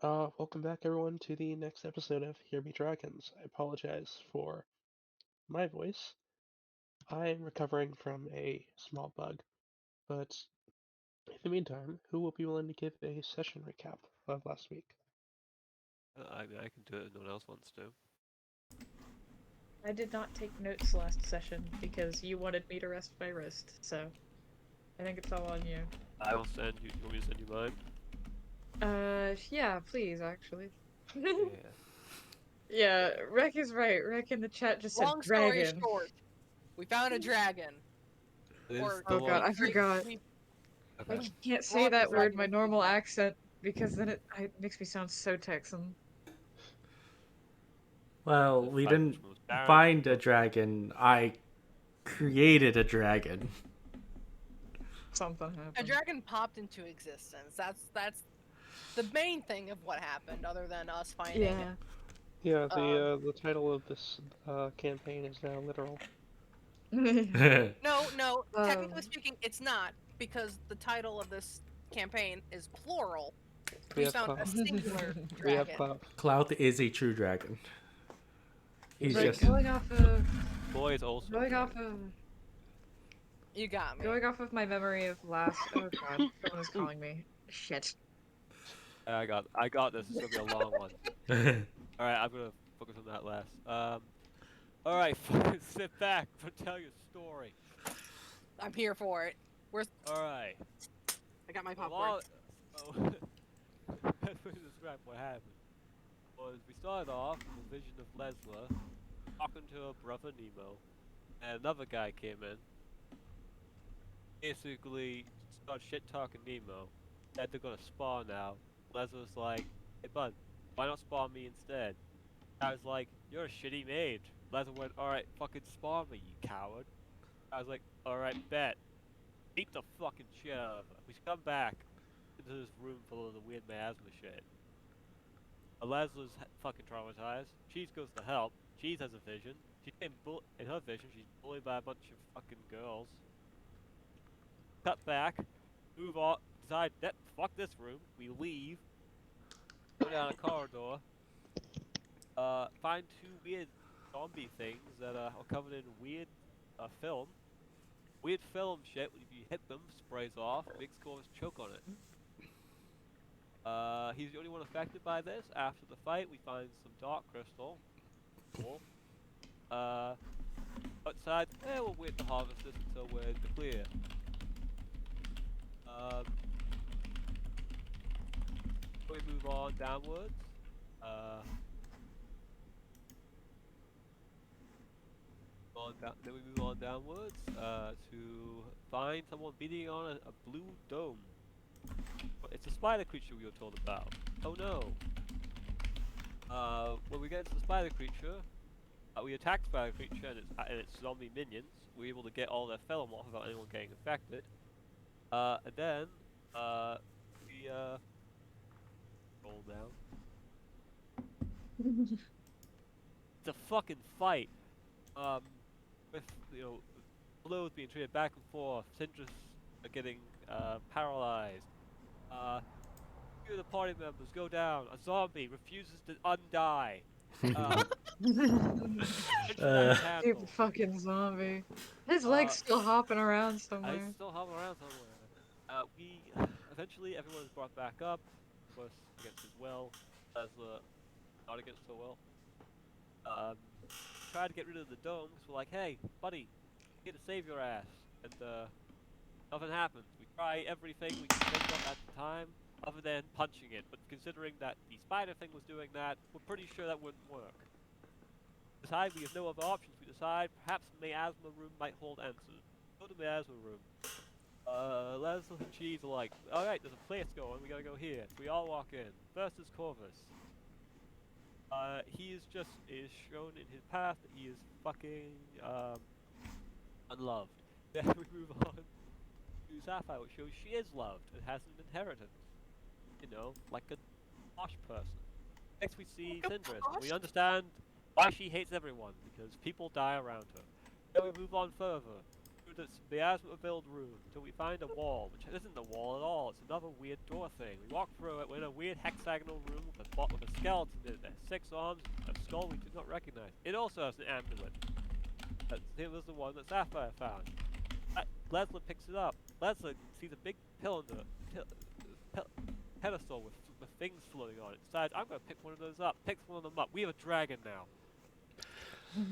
Welcome back everyone to the next episode of Hear Me Dragons. I apologize for my voice. I'm recovering from a small bug, but in the meantime, who will be willing to give a session recap of last week? I mean, I can do it if no one else wants to. I did not take notes last session because you wanted me to rest my wrist, so I think it's all on you. I will send you. You want me to send you mine? Yeah, please, actually. Yeah. Yeah, Rek is right. Rek in the chat just said Long story dragon. short, we found a dragon. Oh god, I we- forgot. we- I Okay. can't say brought the that word dragon my into normal the- accent because then it makes me sound so Texan. Well, we didn't find a dragon. I created a dragon. Something happened. A dragon popped into existence. That's the main thing of what happened, other than us finding. Yeah. Yeah, the title of this campaign is now literal. No. Technically Um. speaking, it's not, because the title of this campaign is plural. We We have found a Cloud. singular We have dragon. Cloud. Cloud is a true dragon. He's Like, just going off of Boy is also. going off of You got me. going off of my memory of last. Oh god, someone is calling me. Shit. I got this. It's gonna be a long one. All right, I'm gonna focus on that last. All right, fucking sit back and tell your story. I'm here for it. All right. I got my A popcorn. lot. Oh, let's describe what happened. Was we started off with a vision of Lessla talking to her brother Nemo, and another guy came in. Basically, started shit talking Nemo. Said they're gonna spawn now. Lessla was like, "Hey bud, why not spawn me instead?" I was like, "You're a shitty mage." Lessla went, "Alright, fucking spawn me, you coward." I was like, "Alright, bet." Beat the fucking shit out of her. We come back into this room full of the weird miasma shit. Lesla's fucking traumatized. Cheese goes to help. Cheese has a vision. In her vision, she's bullied by a bunch of fucking girls. Cut back. Move on. Decide that fuck this room. We leave. Go down a corridor. Find two weird zombie things that are covered in weird film. Weird film shit. If you hit them, sprays off. Makes Corvus choke on it. He's the only one affected by this. After the fight, we find some dark crystal. Cool. Outside, we'll wait to harvest this until we're in the clear. We move on downwards. Then we move on downwards to find someone beating on a blue dome. It's a spider creature we were told about. Oh no! When we get to the spider creature, we attack the spider creature and its zombie minions. We're able to get all their film off without anyone getting affected. And then we roll down. It's a fucking fight. With blows being traded back and forth. Syndrus are getting paralyzed. Few of the party members go down. A zombie refuses to undie. Stupid fucking zombie. His leg's still hopping around somewhere. He's still hopping around somewhere. We eventually everyone is brought back up. Of course, against his will, as not against her will. Try to get rid of the domes. We're like, hey, buddy, here to save your ass, and nothing happens. We try everything we can think of at the time, other than punching it. But considering that the spider thing was doing that, we're pretty sure that wouldn't work. Decide we have no other options. We decide perhaps the miasma room might hold answers. Go to the miasma room. Lessla and Cheese are like, alright, there's a place going, we gotta go here. So we all walk in. First is Corvus. He is shown in his path that he is fucking, unloved. Then we move on to Sapphire, which shows she is loved and has an inheritance. You know, like a posh person. Next we see Syndrus. We understand why she hates everyone, because people die around her. Then we move on further. through this miasma-filled room until we find a wall, which isn't a wall at all. It's another weird door thing. We walk through it. We're in a weird hexagonal room with a skeleton in it. That has 6 arms, a skull we do not recognize. It also has an amulet. It was the one that Sapphire found. Lessla picks it up. Lessla sees a big pill in the pedestal with things floating on it. Decides, I'm going to pick one of those up. Picks one of them up. We have a dragon now.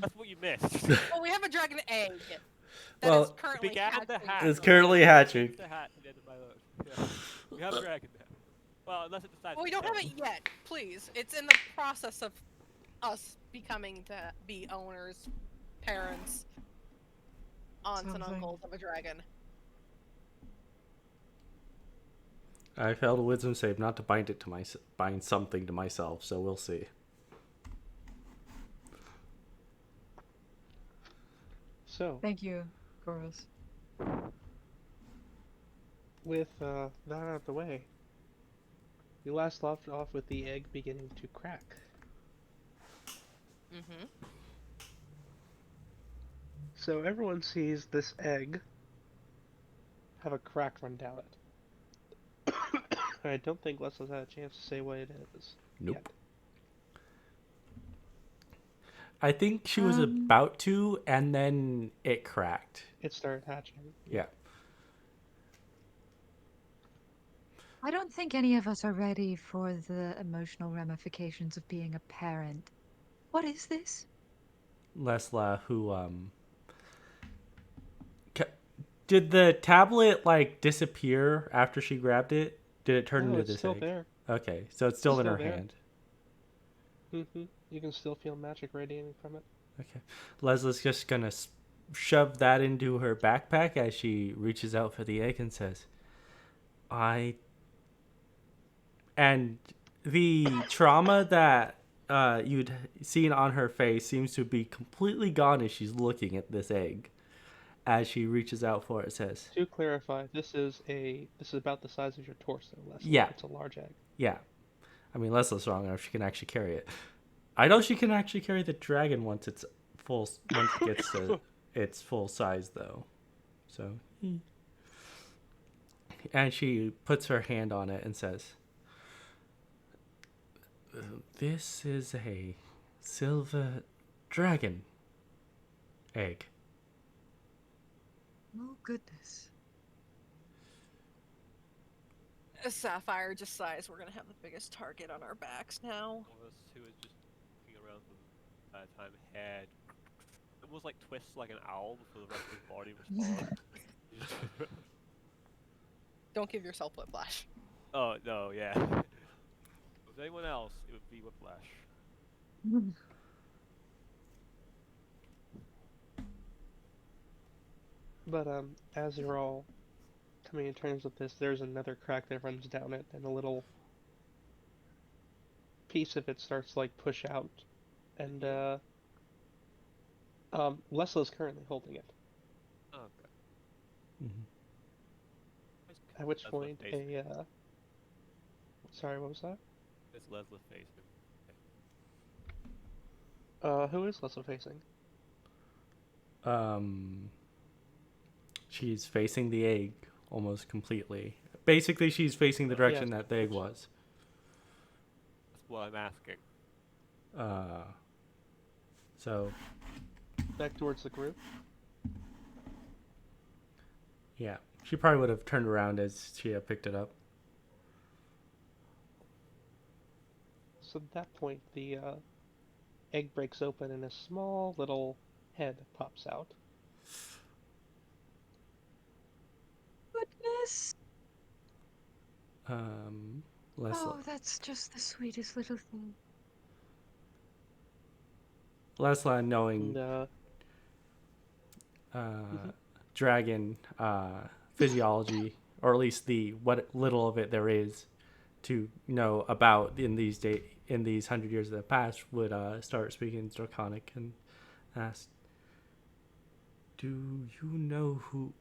That's what you missed. Well, we have a dragon egg. That Well, is currently began the hatching. hatch. It's currently hatching. The hatch at the end of my load. Yeah. We have a dragon now. Well, unless it decides. Well, we to don't have kill it yet. Please, it's in the process of us becoming to be owners, parents, aunts and Sounds like- uncles of a dragon. I failed a wisdom save not to bind it to bind something to myself, so we'll see. So, Thank you, Corvus. with that out of the way, we last left off with the egg beginning to crack. Mm-hmm. So everyone sees this egg have a crack run down it. I don't think Leslie's had a chance to say what it is. Nope. yet. I think she was about to, and then it cracked. It started hatching. Yeah. I don't think any of us are ready for the emotional ramifications of being a parent. What is this? Lessla, who did the tablet like disappear after she grabbed it? Did it turn No, into it's this still egg? there. Okay, so it's still in Still her there. hand. You can still feel magic radiating from it. Okay, Lesla's just gonna shove that into her backpack as she reaches out for the egg and says, And the trauma that you'd seen on her face seems to be completely gone as she's looking at this egg. As she reaches out for it, says, To clarify, this is about the size of your torso, Leslie. Yeah. It's a large egg. yeah. I mean, Lesla's strong enough. She can actually carry it. I know she can actually carry the dragon once it gets to its full size, though. So, and she puts her hand on it and says, "This is a silver dragon egg." Oh, goodness. Sapphire just sighs. We're gonna have the biggest target on our backs now. One of us who is just looking around the time head. It was like twists like an owl before the rest of his body responds. Don't give yourself whiplash. Oh, no, yeah. If it was anyone else, it would be Whiplash. But as you're all coming to terms with this, there's another crack that runs down it, and a little piece of it starts to like push out, and Lesla's currently holding it. Oh, okay. Mm-hmm. At which Lesla point facing. Sorry, what was that? It's Lessla facing. Who is Lesla facing? She's facing the egg almost completely. Basically, she's facing the direction that the egg was. That's what I'm asking. So, Back towards the group. yeah. She probably would have turned around as she had picked it up. So at that point, the egg breaks open and a small little head pops out. Goodness. Lesla. Oh, that's just the sweetest little thing. Lesla, knowing And dragon physiology, or at least what little of it there is to know about in these 100 years that have passed, would start speaking Draconic and ask, "Do you know who?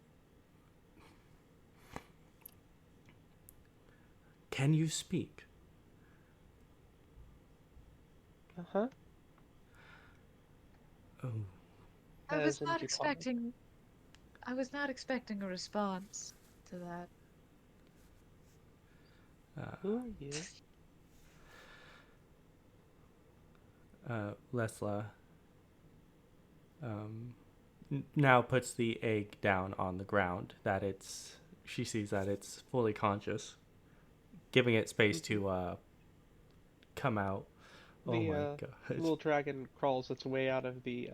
Can you speak?" uh-huh. Oh, I was As in not Draconic. expecting. I was not expecting a response to that. Who are you? Lessla now puts the egg down on the ground. She sees that it's fully conscious, giving it space to come out. Oh my god! Little dragon crawls its way out of the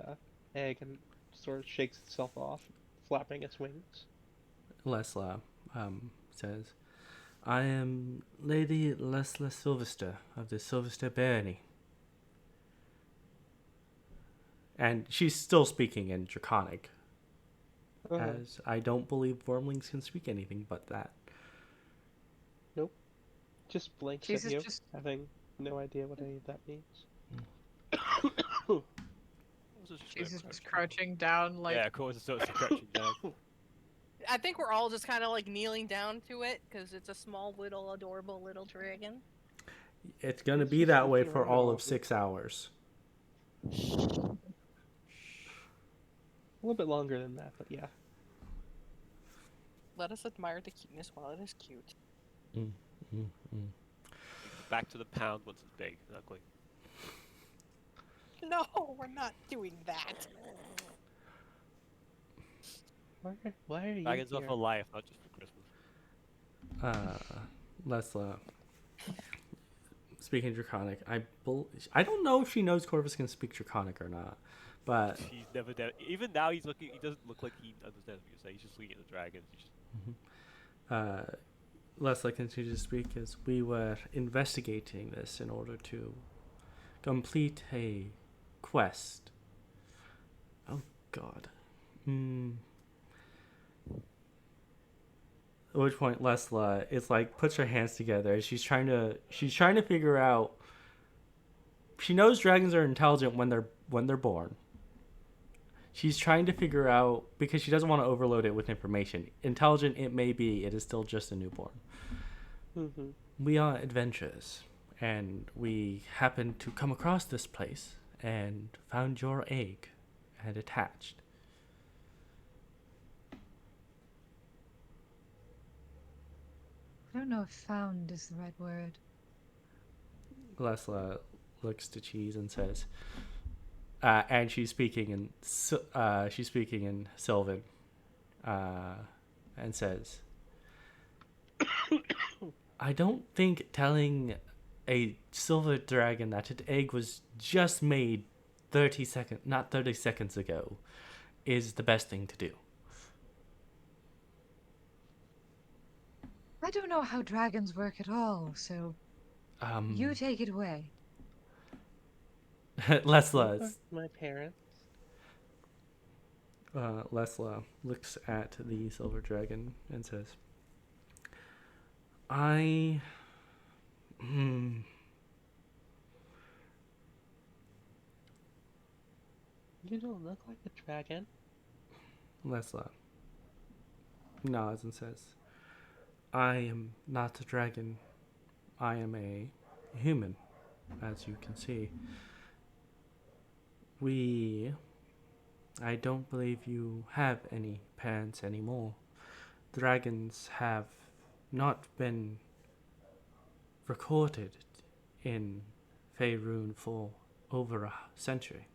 egg and sort of shakes itself off, flapping its wings. Lessla says, "I am Lady Lessla Silverster of the Silverster Barony." And she's still speaking in Draconic, as I don't believe Wormlings can speak anything but that. Nope. Just blinks Jesus at you, just- having no idea what any of that means. Jesus just crouching down like. Yeah, of course it's sort of crouching down. I think we're all just kind of like kneeling down to it because it's a small, little, adorable little dragon. It's gonna It's be just that way looking for around all all of 6 hours. A little bit longer than that, but yeah. Let us admire the cuteness while it is cute. Back to the pound once it's big and ugly. No, we're not doing that. Why are you Dragons are here? for life, not just for Christmas. Lesla, speaking Draconic, I don't know if she knows Corvus can speak Draconic or not, but He's never dead. Even now, he doesn't look like he understands what you're saying. He's just looking at the dragons. Lesla continues to speak as we were investigating this in order to complete a quest. Oh God. At which point Lessla is like puts her hands together. She's trying to figure out. She knows dragons are intelligent when they're born. She's trying to figure out, because she doesn't want to overload it with information. Intelligent it may be, it is still just a newborn. We are adventurers, and we happened to come across this place and found your egg and attached. I don't know if found is the right word. Lessla looks to Cheese and says, and she's speaking in Sylvan, and says, I don't think telling a silver dragon that its egg was just made 30 seconds ago is the best thing to do. I don't know how dragons work at all, so you take it away. Lessla My parents. Lessla looks at the silver dragon and says, You don't look like a dragon. Lessla nods and says, I am not a dragon. I am a human, as you can see. I don't believe you have any parents anymore. Dragons have not been recorded in Faerun for over a century.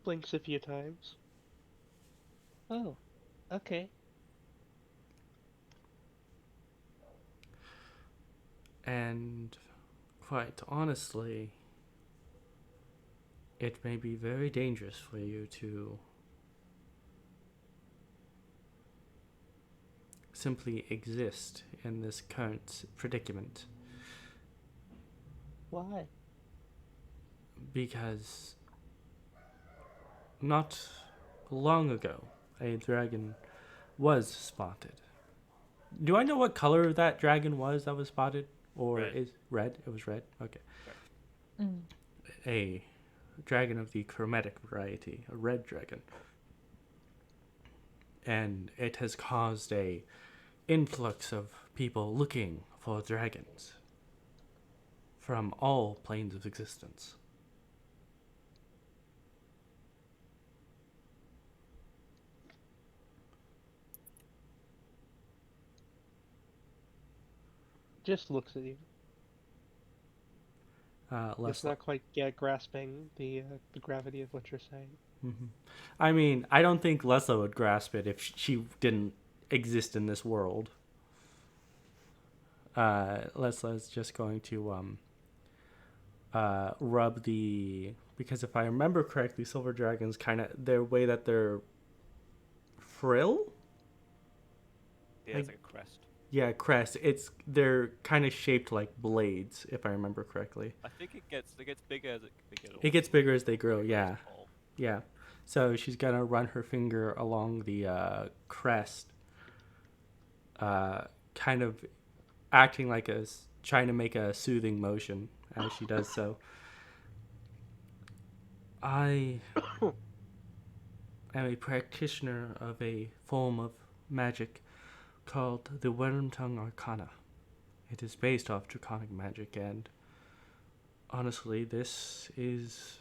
Blinks a few times. Oh, okay. And quite honestly, it may be very dangerous for you to simply exist in this current predicament. Why? Because not long ago, a dragon was spotted. Do I know what color that dragon was that was spotted? Or Red. is red? It was red? Okay. Mm. A dragon of the chromatic variety, a red dragon. And it has caused a influx of people looking for dragons from all planes of existence. just looks at you. It's Lessla. not quite yet grasping the gravity of what you're saying. I mean, I don't think Lessla would grasp it if she didn't exist in this world. Lesla's just going to rub the, because if I remember correctly, silver dragons kind of their way that they're frill. Yeah, it's like a crest. Yeah, crest. They're kind of shaped like blades, if I remember correctly. I think it gets bigger as It gets bigger as they grow. bigger Yeah, as tall. yeah. So she's gonna run her finger along the crest, kind of acting like trying to make a soothing motion as she does so. I am a practitioner of a form of magic called the Wormtongue Arcana. It is based off draconic magic, and honestly, this is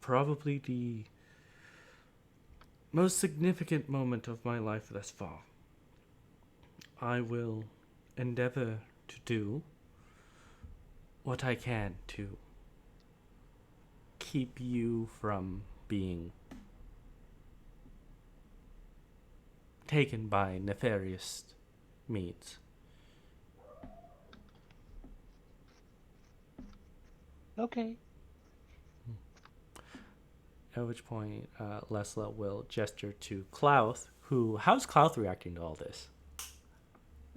probably the most significant moment of my life thus far. I will endeavor to do what I can to keep you from being taken by nefarious means. Okay. At which point, Lessla will gesture to Clouth, who... How's Clouth reacting to all this?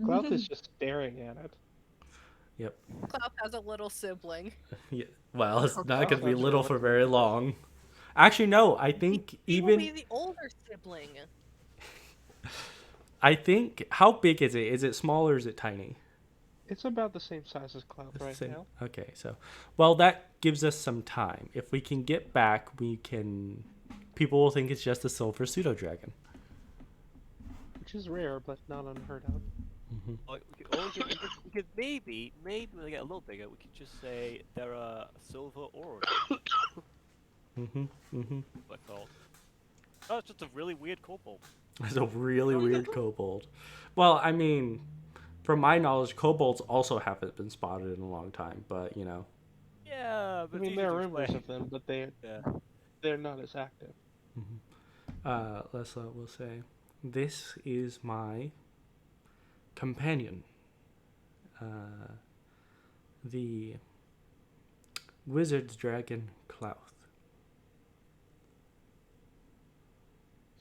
Clout is just staring at it. Yep. Cloud has a little sibling. Yeah. Well, it's Oh, not going to be that's little really- for very long. Actually, no. I think He will even... be the older sibling. I think... How big is it? Is it small or is it tiny? It's about the same size as Clout right Same. now. Okay, so... Well, that gives us some time. If we can get back, we can... People will think it's just a silver pseudo-dragon. Which is rare, but not unheard of. Like, we could maybe when they get a little bigger, we could just say they're a silver aura. What they're called. Oh, it's just a really weird kobold. It's a really weird kobold. Well, I mean, from my knowledge, kobolds also haven't been spotted in a long time, but, you know. Yeah, I but mean, it's there are easy to rumors explain. of them, but Yeah. they're not as active. Lessla will say, "This is my companion, the wizard's dragon Clouth."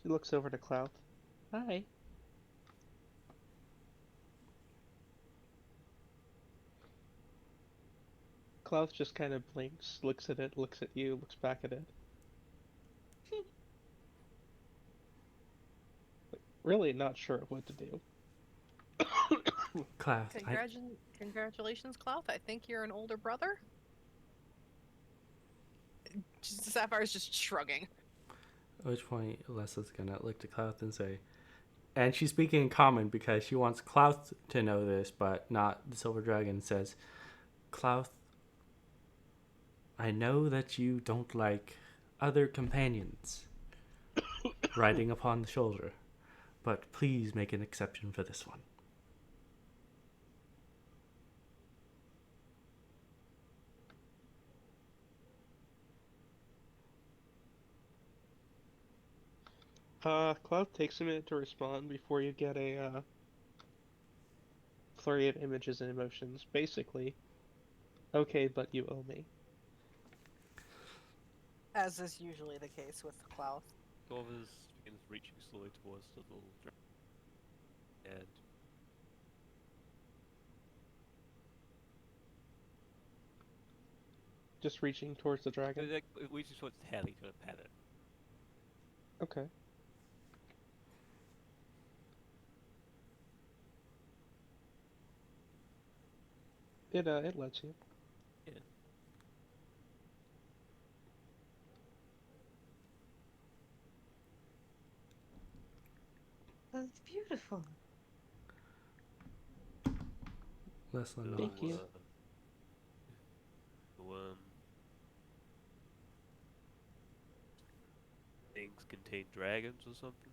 She looks over to Clout. Hi. Clout just kind of blinks, looks at it, looks at you, looks back at it. Really not sure what to do. Clouth, Congratulations, Cloud. I think you're an older brother. Sapphire's just shrugging. at which point Lesla's gonna look to Clouth and say, and she's speaking in common because she wants Clouth to know this, but not the silver dragon, says, "Clouth, I know that you don't like other companions riding upon the shoulder, but please make an exception for this one." Cloud takes a minute to respond before you get a flurry of images and emotions. Basically, okay, but you owe me. As is usually the case with Cloud. Corvus begins reaching slowly towards the little dragon. And Just reaching towards the dragon. like, reaching towards the tail, he's gonna pet it. Okay. It lets you. Yeah. That's beautiful. Lessla So, Thank you. Things contain dragons or something?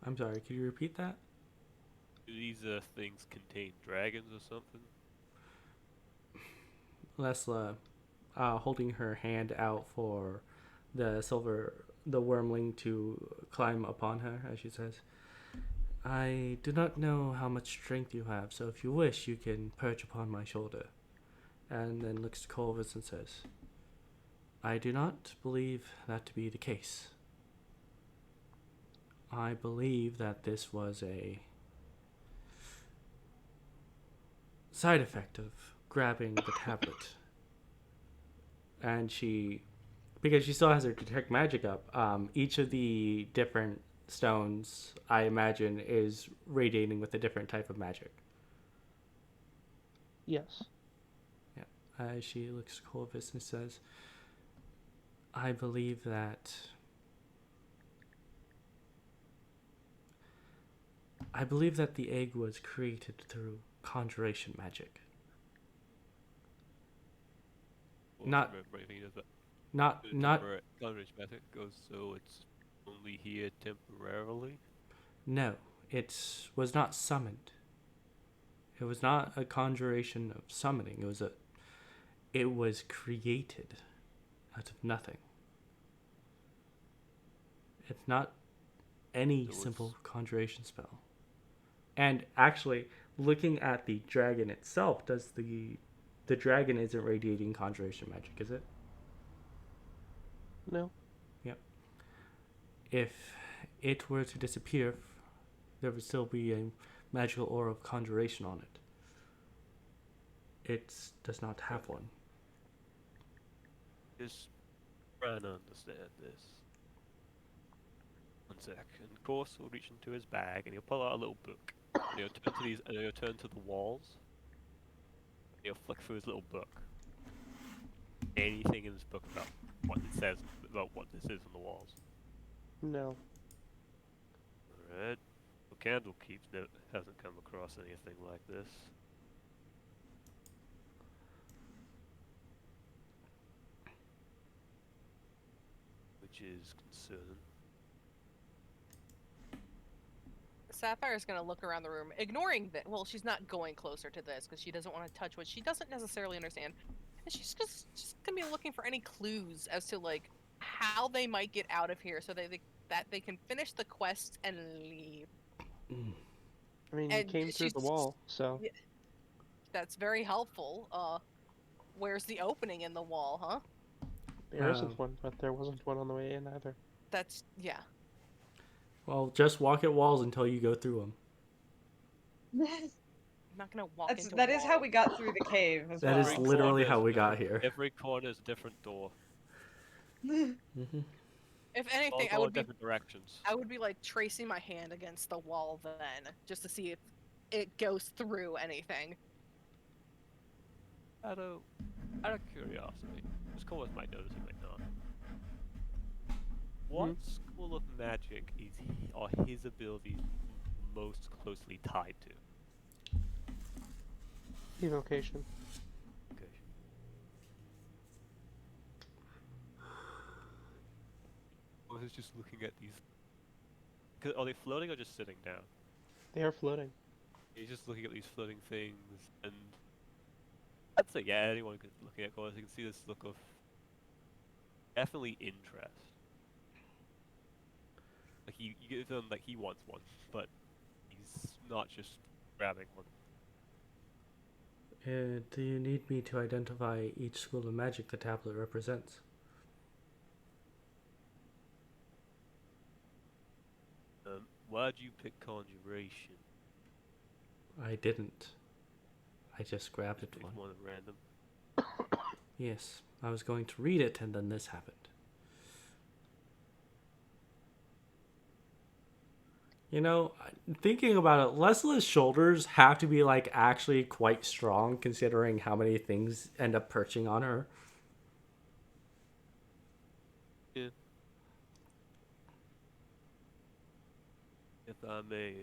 I'm sorry, could you repeat that? Do these things contain dragons or something? Lessla, holding her hand out for the wormling to climb upon her, as she says, I do not know how much strength you have, so if you wish, you can perch upon my shoulder. And then looks to Corvus and says, I do not believe that to be the case. I believe that this was a side effect of grabbing the tablet. And because she still has her detect magic up, each of the different stones, I imagine, is radiating with a different type of magic. Yes. Yeah. She looks at Corvus and says, I believe that the egg was created through conjuration magic. Not Conjuration magic goes so it's only here temporarily. No, it was not summoned. It was not a conjuration of summoning. It was created out of nothing. It's not any simple conjuration spell. And actually, looking at the dragon itself, does the dragon isn't radiating conjuration magic, is it? No. Yep. If it were to disappear, there would still be a magical aura of conjuration on it. It does not have one. Just trying to understand this. One sec. And of course, he'll reach into his bag and he'll pull out a little book. And he'll turn to these, and he'll turn to the walls. And he'll flick through his little book. Anything in this book about what it says about what this is on the walls? No. Alright. Well, Candlekeep hasn't come across anything like this. Which is concerning. Sapphire's gonna look around the room, ignoring that. Well, she's not going closer to this because she doesn't want to touch what she doesn't necessarily understand. And she's just gonna be looking for any clues as to like how they might get out of here, so that they can finish the quest and leave. I mean, you came through the wall, so. Yeah, that's very helpful. Where's the opening in the wall, huh? There isn't one, but there wasn't one on the way in either. That's yeah. Well, just walk at walls until you go through them. I'm not gonna walk into That a is wall. how we got through the cave as That well. is literally how we got here. Every corner is a different door. Mm-hmm. If anything, All different directions. I would be like tracing my hand against the wall then, just to see if it goes through anything. Out of curiosity, this Corvus might notice, he might not. What school of magic are his abilities most closely tied to? Evocation. Okay. I was just looking at these. Are they floating or just sitting down? They are floating. He's just looking at these floating things, and I'd say, yeah, anyone could look at Corvus. You can see this look of definitely interest. Like you give him like he wants one, but he's not just grabbing one. Do you need me to identify each school of magic the tablet represents? Why'd you pick conjuration? I didn't. I just grabbed it Pick one. one at random. Yes, I was going to read it and then this happened. You know, thinking about it, Lesla's shoulders have to be like actually quite strong considering how many things end up perching on her. Yeah. If I may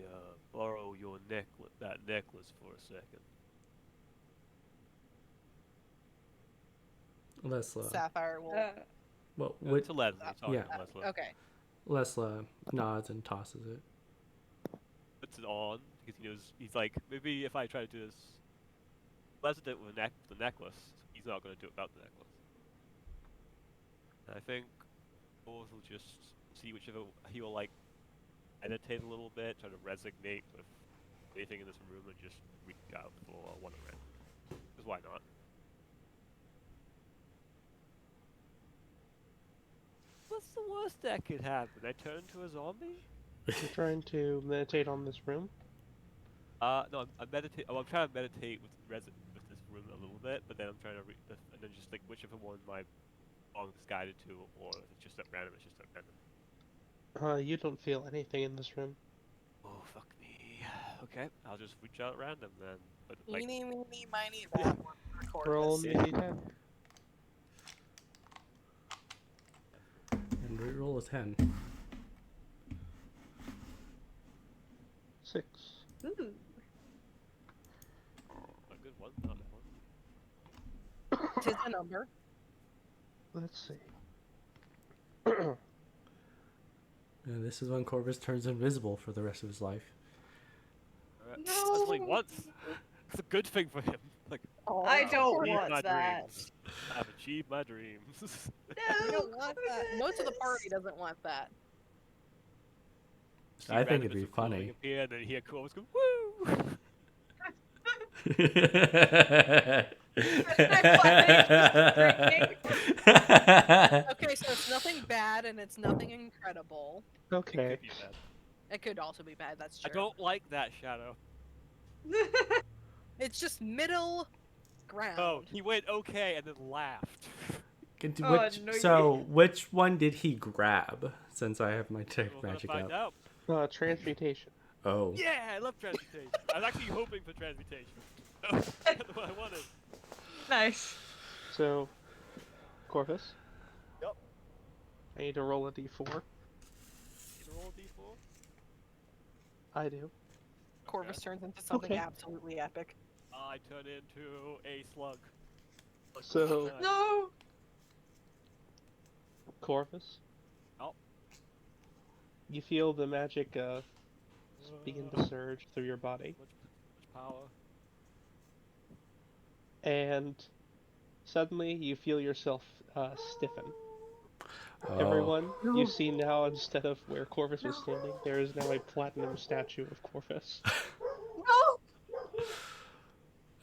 borrow your that necklace for a second. Lesla. Sapphire will. What? To Leslie, talking yeah. to Leslie. Okay. Lesla nods and tosses it. Puts it on. because he knows he's like, maybe if I try to do this, Lessla did it with the necklace. He's not going to do it without the necklace. And I think Corvus will just see whichever he will like meditate a little bit, try to resonate with anything in this room, and just reach out for one of it. Because why not? What's the worst that could happen? I turn into a zombie? You're trying to meditate on this room? No, I'm meditate. Oh, I'm trying to meditate with with this room a little bit, but then I'm trying to and then just like whichever one my song is guided to, or if it's just at random, it's just at random. You don't feel anything in this room. Oh fuck me. Okay, I'll just reach out at random then. But like, Eeny, meeny, miny, that one for Roll Corvus. me 10. And reroll a 10. 6. Ooh. a good one, not a one. Tis the number. Let's see. And this is when Corvus turns invisible for the rest of his life. Alright, that's what he wants. It's a good thing for him. Like, Oh, I I've don't achieved want my that. dreams. I've achieved my dreams. You don't want that. Most of the party doesn't want that. See I think random it'd be bits of clothing funny. appear, and then hear Corvus go, woo! Okay, so it's nothing bad and it's nothing incredible. It Okay. could be bad. It could also be bad, that's I true. don't like that shadow. It's just middle ground. Oh, he went okay and then laughed. Oh, Which, no, you so, which one did he grab? Since I have my We're tech gonna magic find out. out. Transmutation. Oh. Yeah, I love transmutation. I was actually hoping for transmutation. That's what I wanted. Nice. So, Corvus? Yep. I need to roll a d4. You roll a d4? I do. Corvus turns into something Okay. absolutely epic. I turn into a slug. So- Nice. No. Corvus? Oh. You feel the magic begin to surge through your body, Much power. and suddenly you feel yourself stiffen. Oh. Everyone, you see now, instead of where Corvus was standing, there is now a platinum statue of Corvus. No.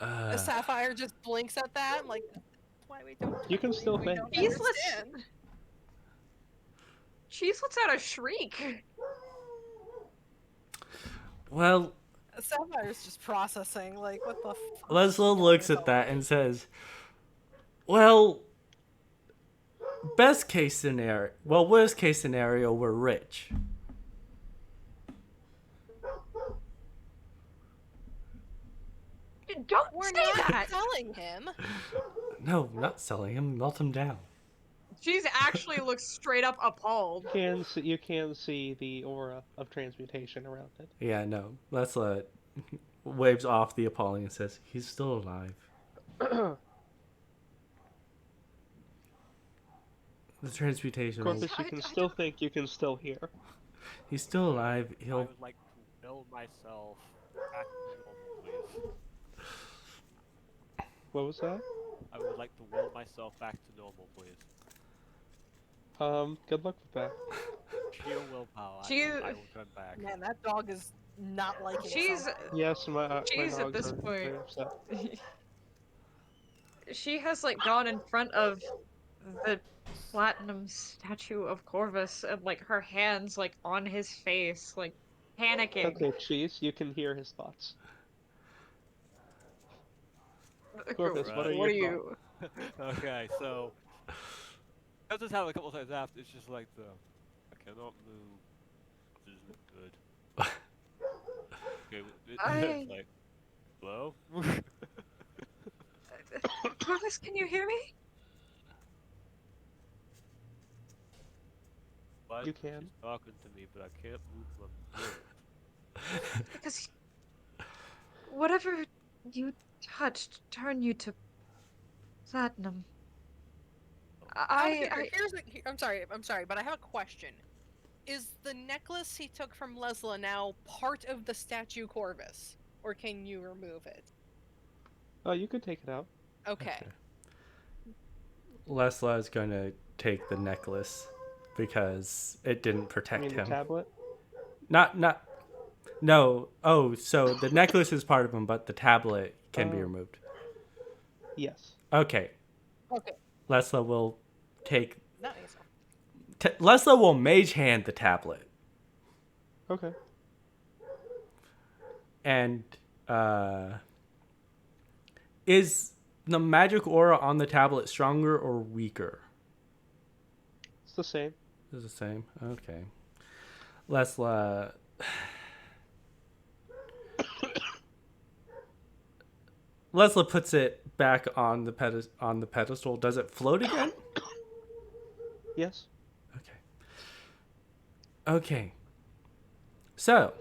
The Sapphire just blinks at that, like, that's why we don't. You can still we think. don't He's understand. Cheese lets out a shriek. Well, Sapphire's just processing, like, what the fuck? Lessla looks at that and says, well, worst case scenario, we're rich. Don't We're say not that. telling him. No, not selling him, melt him down. Cheese actually looks straight up appalled. You can see the aura of transmutation around it. Yeah, no. Lessla waves off the appalling and says, he's still alive. The transmutation will... Corvus, you can still think, you can still hear. He's still alive. I He'll... would like to will myself back to normal, please. What was that? I would like to will myself back to normal, please. Good luck with that. Sheer willpower. She- I will turn back. Man, that dog is not liking She's something. Yes, my She's at dogs this are point- very upset. she has like gone in front of the platinum statue of Corvus and like her hands like on his face, like panicking. Okay, Cheese, you can hear his thoughts. Corvus, what are What are your you? Okay, so I just have a couple times after. It's just like the I cannot move. This isn't good. Okay, it's like hello. Corvus, can you hear me? What? You can. She's talking to me, but I can't move my lips. Because whatever you touched turned you to platinum. Here's I'm sorry, but I have a question. Is the necklace he took from Lessla now part of the statue Corvus? Or can you remove it? Oh, you could take it out. Okay. Lessla is going to take the necklace because it didn't I protect mean, the him. tablet? No. Oh, so the necklace is part of him, but the tablet can be Oh. removed. Yes. Okay. Okay. Lessla will take. Nice. Lessla will mage hand the tablet, Okay. and is the magic aura on the tablet stronger or weaker? It's the same. It's the same. Okay. Lessla. Lessla puts it back on the pedestal. Does it float again? Yes. Okay. So,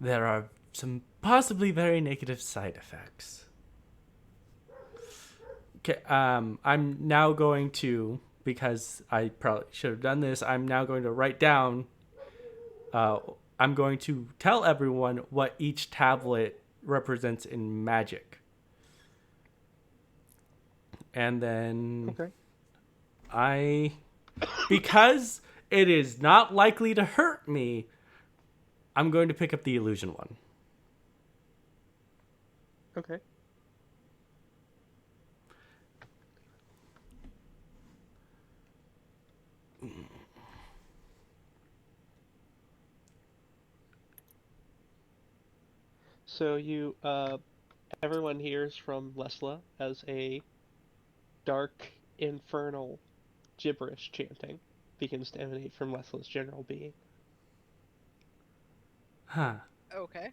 there are some possibly very negative side effects. Okay, I'm now going to, because I probably should have done this, I'm now going to write down, I'm going to tell everyone what each tablet represents in magic. And then because it is not likely to hurt me, I'm going to pick up the illusion one. Okay. So you, everyone hears from Lessla as a dark, infernal gibberish chanting begins to emanate from Lesla's general being. Huh. Okay.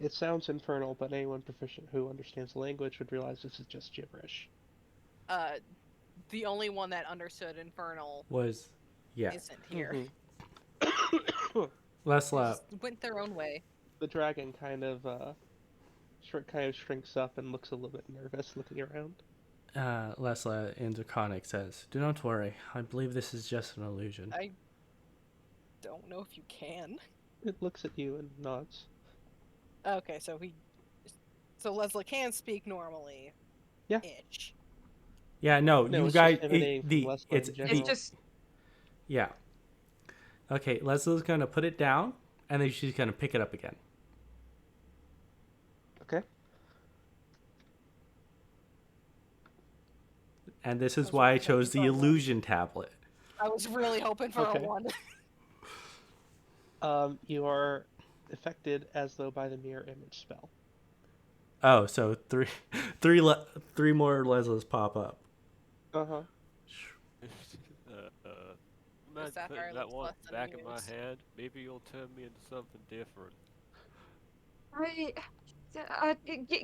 It sounds infernal, but anyone proficient who understands the language would realize this is just gibberish. The only one that understood Infernal Was, yeah. isn't here. Mm-hmm. Lessla. Just went their own way. The dragon kind of shrinks up and looks a little bit nervous, looking around. Lessla in Draconic says, "Do not worry. I believe this is just an illusion." I don't know if you can. It looks at you and nods. Okay, so Lessla can speak normally. Yeah. Ish. Yeah, no, you it's guys. just emanating from Lessla in It's general. just yeah. Okay, Lesla's gonna put it down, and then she's gonna pick it up again. Okay. And this is why I chose the illusion tablet. I was really hoping for a 1. You are affected as though by the mirror image spell. Oh, so three more Leslas pop up. Uh-huh. Man, Sapphire putting that looks one less than back in my amused. hand. Maybe you'll turn me into something different.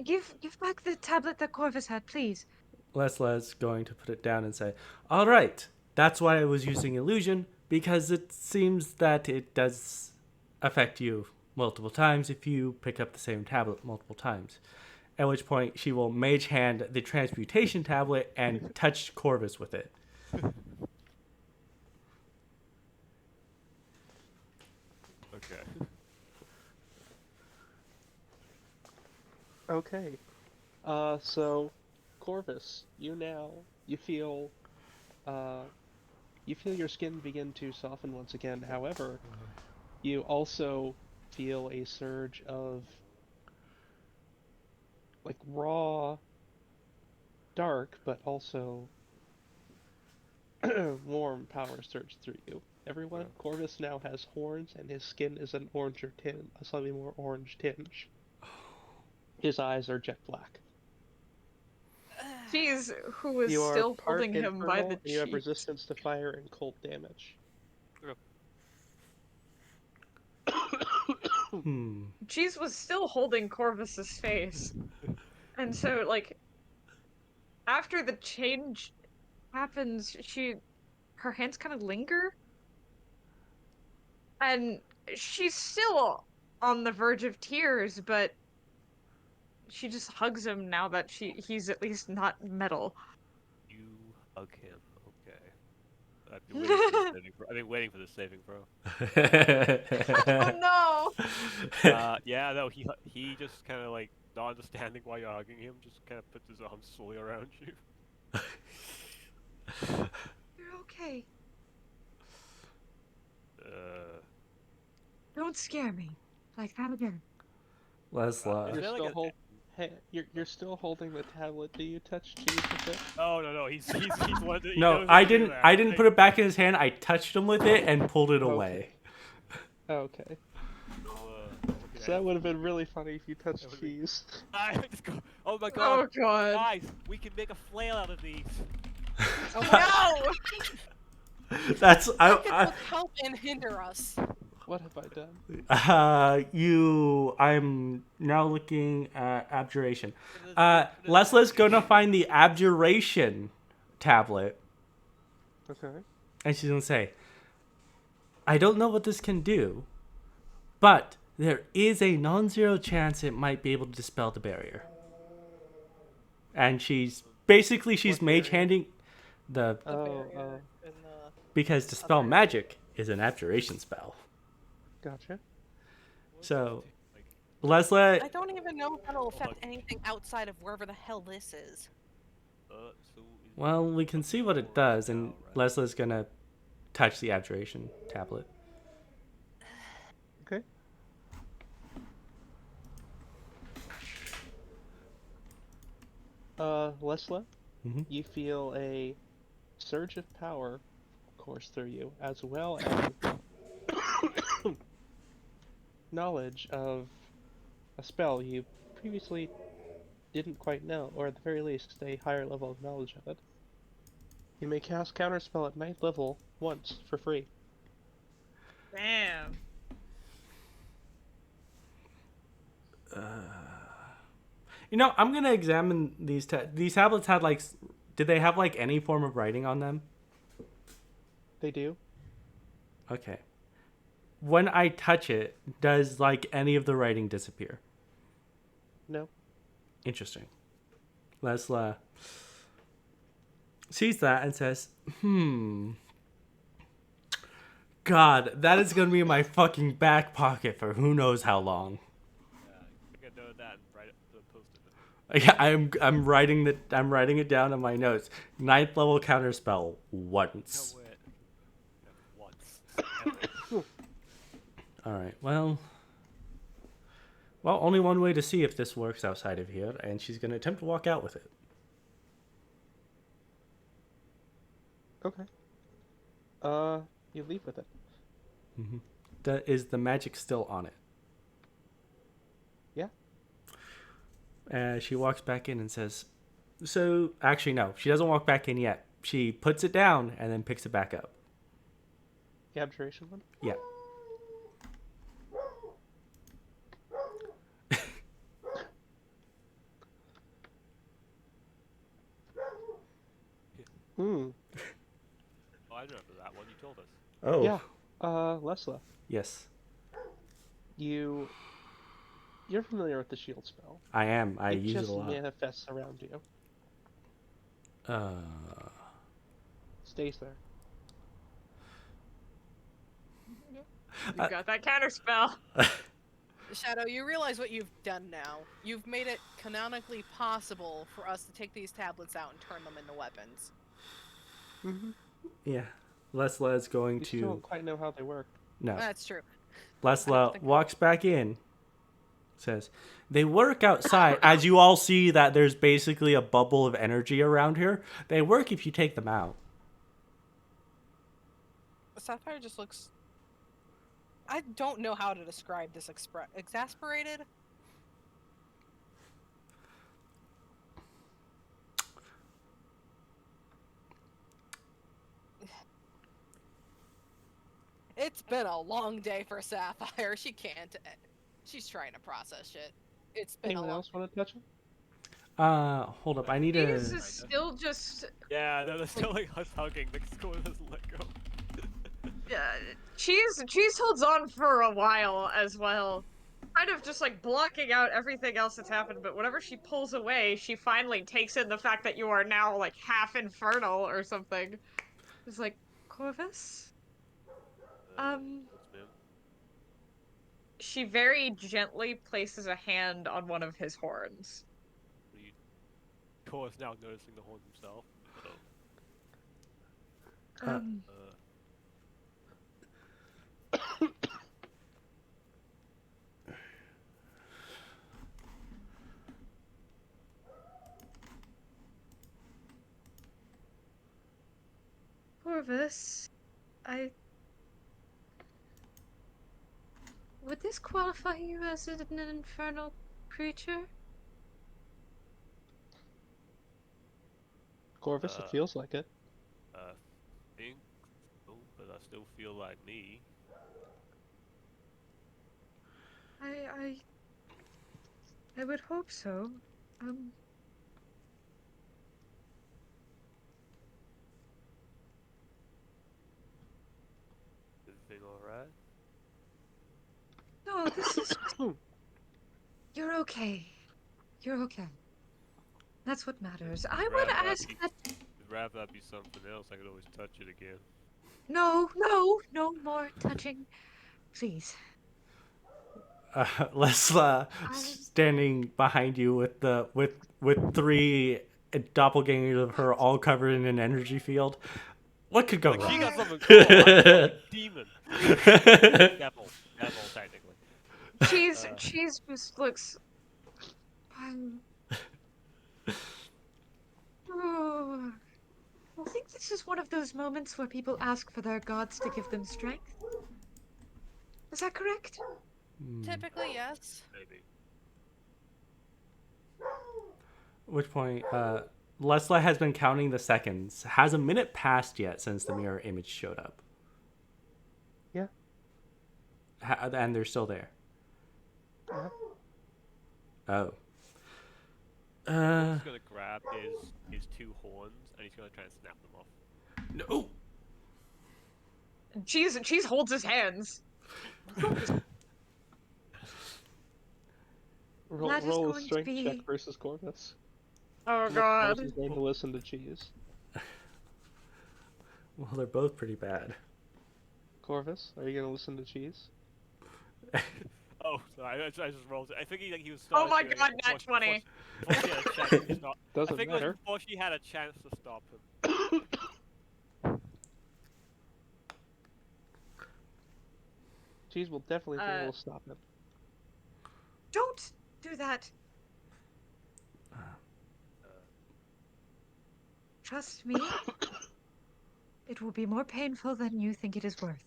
Give back the tablet that Corvus had, please. Lesla's going to put it down and say, "All right, that's why I was using illusion, because it seems that it does affect you multiple times if you pick up the same tablet multiple times." At which point she will mage hand the transmutation tablet and touch Corvus with it. Okay. Okay. So Corvus, you feel your skin begin to soften once again. However, you also feel a surge of like raw dark but also warm power surge through you. Everyone, Corvus now has horns and his skin is an a slightly more orange tinge. His eyes are jet black. Jeez, who was You are still part holding him by infernal, the and you have cheeks. resistance to fire and cold damage. Jeez was still holding Corvus's face. And so, like, after the change happens, her hands kind of linger. And she's still on the verge of tears, but she just hugs him now that he's at least not metal. You hug him, okay. I've been waiting for the saving throw. I've been waiting for the saving throw. Oh no! Yeah, no, he just kind of like not understanding why you're hugging him, just kind of puts his arms slowly around you. You're okay. Uh, Don't scare me like that again. Lessla. Is You're there, like, still a- hold. Hey, you're still holding the tablet. Do you touch cheese with it? no, he's one of the, he No, knows I how to do didn't. that. I didn't put it back in his hand. I touched him with it and pulled it away. Okay. Look at So that would have been really funny if you touched That would've been- cheese. Oh my Oh god, god! guys, we can make a flail out of these. Oh no! That's How could I. both help and hinder us? What have I done? I'm now looking at abjuration. There's- Lesla's gonna find the abjuration tablet, Okay. and she's gonna say, "I don't know what this can do, but there is a non-zero chance it might be able to dispel the barrier." And she's What mage barrier? handing the Oh, because dispel other- magic is an abjuration spell. gotcha. So like, Lessla, I don't even know if that'll affect Fuck. anything outside of wherever the hell this is. so well, we can see what it does, and Lesla's gonna touch the abjuration tablet. Okay. Lessla, Mhm. you feel a surge of power course through you, as well as knowledge of a spell you previously didn't quite know, or at the very least, a higher level of knowledge of it. You may cast Counterspell at 9th level once for free. Damn. You know, I'm gonna examine these. These tablets had like, did they have like any form of writing on them? They do. Okay. When I touch it, does like any of the writing disappear? No. Interesting. Lessla sees that and says, God, that is gonna be in my fucking back pocket for who knows how long." I can know that and write it to post it. Yeah, I'm writing it down in my notes. 9th level counterspell once. No, wait. Once. All right. Well, only one way to see if this works outside of here, and she's gonna attempt to walk out with it. Okay. You leave with it. Is the magic still on it? Yeah. She walks back in and says, "So, actually, no. She doesn't walk back in yet. She puts it down and then picks it back up." The abjuration one? Yeah. Hmm. Oh, I remember that one. You told us. Oh. Yeah. Lessla, Yes, you're familiar with the shield spell. I am. I It use just it a lot. manifests around you. Stays there. You got that counterspell. Shadow, you realize what you've done now. You've made it canonically possible for us to take these tablets out and turn them into weapons. Mm-hmm. Yeah. Lessla is going You still to. don't quite know how they work. No. That's true. Lessla think- walks back in, says, "They work outside." As you all see that there's basically a bubble of energy around here. They work if you take them out. Sapphire just looks... I don't know how to describe this exasperated? It's been a long day for Sapphire. She can't... She's trying to process shit. It's been Anyone a long... else want to touch him? Hold up. I need Cheese to. is still just Yeah, they're still like us hugging. The school doesn't let go. Cheese holds on for a while as well. Kind of just like blocking out everything else that's happened, but whenever she pulls away, she finally takes in the fact that you are now like half infernal or something. It's like, Corvus? Yes, ma'am. She very gently places a hand on one of his horns. What are you? Cole is now noticing the horn himself. Oh. Um, Corvus, would this qualify you as an infernal creature? Corvus, it feels like it. I think so, but I still feel like me. I would hope so. Everything alright? No, this is. You're okay. You're okay. That's what matters. I would ask that. I'd rather that be something else. I could always touch it again. No more touching, please. Lessla standing behind you with three doppelgangers of her all covered in an energy field. What could go Like, wrong? she got something cool. I'm a fucking demon. Devil, technically. Cheese just looks. Oh, I think this is one of those moments where people ask for their gods to give them strength. Is that correct? Typically, yes. Maybe. At which point, Lessla has been counting the seconds. Has a minute passed yet since the mirror image showed up? Yeah. And they're still there. Yeah. Oh. He's gonna grab his two horns and he's gonna try and snap them off. No. Cheese holds his hands. Roll a strength check versus Corvus. Oh god. Corvus is going to listen to Cheese. Well, they're both pretty bad. Corvus, are you going to listen to Cheese? Oh, sorry, I just rolled it. I think he was. Oh my god, nat 20. Before she had a chance to stop. Doesn't I think matter. it was before she had a chance to stop him. Cheese will definitely be able to stop him. Don't do that. Trust me. It will be more painful than you think it is worth.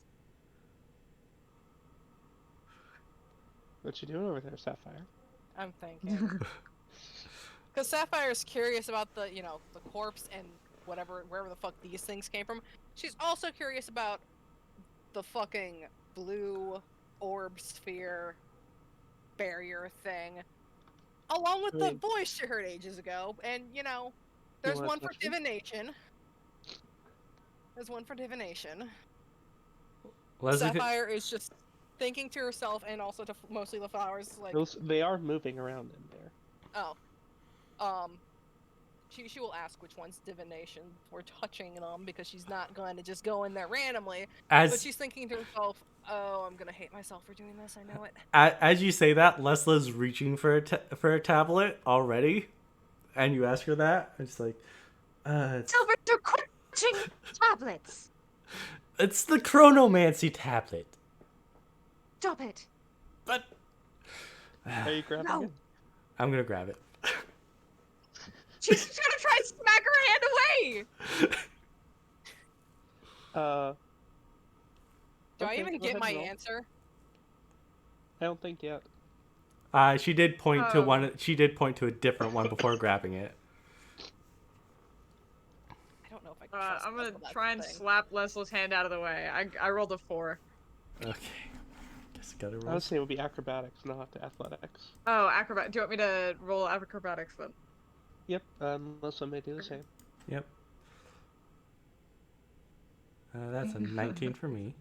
What you doing over there, Sapphire? I'm thinking. Because Sapphire's curious about the corpse and wherever the fuck these things came from. She's also curious about the fucking blue orb sphere barrier thing, along with the voice she heard ages ago. And there's one for divination. There's one for divination. Sapphire is just thinking to herself and also to mostly the flowers, like... They are moving around in there. Oh. She will ask which one's divination for touching them, because she's not going to just go in there randomly. But she's thinking to herself, oh, I'm going to hate myself for doing this, I know it. As you say that, Lesla's reaching for a tablet already, and you ask her that, and it's like, Silverster, quit touching tablets! It's the chronomancy tablet. Stop it. But... Are you grabbing it? I'm going to grab it. She's gonna try and smack her hand away! Do I even get my answer? I don't think yet. She did point to one. She did point to a different one before grabbing it. I don't know if I can trust I'm gonna Lesla, try and that's the thing. slap Lesla's hand out of the way. I rolled a 4. Okay. Guess I gotta roll. I would say it would be acrobatics, not athletics. Oh, acrobat. Do you want me to roll acrobatics then? Yep, Melissa may do the same. Yep. That's a 19 for me.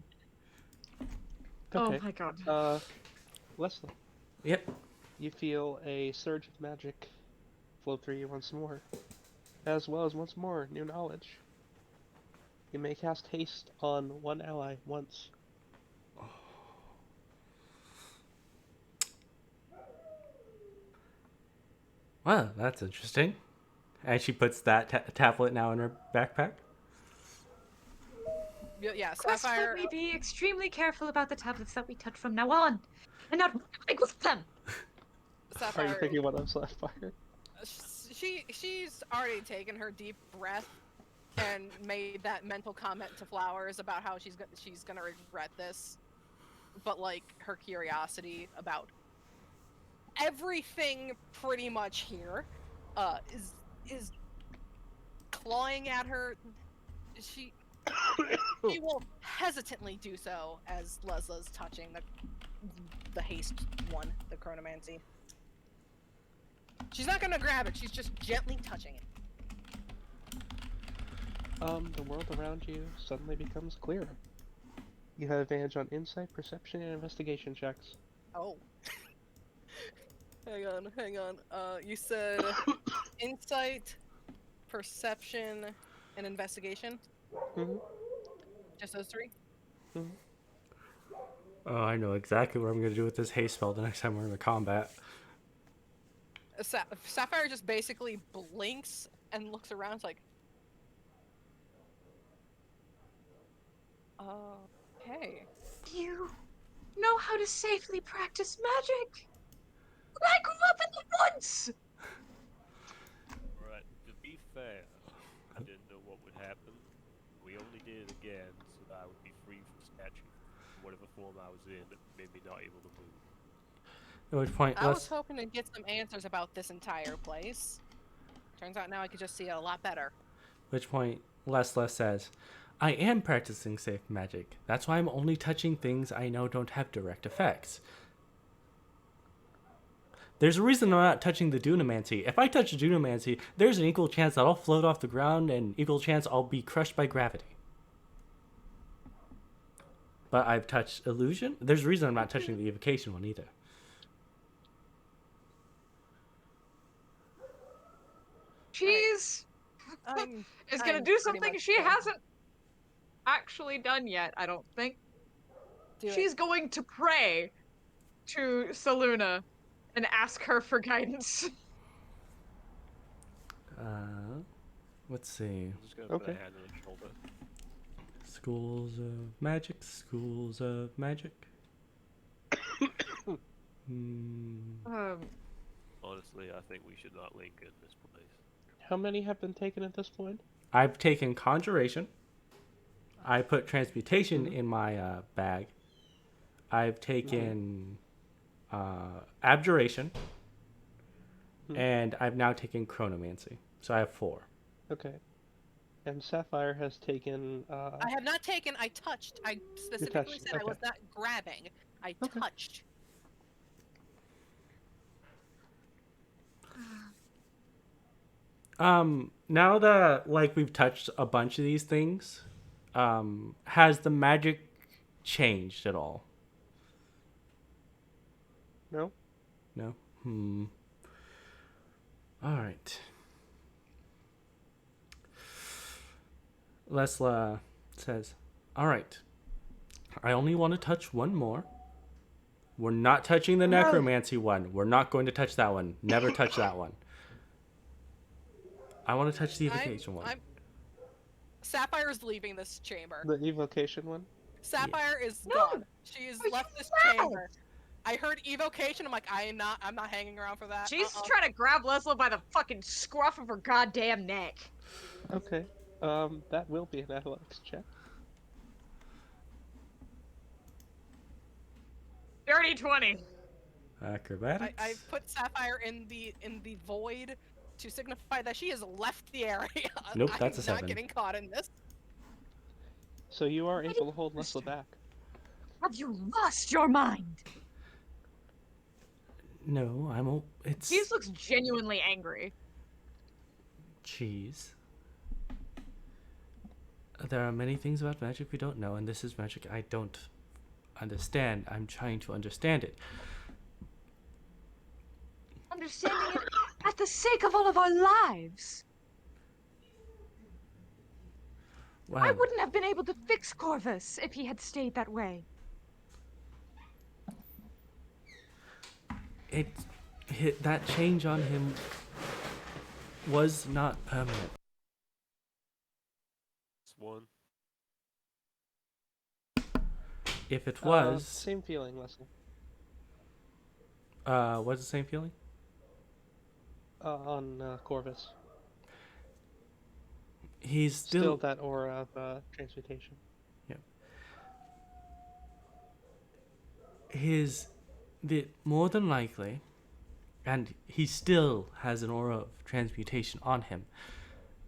Okay. Oh my god. Lessla. Yep. You feel a surge of magic flow through you once more. As well as once more, new knowledge. You may cast haste on one ally once. Well, that's interesting. And she puts that tablet now in her backpack. Yeah, Request Sapphire. that we be extremely careful about the tablets that we touch from now on, and not break with them. Are you Sapphire. thinking what of Sapphire? She's already taken her deep breath and made that mental comment to Flowers about how she's gonna regret this, but like her curiosity about everything pretty much here is clawing at her. She will hesitantly do so as Lesla's touching the haste one, the chronomancy. She's not gonna grab it, she's just gently touching it. The world around you suddenly becomes clearer. You have advantage on insight, perception, and investigation checks. Oh. Hang on. You said insight, perception, and investigation? Mm-hmm. Just those three? Mm-hmm. Oh, I know exactly what I'm going to do with this haste spell the next time we're in the combat. Sapphire just basically blinks and looks around. It's like, okay. You know how to safely practice magic. I grew up in the woods. Right, to be fair, I didn't know what would happen. We only did it again so that I would be free from statue, whatever form I was in that made me not able to move. At which point, I was hoping to get some answers about this entire place. Turns out now I could just see it a lot better. Lessla says, I am practicing safe magic. That's why I'm only touching things I know don't have direct effects. There's a reason I'm not touching the Dunamancy. If I touch a Dunamancy, there's an equal chance that I'll float off the ground and equal chance I'll be crushed by gravity. But I've touched illusion. There's a reason I'm not touching the evocation one either. She's is gonna do something she hasn't actually done yet, I don't think. She's going to pray to Saluna and ask her for guidance. Let's see. I'm just gonna put a Okay. hand on her shoulder. Schools of magic. Schools of magic. Honestly, I think we should not linger in this place. How many have been taken at this point? I've taken conjuration. I put transmutation in my bag. I've taken abjuration. And I've now taken chronomancy. So I have 4. Okay. And Sapphire has taken... I have not taken, I touched. I specifically said I was not grabbing. I touched. Now that we've touched a bunch of these things, has the magic changed at all? No? No? Alright. Lessla says, alright. I only want to touch one more. We're not touching the necromancy one. We're not going to touch that one. Never touch that one. I want to touch the evocation one. Sapphire's leaving this chamber. The evocation one? Sapphire is gone. She's left this chamber. I heard evocation. I'm like, I'm not hanging around for that. She's trying to grab Lessla by the fucking scruff of her goddamn neck. Okay. That will be an athletics check. Dirty 20. Acrobatics. I put Sapphire in the void to signify that she has left the area. Nope, that's a 7. I'm not getting caught in this. So you are able to hold Lessla back. Have you lost your mind? No, it's... Cheese looks genuinely angry. Cheese. There are many things about magic we don't know, and this is magic I don't understand. I'm trying to understand it. Understanding it at the sake of all of our lives. I Well, wouldn't have been able to fix Corvus if he had stayed that way. that change on him was not permanent. It's one. If it was, Same feeling, Leslie. what's the same feeling? On Corvus. He's Still still that aura of transmutation. more than likely, and he still has an aura of transmutation on him.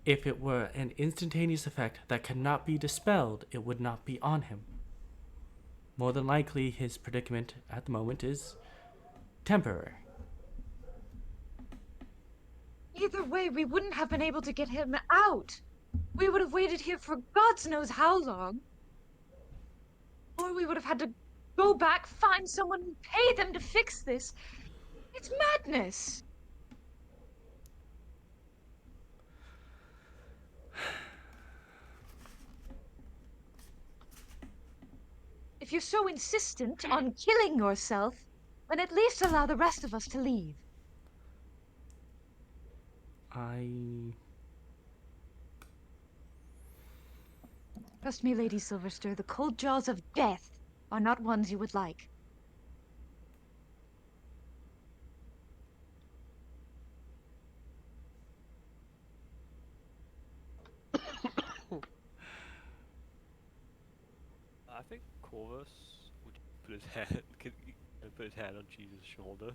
If it were an instantaneous effect that cannot be dispelled, it would not be on him. More than likely, his predicament at the moment is temporary. Either way, we wouldn't have been able to get him out. We would have waited here for God knows how long. Or we would have had to go back, find someone, and pay them to fix this. It's madness. If you're so insistent on killing yourself, then at least allow the rest of us to leave. Trust me, Lady Silverster, the cold jaws of death are not ones you would like. I think Corvus would put his hand, put his hand on Jesus' shoulder.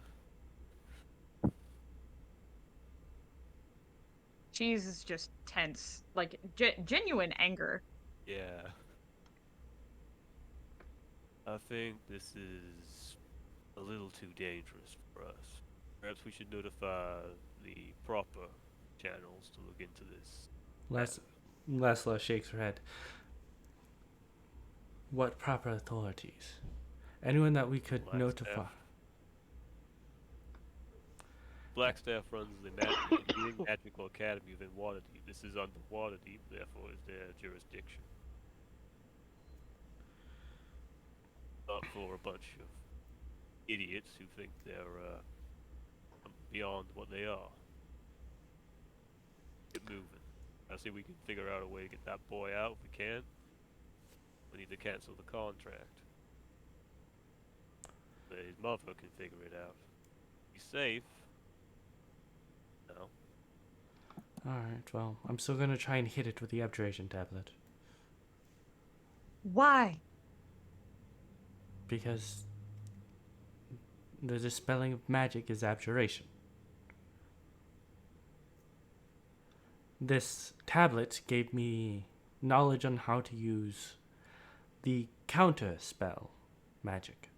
Cheese is just tense, like genuine anger. Yeah. I think this is a little too dangerous for us. Perhaps we should notify the proper channels to look into this. Lessla shakes her head. What proper authorities? Anyone that we could notify? Blackstaff runs the leading magical academy within Waterdeep. This is under Waterdeep, therefore is their jurisdiction. Not for a bunch of idiots who think they're beyond what they are. Get moving. I see we can figure out a way to get that boy out if we can. We need to cancel the contract. His mother can figure it out. Be safe. No. Alright, well, I'm still gonna try and hit it with the abjuration tablet. Why? Because the dispelling of magic is abjuration. This tablet gave me knowledge on how to use the counter spell magic.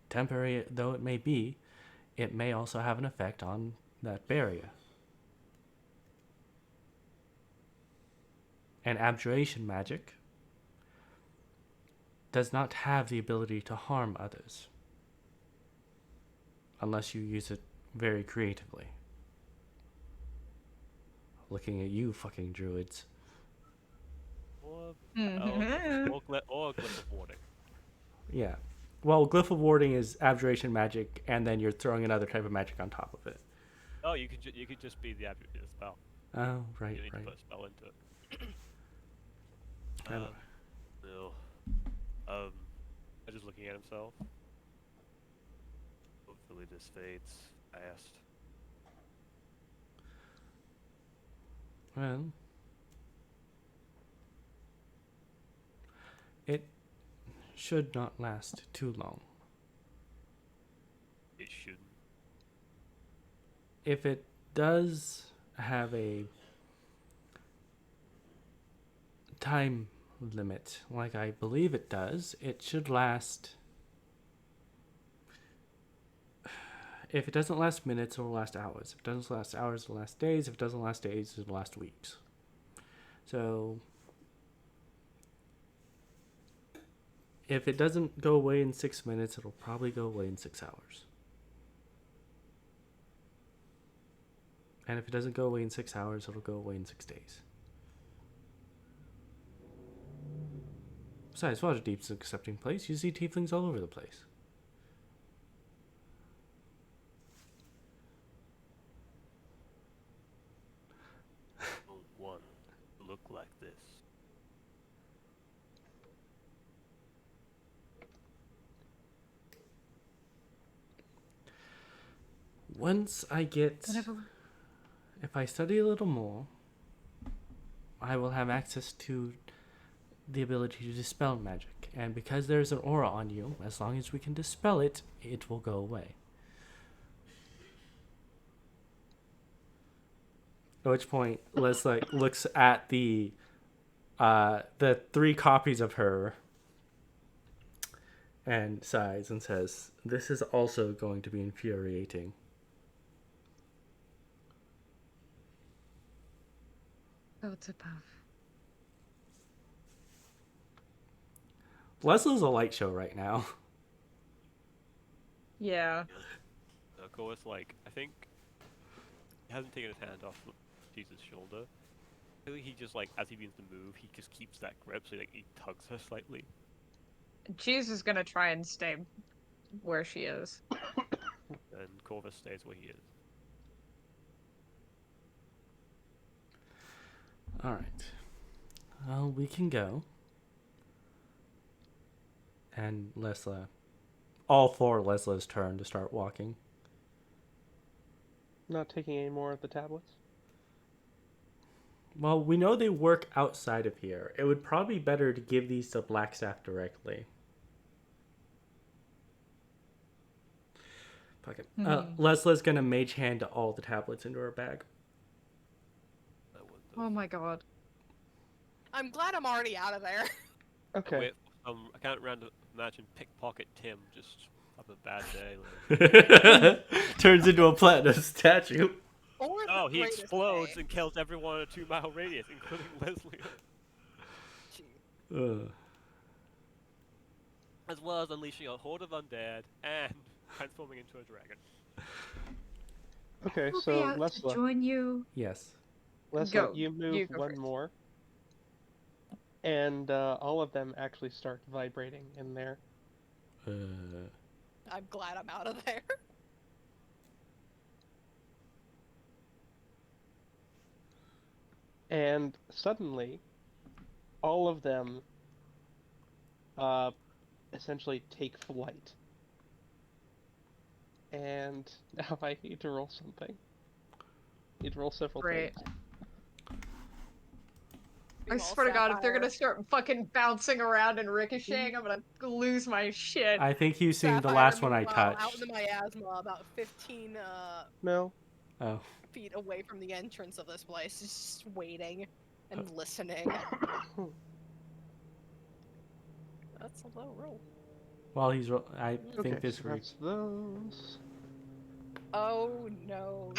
Temporary though it may be, it may also have an effect on that barrier. And abjuration magic does not have the ability to harm others unless you use it very creatively. Looking at you, fucking druids. Or Glyph of Warding. Yeah. Well, Glyph of Warding is abjuration magic, and then you're throwing another type of magic on top of it. Oh, you could just be the spell. Oh, right, You need right. to put a spell into it. I don't- No. I'm just looking at himself. Hopefully this fades fast. Well, it should not last too long. It shouldn't. If it does have a time limit, like I believe it does, it should last. If it doesn't last minutes, it'll last hours. If it doesn't last hours, it'll last days. If it doesn't last days, it'll last weeks. So, if it doesn't go away in 6 minutes, it'll probably go away in 6 hours. And if it doesn't go away in 6 hours, it'll go away in 6 days. Besides, Waterdeep's an accepting place. You see tieflings all over the place. Don't want to look like this. Once I get... Whatever. If I study a little more, I will have access to the ability to dispel magic. And because there's an aura on you, as long as we can dispel it, it will go away. At which point, Lessla looks at the 3 copies of her and sighs and says, "This is also going to be infuriating." Oh, it's above. Lesla's a light show right now. Yeah. Of course, like, I think he hasn't taken his hand off Jesus' shoulder. I think he just, like, as he begins to move, he just keeps that grip, so like, he tugs her slightly. Cheese is gonna try and stay where she is. And Corvus stays where he is. Alright. Well, we can go. And Lessla... All 4 Lesla's turn to start walking. Not taking any more of the tablets? Well, we know they work outside of here. It would probably be better to give these to Blackstaff directly. Fuck it. Lesla's gonna mage hand all the tablets into her bag. Oh my god. I'm glad I'm already out of there. Okay. Wait, I can't imagine pickpocket Tim just have a bad day. Like... Turns into a platinum statue. Or the Oh, he greatest explodes day. and kills everyone in a 2-mile radius, including Leslie. Ugh. As well as unleashing a horde of undead and transforming into a dragon. Okay, We'll so be out to Lessla, join you. Yes. Go. you move You go one first. more, and all of them actually start vibrating in there. I'm glad I'm out of there. And suddenly, all of them essentially take flight. And now I need to roll something. Need to roll several Great. things. I Meanwhile, swear to God, if they're Sapphire- gonna start fucking bouncing around and ricocheting, I'm gonna lose my shit. I think you've seen the Sapphire, last one I meanwhile, out touched. in the miasma, about 15 No. Oh. feet away from the entrance of this place, just waiting and listening. That's a low roll. While he's... I think Okay, this so week... that's those. Oh no,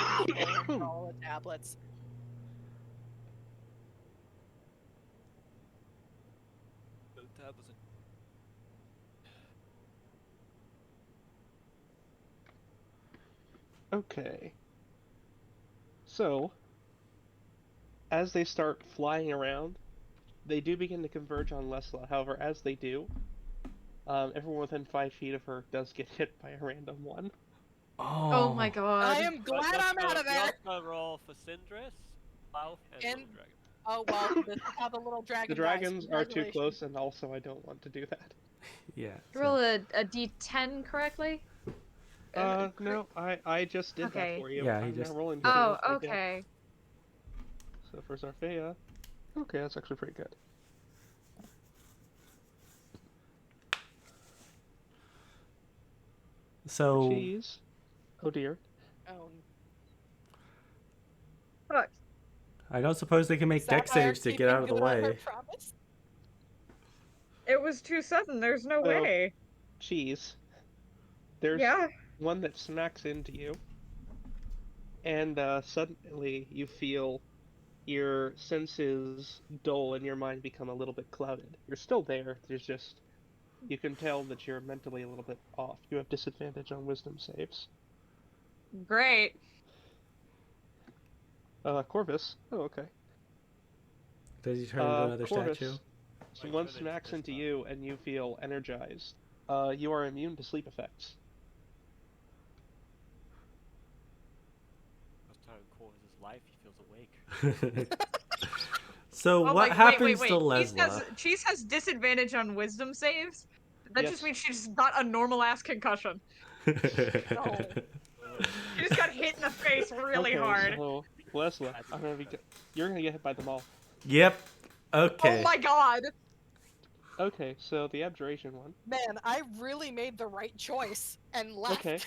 all the tablets. That was Okay. So, as they start flying around, they do begin to converge on Lessla. However, as they do, everyone within 5 feet of her does get hit by a random one. Oh my I god. am glad I'm out of there. We also roll for Syndris, Lauf, and And- Little Dragon. Oh well, this is how the little dragon The dies. dragons are too Congratulations. close, and also I don't want to do that. Yeah. Roll a d10 correctly? No, I just did Okay. that for you. Yeah, he I'm just- now rolling Oh, two again. okay. So for Zarfea, okay, that's actually pretty good. So... Cheese. Oh dear. Fuck. I don't suppose they can make deck Sapphire saves to get keeping out of the good on her way. promise. It was too sudden, there's no So- way. Cheese. There's Yeah. one that smacks into you, and suddenly you feel your senses dull and your mind become a little bit clouded. You're still there, there's just... You can tell that you're mentally a little bit off. You have disadvantage on wisdom saves. Great. Corvus. Oh, okay. Does he turn into another Corvus statue? Wait, one turn it smacks this into time. you and you feel energized. You are immune to sleep effects. First time in Corvus' life, he feels awake. So Oh what my, happens wait. to Lessla? Cheese has disadvantage on wisdom saves. That just Yes. means she just got a normal ass concussion. No. She just got hit in the face really Okay, hard. so Lessla, That's I'm gonna be. You're gonna get hit by them all. Yep. Oh Okay. my god. Okay, so the abjuration one. Man, I really made the right choice and left. Okay.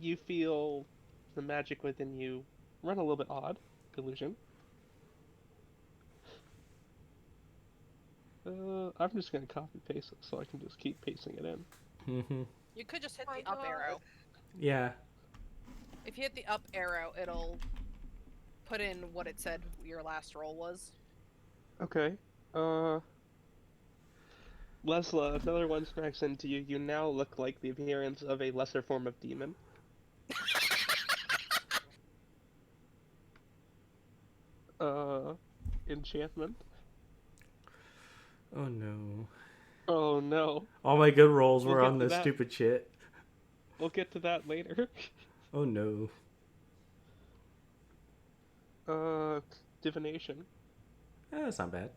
You feel the magic within you run a little bit odd. Illusion. I'm just gonna copy paste it so I can just keep pasting it in. Mhm. You could just hit My the up God. arrow. Yeah. If you hit the up arrow, it'll put in what it said your last roll was. Okay. Lessla, another one smacks into you. You now look like the appearance of a lesser form of demon. Enchantment. Oh no. Oh no. All my good rolls We'll were get on to this that. stupid shit. We'll get to that later. Oh no. Divination. That's not bad.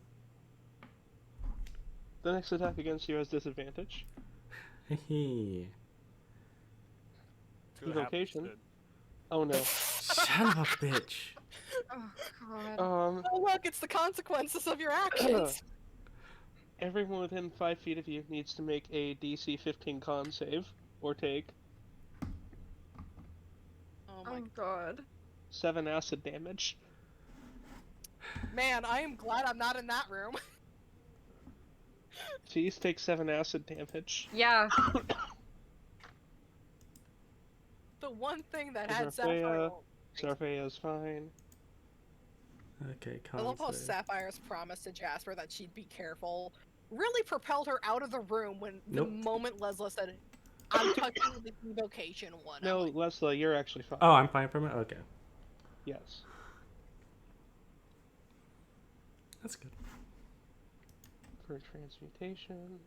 The next attack against you has disadvantage. Hehe. Two and a half Evocation. percent. Oh no. Son of a bitch. Oh god. Oh look, it's the consequences of your actions. Everyone within 5 feet of you needs to make a DC 15 con save, or take Oh my Oh god. 7 acid damage. man, I am glad I'm not in that room. Cheese takes 7 acid damage. Yeah. The one thing that had Sapphire. Zarfea, Zarfea is fine. Okay, I love how con save. Sapphire's promise to Jasper that she'd be careful really propelled her out of the room when Nope. the moment Lessla said, I'm touching the evocation one. I'm No, like, Lessla, you're actually fine. Oh, I'm fine from it? Okay. Yes. That's good. For transmutation.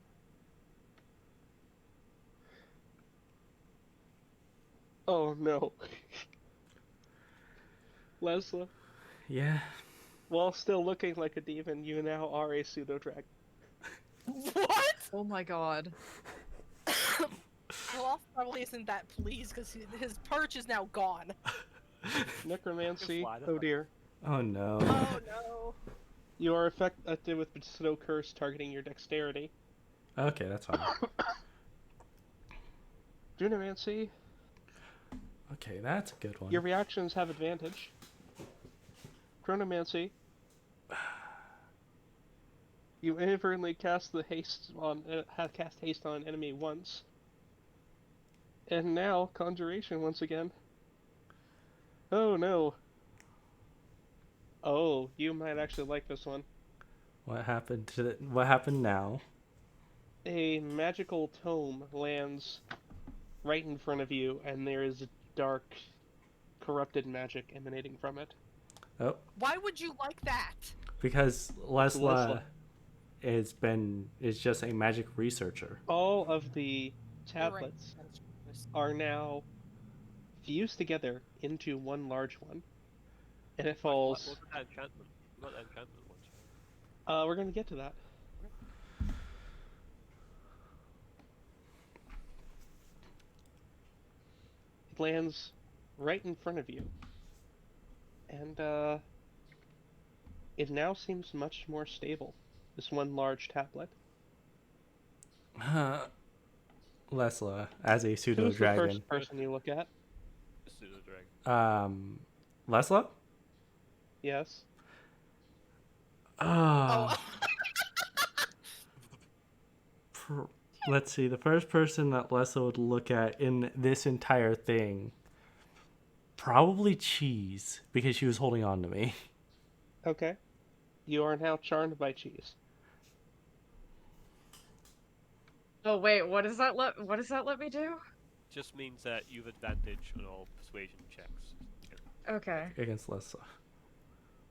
Oh no. Lessla, Yeah. while still looking like a demon, you now are a pseudo-dragon. what? Oh my god. Olaf probably isn't that pleased because his perch is now gone. Necromancy, Fly the oh fuck. dear. Oh no. Oh no. You are affected with Bestow Curse targeting your dexterity. Okay, that's fine. Dunamancy, Okay, that's a good one. your reactions have advantage. Chronomancy, you inadvertently cast the haste on cast haste on an enemy once. And now conjuration once again. Oh no. Oh, you might actually like this one. What happened to what happened now? A magical tome lands right in front of you, and there is dark, corrupted magic emanating from it. Oh, Why would you like that? because Lessla. Lessla is just a magic researcher. All of the You're right. tablets are now fused together into one large one, and it What falls. was that enchantment? Not that enchantment one. We're gonna get to that. It lands right in front of you, and it now seems much more stable. This one large tablet. Lessla, as a pseudo Who's the dragon. first person you look at? The pseudo dragon. Lessla? Yes. Ah. Oh. Let's see. The first person that Lessla would look at in this entire thing, probably Cheese, because she was holding on to me. Okay. You are now charmed by cheese. Oh wait, what does that let me do? Just means that you've advantage on all persuasion checks. Okay. Against Lessla.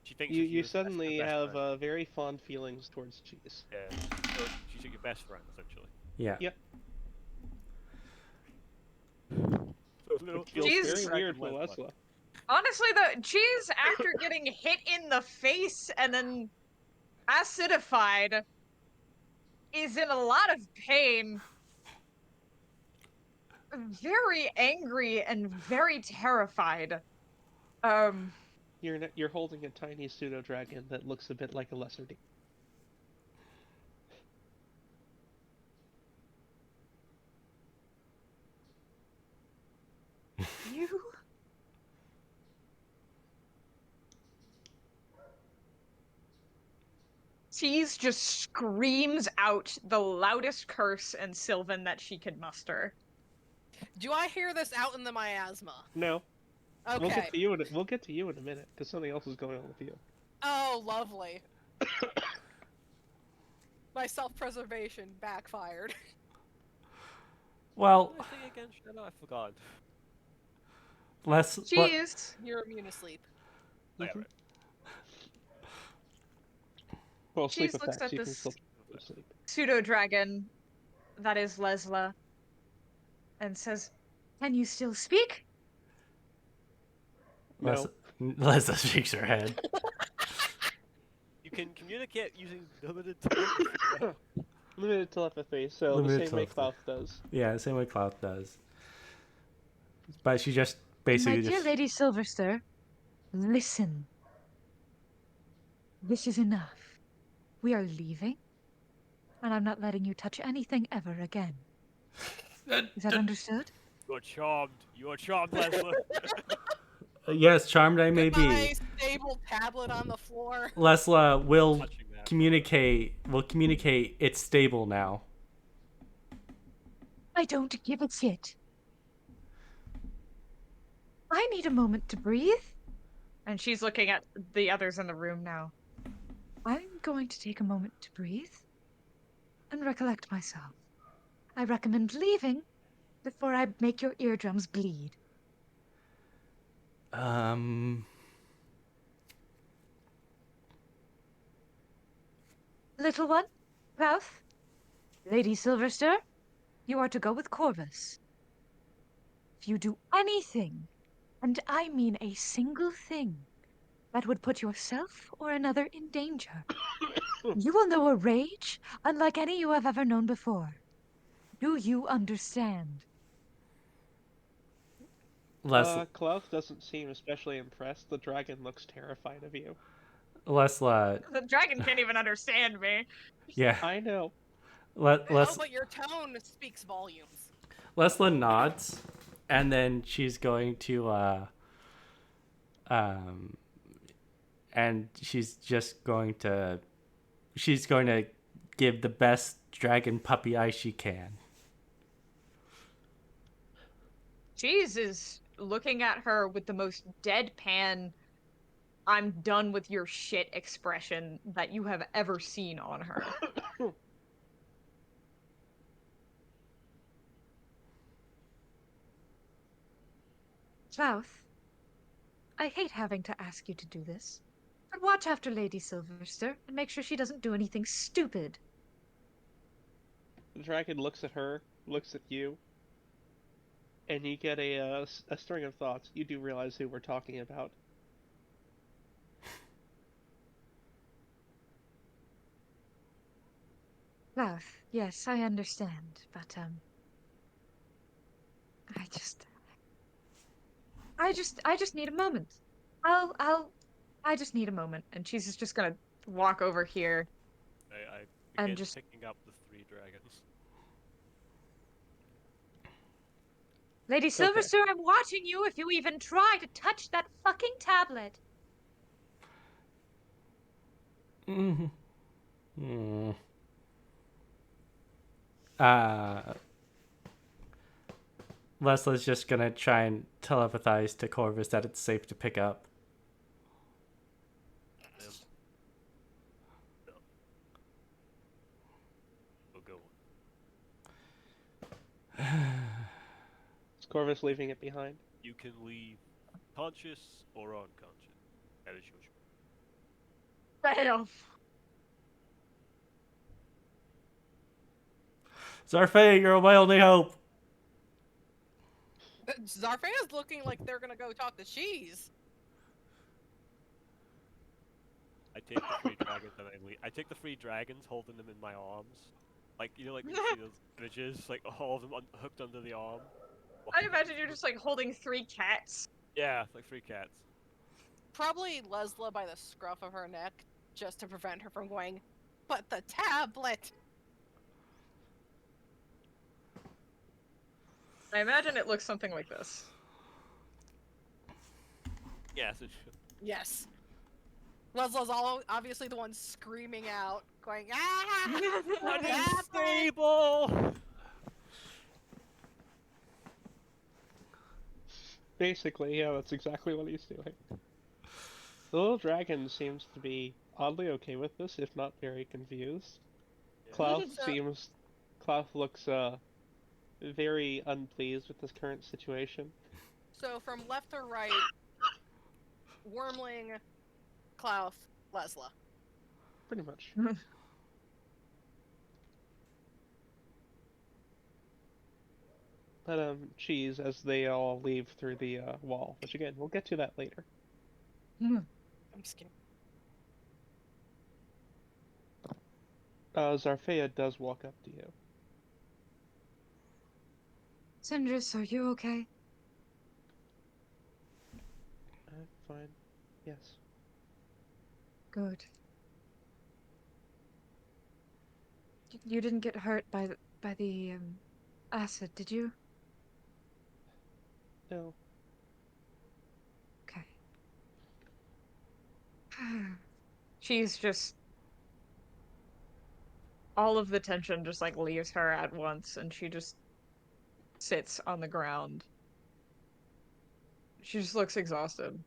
She thinks You of you as her suddenly best have friend. very fond feelings towards Cheese. Yeah, so she's your best friend essentially. Yeah. Yep. So little, It feels Jesus. very weird for Lessla. Honestly, though, Cheese, after getting hit in the face and then acidified, is in a lot of pain, very angry and very terrified. Um, You're holding a tiny pseudo dragon that looks a bit like a lesser demon. you. Cheese just screams out the loudest curse in Sylvan that she could muster. Do I hear this out in the miasma? No, Okay. we'll get to you. We'll get to you in a minute because something else is going on with you. Oh, lovely. My self-preservation backfired. Well, I think again, Shadow, I forgot. Cheese. You're immune to sleep. Oh, yeah, Mhm. right. Well, sleep Cheese looks effects. at You can this still sleep. pseudo dragon that is Lessla and says, "Can you still speak?" No. Lessa shakes her head. You can communicate using limited telepathy. Limited telepathy, so Limited the same way telepathy. Cloud does. Yeah, the same way Cloud does. But she just My basically dear just Lady Silverster, listen. This is enough. We are leaving, and I'm not letting you touch anything ever again. Is that understood? You're charmed. You're charmed, Lessla. yes, charmed I may Goodbye, be. stable tablet on the floor. Lesla will Touching that. communicate it's stable now. I don't give a shit. I need a moment to breathe. And she's looking at the others in the room now. I'm going to take a moment to breathe and recollect myself. I recommend leaving before I make your eardrums bleed. Little one, Ralph, Lady Silverster, you are to go with Corvus. If you do anything, and I mean a single thing, that would put yourself or another in danger, you will know a rage unlike any you have ever known before. Do you understand? Cloud doesn't seem especially impressed. The dragon looks terrified of you. Lesla, The dragon can't even understand me. yeah. I know. Oh, but your tone speaks volumes. Lesla nods, and then she's going to and she's going to give the best dragon puppy eye she can. Cheese is looking at her with the most deadpan, "I'm done with your shit" expression that you have ever seen on her. Ralph, I hate having to ask you to do this, but watch after Lady Silverster and make sure she doesn't do anything stupid. The dragon looks at her, looks at you, and you get a string of thoughts. You do realize who we're talking about. Ralph, yes, I understand, but I just need a moment. I just need a moment. And Cheese is just gonna walk over here. I And begin just- picking up the 3 dragons. Lady Silverster, I'm watching you if you even try to touch that fucking tablet. Mm-hmm. Uh, Lesla's just gonna try and telepathize to Corvus that it's safe to pick up. No. We'll go on. Is Corvus leaving it behind? You can leave conscious or unconscious. That is your choice. Bam! Zarfea, you're my only hope. Zarfea's looking like they're gonna go talk to Cheese. I take the free dragons and I leave. I take the free dragons, holding them in my arms. Like, you know, like when you see those images, like all of them hooked under the arm. I imagine you're just like holding 3 cats. Yeah, like free cats. Probably Lessla by the scruff of her neck, just to prevent her from going, but the tablet! I imagine it looks something like this. Yes, it should. Yes. Lesla's obviously the one screaming out, going, ah! Unstable! Basically, yeah, that's exactly what he's doing. The little dragon seems to be oddly okay with this, if not very confused. Yeah. Clough looks very unpleased with this current situation. So from left to right, Wormling, Clough, Lessla. Pretty much. But Cheese as they all leave through the wall, which again we'll get to that later. I'm just kidding. Zarfea does walk up to you. Sindris, are you okay? I'm fine. Yes. Good. You didn't get hurt by the acid, did you? No. Okay. She's just... all of the tension just like leaves her at once, and she just sits on the ground. She just looks exhausted.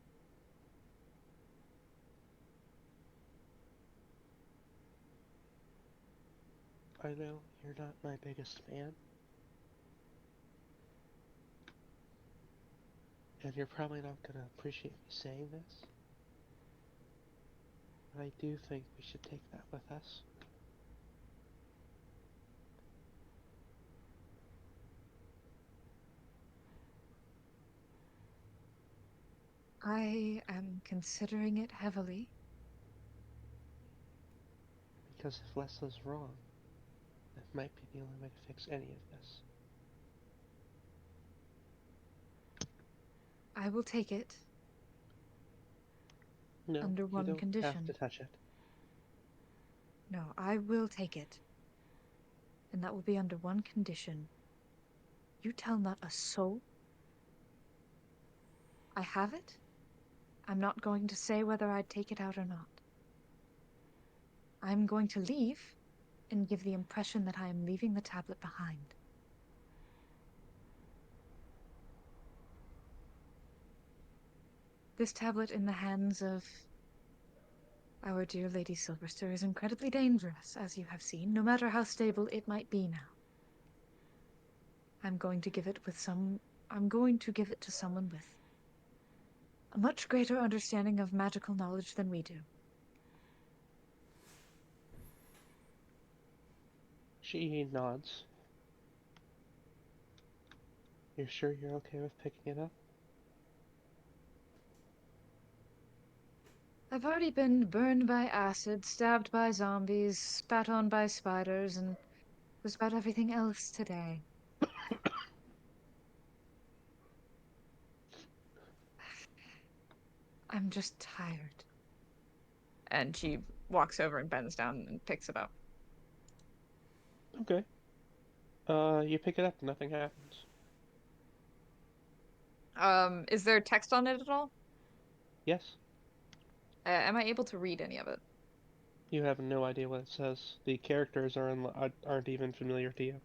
I know you're not my biggest fan. And you're probably not gonna appreciate me saying this. But I do think we should take that with us. I am considering it heavily. Because if Lesla's wrong, that might be the only way to fix any of this. I will take it. No, Under one you don't condition. have to touch it. No, I will take it. And that will be under one condition. You tell not a soul. I have it. I'm not going to say whether I'd take it out or not. I'm going to leave and give the impression that I am leaving the tablet behind. This tablet in the hands of our dear Lady Silverster is incredibly dangerous, as you have seen, no matter how stable it might be now. I'm going to give it to someone with a much greater understanding of magical knowledge than we do. She nods. You're sure you're okay with picking it up? I've already been burned by acid, stabbed by zombies, spat on by spiders, and was about everything else today. I'm just tired. And she walks over and bends down and picks it up. Okay. You pick it up, nothing happens. Is there text on it at all? Yes? Am I able to read any of it? You have no idea what it says. The characters aren't even familiar to you.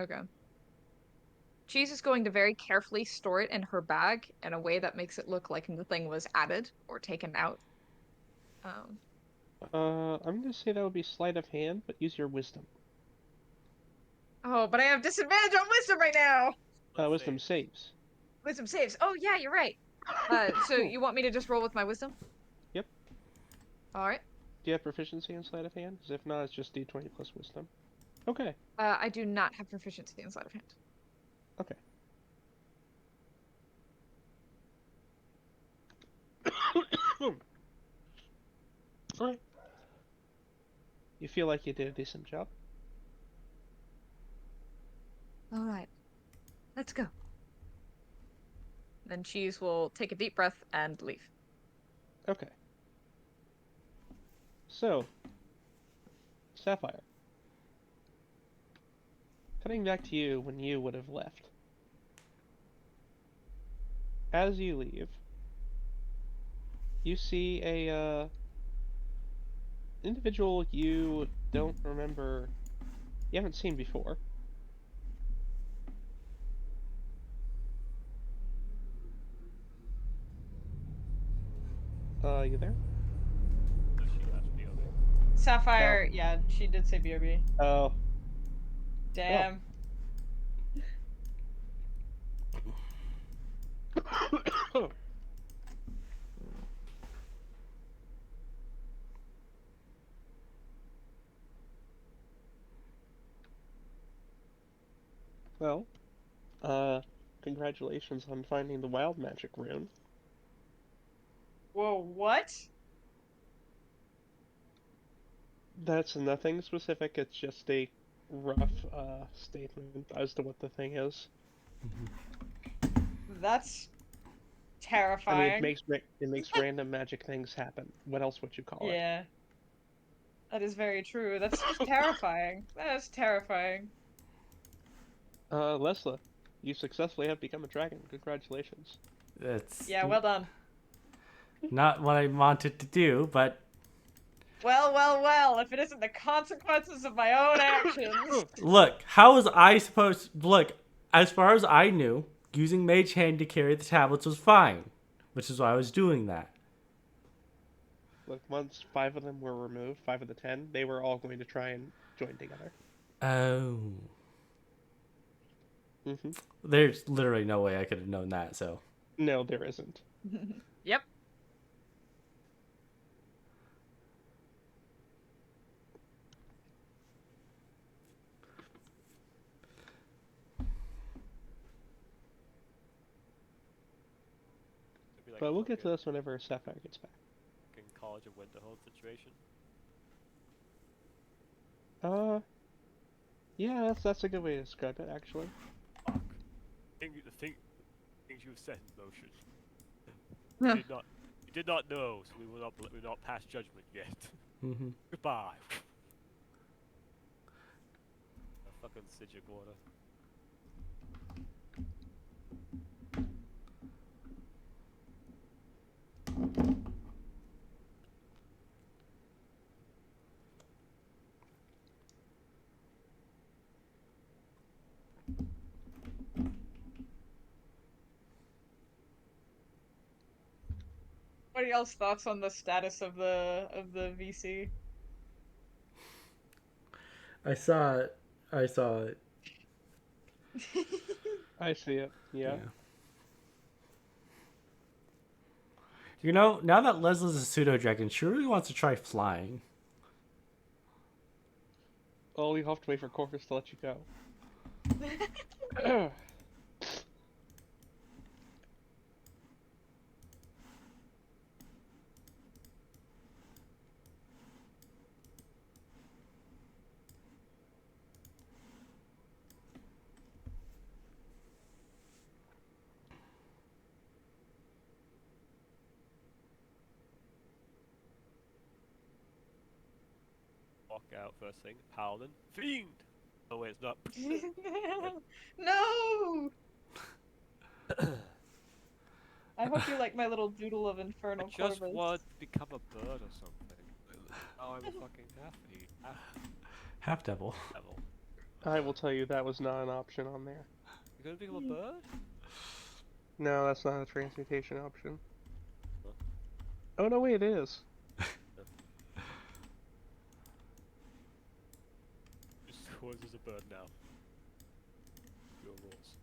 Okay. Cheese is going to very carefully store it in her bag in a way that makes it look like nothing was added or taken out. I'm gonna say that would be sleight of hand, but use your wisdom. Oh, but I have disadvantage on wisdom right now! Wisdom saves. Wisdom saves. Oh, yeah, you're right. So you want me to just roll with my wisdom? Yep. Alright. Do you have proficiency in sleight of hand? 'Cause if not, it's just d20 plus wisdom. Okay. I do not have proficiency in sleight of hand. Okay. Alright. You feel like you did a decent job? Alright. Let's go. Then Cheese will take a deep breath and leave. Okay. So, Sapphire. Cutting back to you when you would have left. As you leave, you see a individual you don't remember, you haven't seen before. You there? She left me over. Sapphire, yeah, she did say BRB. Oh. Damn. Well, congratulations on finding the wild magic rune. Whoa, what? That's nothing specific, it's just a rough, statement as to what the thing is. That's I terrifying. mean, it makes random magic things happen. What else would you call it? Yeah. That is very true. That's just terrifying. That is terrifying. Lessla, you successfully have become a dragon. Congratulations. That's Yeah, well done. not what I wanted to do, but Well, well, well, if it isn't the consequences of my own actions. look, how was I supposed look, as far as I knew, using Mage Hand to carry the tablets was fine, which is why I was doing that. Look, once 5 of them were removed, 5 of the 10, they were all going to try and join together. Oh. Mm-hmm. There's literally no way I could have known that, so. No, there isn't. Yep. It'd be like But we'll get to fucking- this whenever Sapphire gets back. fucking College of Winterhold situation. Yeah, that's a good way to describe it, actually. Fuck. The things you have set in motion. Huh. You did not know, so we will not pass judgment yet. Mm-hmm. Goodbye. A fucking Sigil order. What are y'all's thoughts on the status of the VC? I saw it. I see it, yeah. You know, now that Lesla's a pseudo-dragon, she really wants to try flying. Oh, you have to wait for Corvus to let you go. Walk out first thing. Paladin. Fiend! Oh wait, it's not. No! I hope you like my little doodle of I infernal just Corvus. wanted to become a bird or something. Oh, I'm a fucking halfie. Half devil. Devil. I will tell you that was not an option on there. You gonna become a bird? No, that's not a transmutation option. Huh? Oh no, wait, it is. Just was as a bird now. Your rules.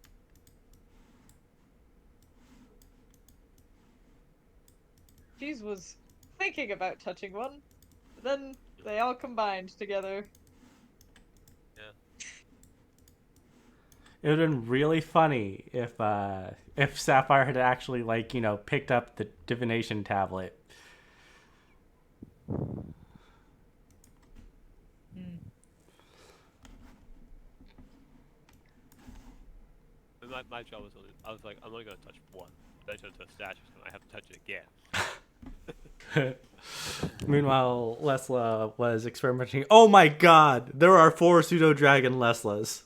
Cheese was thinking about touching one. Then they all combined together. It would have been really funny if Sapphire had actually picked up the divination tablet. My job was I was like, I'm only gonna touch one. Then I turned to a statue, so I have to touch it again. Meanwhile, Lessla was experimenting. Oh my god! There are 4 pseudo-dragon Lesslas.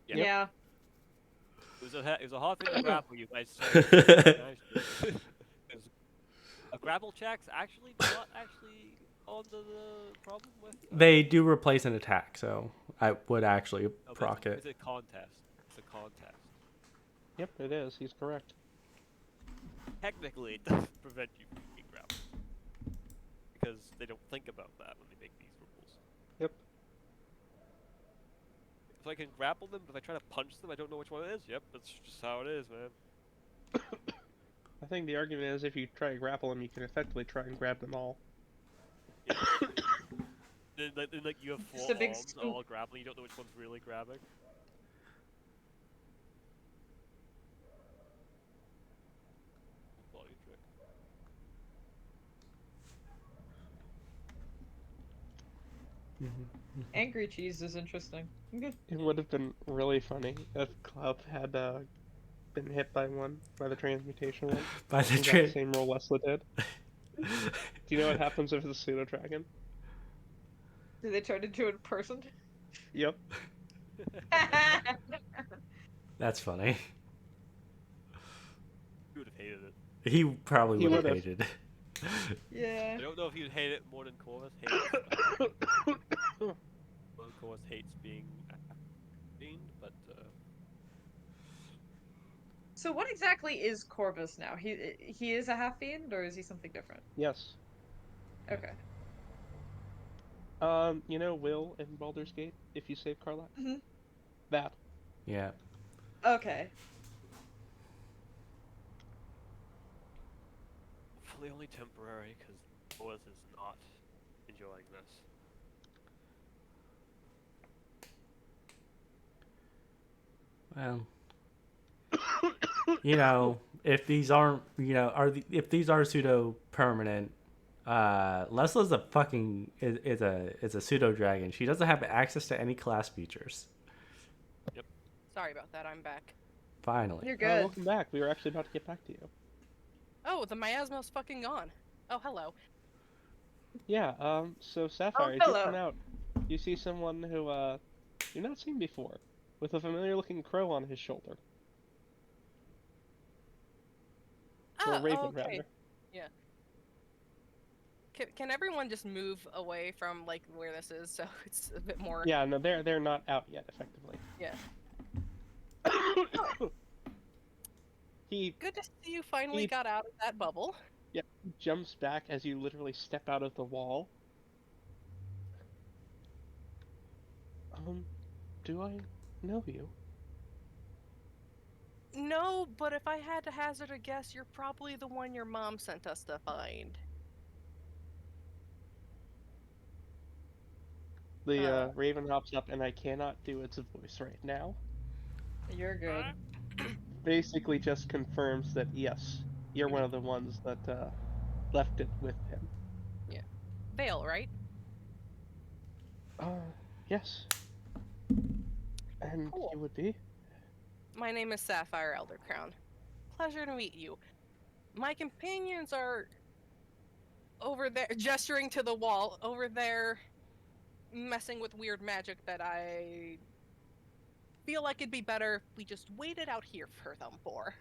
Yeah. Yeah. It was a hard thing to grapple, you guys. So a grapple check's actually not actually on the problem with. They do replace an attack, so I would actually No, proc it's it. a contest. It's a contest. Yep, it is. He's correct. Technically, it doesn't prevent you from being grappled. Because they don't think about that when they make these rules. Yep. So I can grapple them, but if I try to punch them, I don't know which one it is. Yep, that's just how it is, man. I think the argument is if you try to grapple them, you can effectively try and grab them all. Yeah. then you have Just 4 a big arms scoop. all grappling, you don't know which one's really grabbing. Body trick. Angry cheese is interesting. It would have been really funny if Cloud had been hit by the transmutation one. By the And got the same roll Lessla did. Do you know what happens if it's a pseudo dragon? Do they turn into a person? Yep. That's funny. He would have hated it. He probably He would have would've. hated. Yeah. I don't know if he would hate it more than Corvus hates. Corvus hates being fiend, but So what exactly is Corvus now? He is a half fiend, or is he something different? Yes. Okay. You know Will in Baldur's Gate, if you save Carla? Mhm. That. Yeah. Okay. hopefully only temporary, because Corvus is not enjoying this. Well, if these aren't, if these are pseudo permanent, Lesla's a fucking is a pseudo dragon. She doesn't have access to any class features. Sorry about that. I'm back. Finally. You're good. Welcome back. We were actually about to get back to you. Oh, the miasma's fucking gone. Oh, hello. Yeah, so Sapphire, as you hello. come out, you see someone who, you've not seen before, with a familiar-looking crow on his shoulder. Or a raven, okay. rather. Yeah. Can everyone just move away from like where this is so it's a bit more? Yeah, no, they're not out yet, effectively. Yeah. He Good to see you finally got out of that bubble. jumps back as you literally step out of the wall. Do I know you? No, but if I had to hazard a guess, you're probably the one your mom sent us to find. The raven hops up, and I cannot do its voice right now. You're good. Basically just confirms that, yes, you're one of the ones that, left it with him. Vale, right? Yes. And Cool. you would be? My name is Sapphire Eldercrow. Pleasure to meet you. My companions are over there, gesturing to the wall, over there, messing with weird magic that I feel like it'd be better if we just waited out here for them for.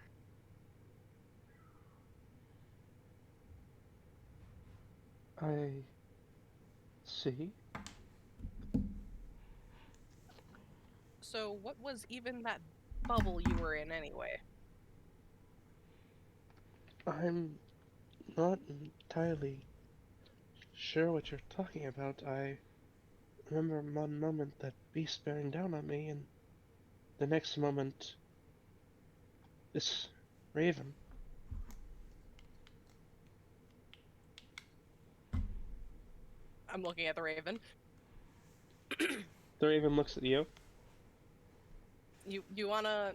I see. So what was even that bubble you were in anyway? I'm not entirely sure what you're talking about. I remember one moment that beast bearing down on me, and the next moment, this raven. I'm looking at the raven. The raven looks at you. You wanna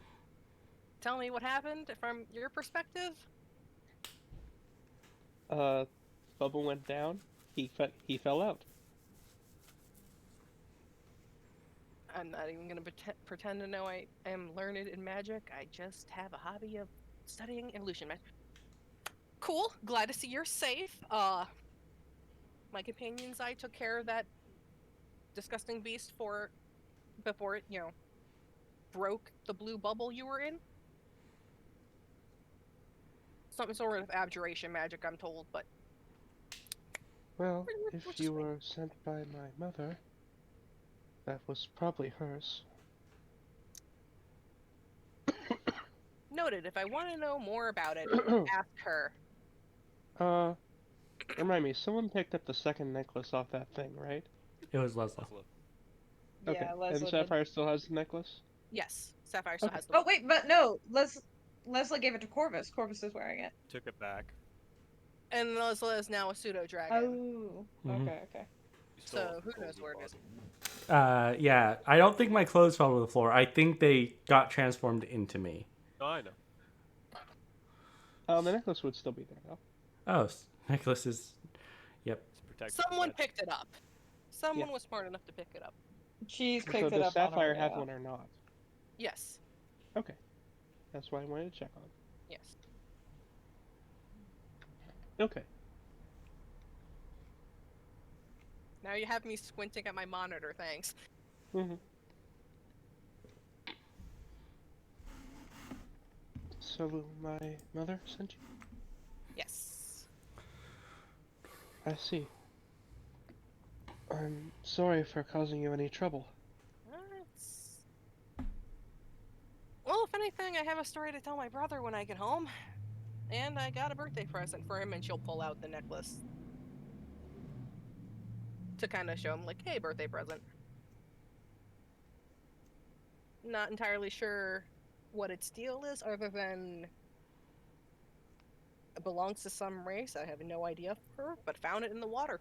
tell me what happened from your perspective? Bubble went down. He fell out. I'm not even gonna pretend to know I am learned in magic. I just have a hobby of studying illusion magic. Cool. Glad to see you're safe. My companions, I took care of that disgusting beast before it, broke the blue bubble you were in. Some sort of abjuration magic, I'm told, but Well, we're if just you waiting. were sent by my mother, that was probably hers. Noted. If I want to know more about it, ask her. Remind me, someone picked up the second necklace off that thing, right? It was Lessla. Lessla. Okay, Yeah, and Lessla did. Sapphire still has the necklace? Yes, Sapphire still Okay. has the. Oh wait, but no, Lessla gave it to Corvus. Corvus is wearing it. Took it back. And Lessla is now a pseudo dragon. Oh, Mhm. okay. You stole So it who from knows where it Corvus. is? Yeah, I don't think my clothes fell to the floor. I think they got transformed into me. Oh, I know. The necklace would still be there, though. Oh, necklace is. It's protected. Someone picked it up. Someone Yeah. was smart enough to pick it up. Cheese So picked it does up on her Sapphire way have out. one or not? Yes. Okay. That's why I wanted to check on. Yes. Okay. Now you have me squinting at my monitor, thanks. Mm-hmm. So my mother sent you? Yes. I see. I'm sorry for causing you any trouble. That's... Well, if anything, I have a story to tell my brother when I get home. And I got a birthday present for him, and she'll pull out the necklace. To kind of show him, like, hey, birthday present. Not entirely sure what its deal is, other than it belongs to some race. I have no idea for her, but found it in the water.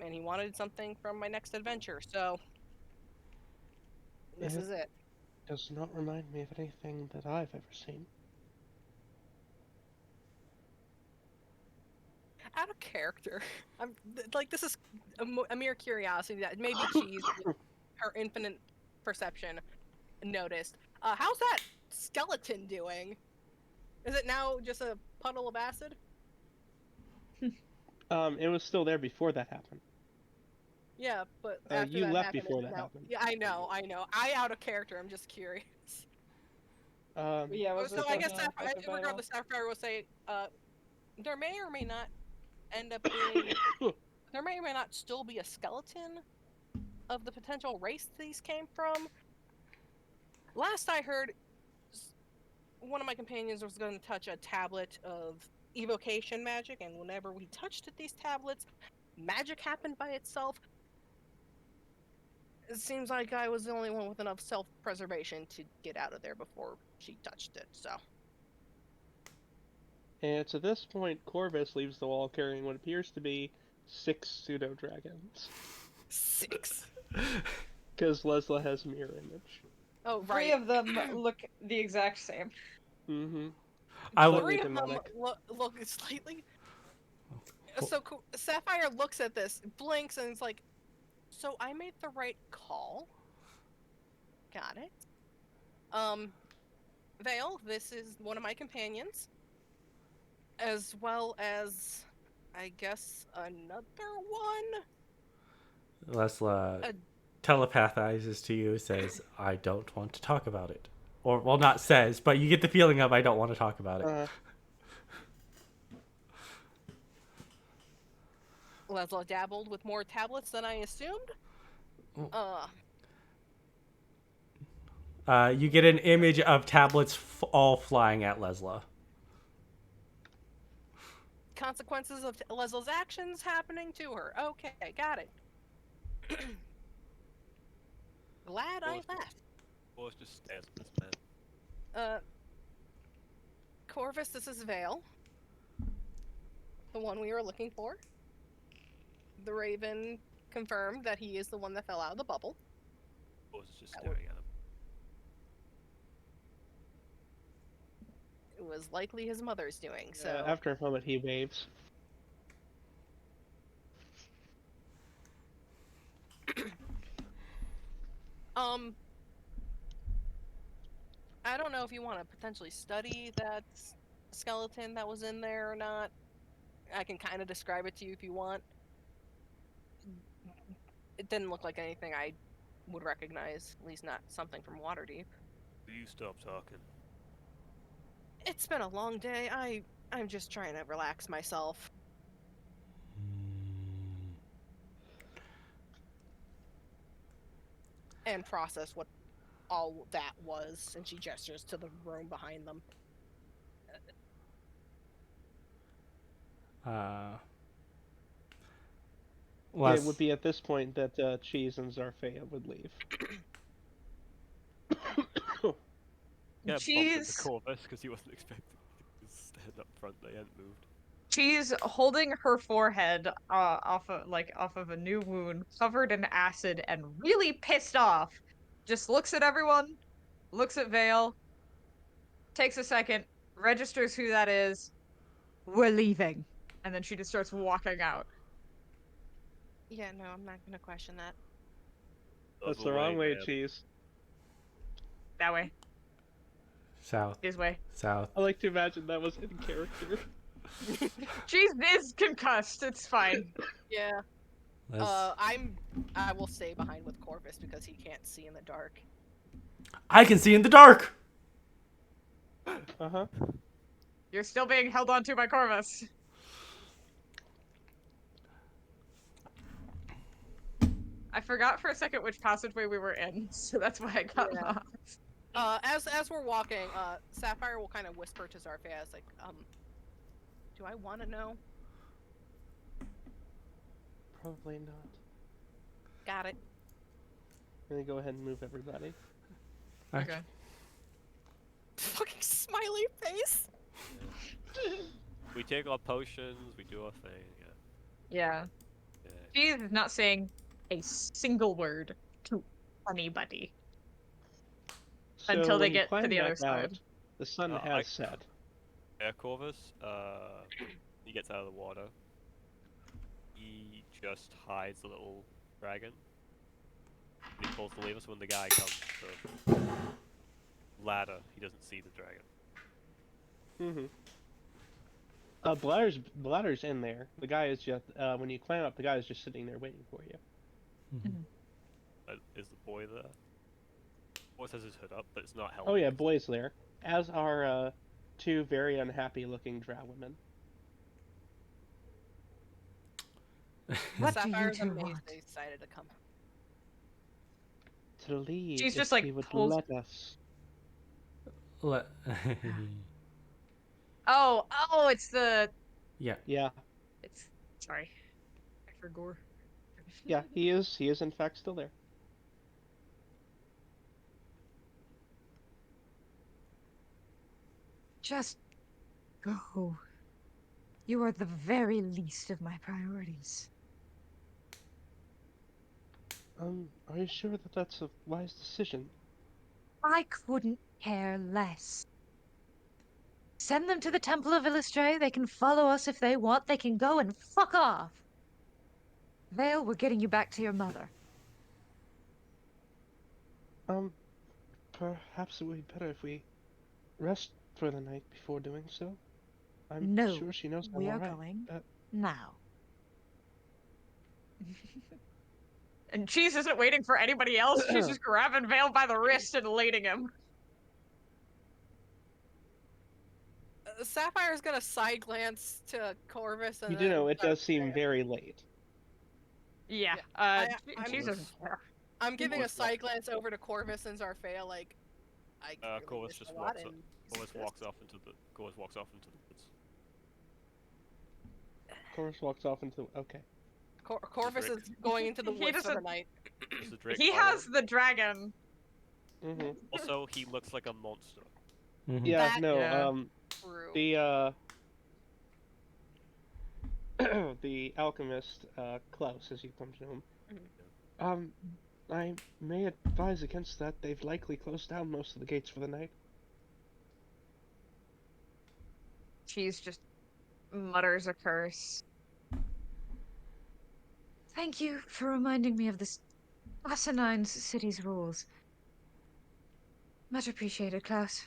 And he wanted something from my next adventure, so this is it. Does not remind me of anything that I've ever seen. Out of character. I'm like, this is a mere curiosity that maybe Cheese, with her infinite perception, noticed. How's that skeleton doing? Is it now just a puddle of acid? It was still there before that happened. Yeah, but after You that left happened, before it's that now... happened. Yeah, I know. I out of character. I'm just curious. Yeah, was So it I guess definitely affected by it all? regardless, Sapphire will say, there may or may not end up being, there may or may not still be a skeleton of the potential race these came from. Last I heard, one of my companions was going to touch a tablet of evocation magic, and whenever we touched these tablets, magic happened by itself. It seems like I was the only one with enough self-preservation to get out of there before she touched it, so. And it's at this point Corvus leaves the wall carrying what appears to be 6 pseudo-dragons. 6. Because Lessla has mirror image. Oh, Three right. of them look the exact same. Mm-hmm. I would- Three of them demonic. look slightly... So Sapphire looks at this, blinks, and it's like, so I made the right call? Got it. Vale, this is one of my companions. As well as, I guess, another one? Lessla telepathizes to you, says, I don't want to talk about it. Or, well, not says, but you get the feeling of I don't want to talk about it. Lesla dabbled with more tablets than I assumed. You get an image of tablets all flying at Lessla. Consequences of Lesla's actions happening to her. Okay, got it. Glad I left. Let's just stand with this man. Corvus, this is Vale. The one we were looking for. The Raven confirmed that he is the one that fell out of the bubble. Corvus is just That would- staring at him. It was likely his mother's doing, so... After a moment, he waves. I don't know if you want to potentially study that skeleton that was in there or not. I can kind of describe it to you if you want. It didn't look like anything I would recognize, at least not something from Waterdeep. Will you stop talking? It's been a long day. I'm just trying to relax myself. And process what all that was, and she gestures to the room behind them. It would be at this point that Cheese and Zarfea would leave. Yeah, bumped Cheese. into Corvus because he wasn't expecting to stand up front. They hadn't moved. She's holding her forehead off of a new wound, covered in acid and really pissed off. Just looks at everyone, looks at Vale, takes a second, registers who that is. We're leaving, and then she just starts walking out. Yeah, no, I'm not gonna question that. That's Other the wrong way, man. Cheese. That way, South. this way. South. I like to imagine that was in character. Cheese is concussed. It's fine. Yeah. Let's- I will stay behind with Corvus because he can't see in the dark. I can see in the dark! Uh-huh. You're still being held onto by Corvus. I forgot for a second which passageway we were in, so that's why I got Yeah. lost. As we're walking, Sapphire will kind of whisper to Zarfeas, like, do I want to know? Probably not. Got it. Let me go ahead and move everybody. Okay. Fucking smiley face. We take our potions, we do our thing. Yeah. Yeah. Cheese is not saying a single word to anybody So until they when you get to climb the other back side. out, the sun I- has set. Yeah, Corvus, he gets out of the water. He just hides the little dragon. And he pulls the lever so when the guy comes to ladder, he doesn't see the dragon. Bladder's in there. The guy is just, when you climb up, the guy is just sitting there waiting for you. Is the boy there? Boy has his hood up, but it's not helping. Oh yeah, boy's there. As are, two very unhappy looking drow women. What do you Sapphire's two amazed want? they decided to come. To leave She's if just, like, he would pulls- let us. Oh, it's the. Yeah. Yeah, It's. Sorry. I forgot. yeah, he is in fact still there. Just go. You are the very least of my priorities. Are you sure that that's a wise decision? I couldn't care less. Send them to the Temple of Illustre. They can follow us if they want. They can go and fuck off. Vale, we're getting you back to your mother. Perhaps it would be better if we rest for the night before doing so. I'm No, sure she knows I'm we are alright. going now. And Cheese isn't waiting for anybody else. She's just grabbing Vale by the wrist and leading him. Sapphire's gonna side glance to Corvus and You do know then it does Zarfea. seem very late. Yeah. I'm Cheese just- doesn't care. I'm giving a Corvus side glance over to Corvus and Zarfea, like, I clearly Corvus missed just a lot walks up. in Corvus this. walks off into the woods. Corvus walks off into. Okay. Corvus Drake. is going into the He woods for the doesn't- night. Does the Drake He follow has him? the dragon. Mm-hmm. Also, he looks like a monster. Yeah. That- No. Yeah. True. The the alchemist, Klaus, as you come to him. Mhm. I may advise against that. They've likely closed down most of the gates for the night. Cheese just mutters a curse. Thank you for reminding me of this asinine city's rules. Much appreciated, Klaus.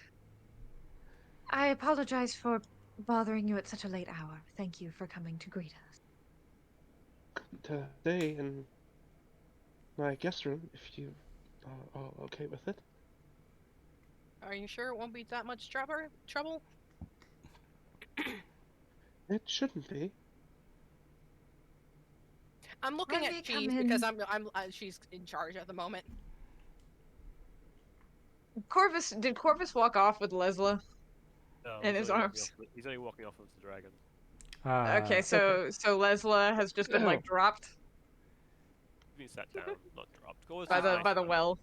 I apologize for bothering you at such a late hour. Thank you for coming to greet us. To stay in my guest room, if you are all okay with it. Are you sure it won't be that much trouble? It shouldn't be. I'm looking Let me at come Cheese because in. she's in charge at the moment. Did Corvus walk off with Lessla No, in his arms? he's only walking off with the dragon. Okay, Okay. so Lessla has just been like dropped He's been sat down, not dropped. Go by the well.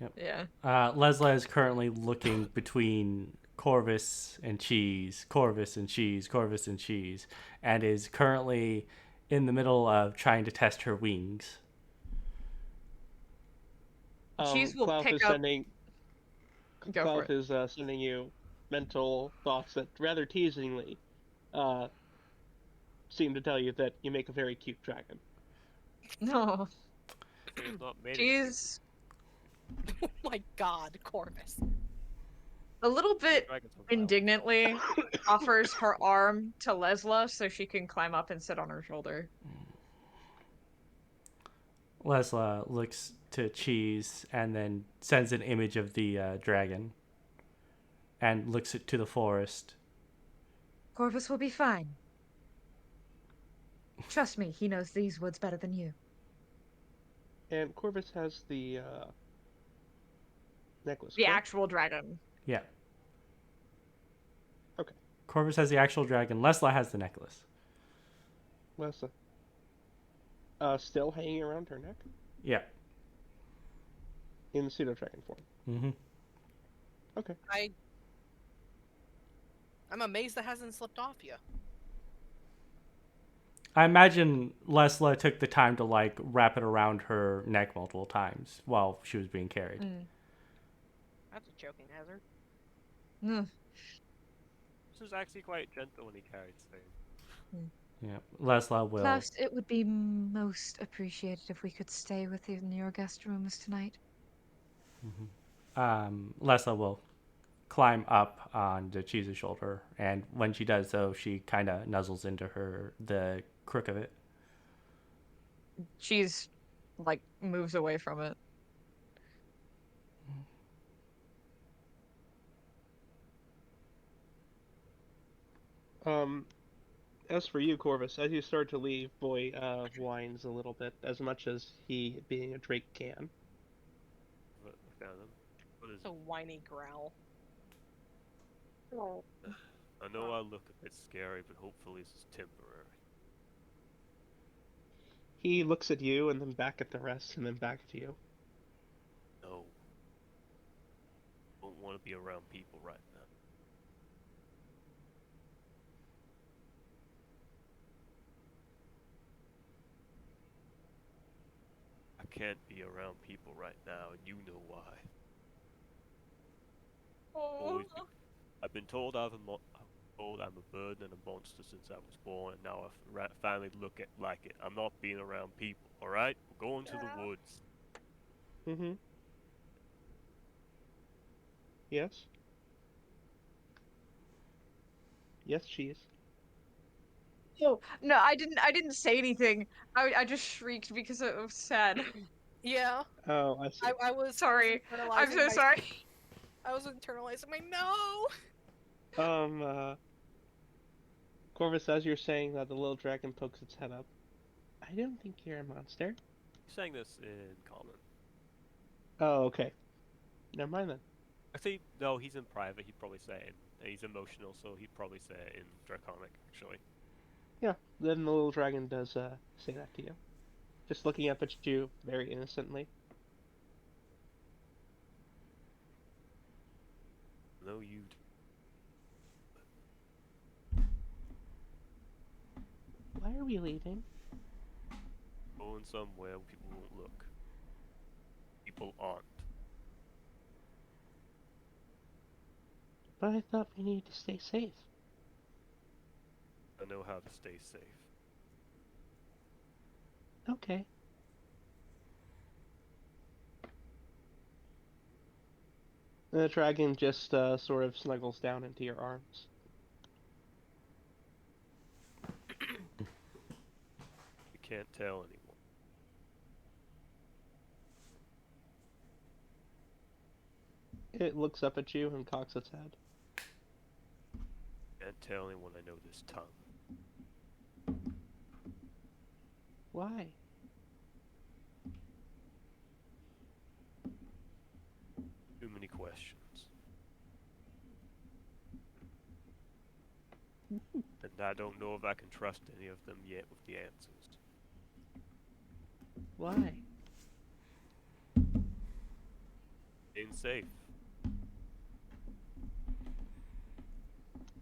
Yep. Yeah. Lessla is currently looking between Corvus and Cheese, Corvus and Cheese, Corvus and Cheese, and is currently in the middle of trying to test her wings. Cheese will Klaus pick is up. sending. Go for Klaus it. is sending you mental thoughts that rather teasingly uh, seem to tell you that you make a very cute dragon. No. He was not made it cute. Cheese Oh my God, Corvus. a little bit Dragons are wild. indignantly offers her arm to Lessla so she can climb up and sit on her shoulder. Lessla looks to Cheese and then sends an image of the dragon and looks to the forest. Corvus will be fine. Trust me, he knows these woods better than you. And Corvus has the necklace. The correct? actual dragon. Yeah. Okay. Corvus has the actual dragon. Lessla has the necklace. Lessa. Still hanging around her neck Yeah. in pseudo dragon form. Mm-hmm. Okay. I'm amazed that hasn't slipped off you. I imagine Lessla took the time to like wrap it around her neck multiple times while she was being carried. That's a choking hazard. This is actually quite gentle when he carries things. Yeah. Lessla will. Klaus, it would be most appreciated if we could stay within your guest rooms tonight. Lessla will climb up on the Cheese's shoulder, and when she does so, she kind of nuzzles into the crook of it. Cheese like moves away from it. As for you, Corvus, as you start to leave, Boy whines a little bit, as much as he, being a drake, can. Look down at him. What is It's a whiny growl. I know I look a bit scary, but hopefully this is temporary. He looks at you, and then back at the rest, and then back to you. No. Don't want to be around people right now. I can't be around people right now, and you know why. I've been told I'm a burden and a monster since I was born, and now I finally look at like it. I'm not being around people, alright? We're going to the woods. Mm-hmm. Yes? Yes, Cheese. Oh no, I didn't say anything. I just shrieked because it was sad. Yeah, Oh, I see. I was Sorry. I'm internalizing so my- sorry. I was internalizing my no. Corvus, as you're saying that, the little dragon pokes its head up. I don't think you're a monster. He's saying this in common. Oh, okay. Never mind then. Actually, no, he's in private. He'd probably say it. He's emotional, so he'd probably say it in Draconic, actually. Yeah, then the little dragon does say that to you. Just looking up at you very innocently. No, you. Why are we leaving? Going somewhere where people won't look. People aren't. But I thought we needed to stay safe. I know how to stay safe. Okay. The dragon just sort of snuggles down into your arms. You can't tell anyone. It looks up at you and cocks its head. Can't tell anyone I know this tongue. Why? Too many questions. And I don't know if I can trust any of them yet with the answers. Why? Being safe.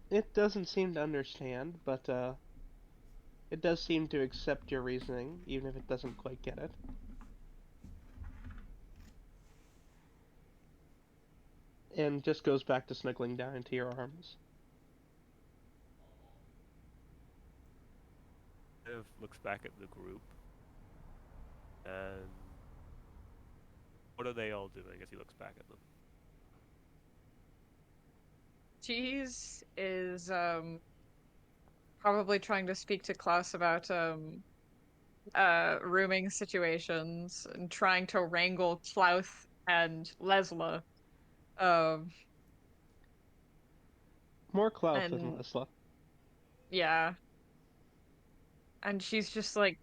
It doesn't seem to understand, but it does seem to accept your reasoning, even if it doesn't quite get it. And just goes back to snuggling down into your arms. Kind of looks back at the group. And what are they all doing as he looks back at them? Cheese is probably trying to speak to Klaus about rooming situations and trying to wrangle Klaus and Lessla. Um More Clout than and Lessla. yeah. And she's just like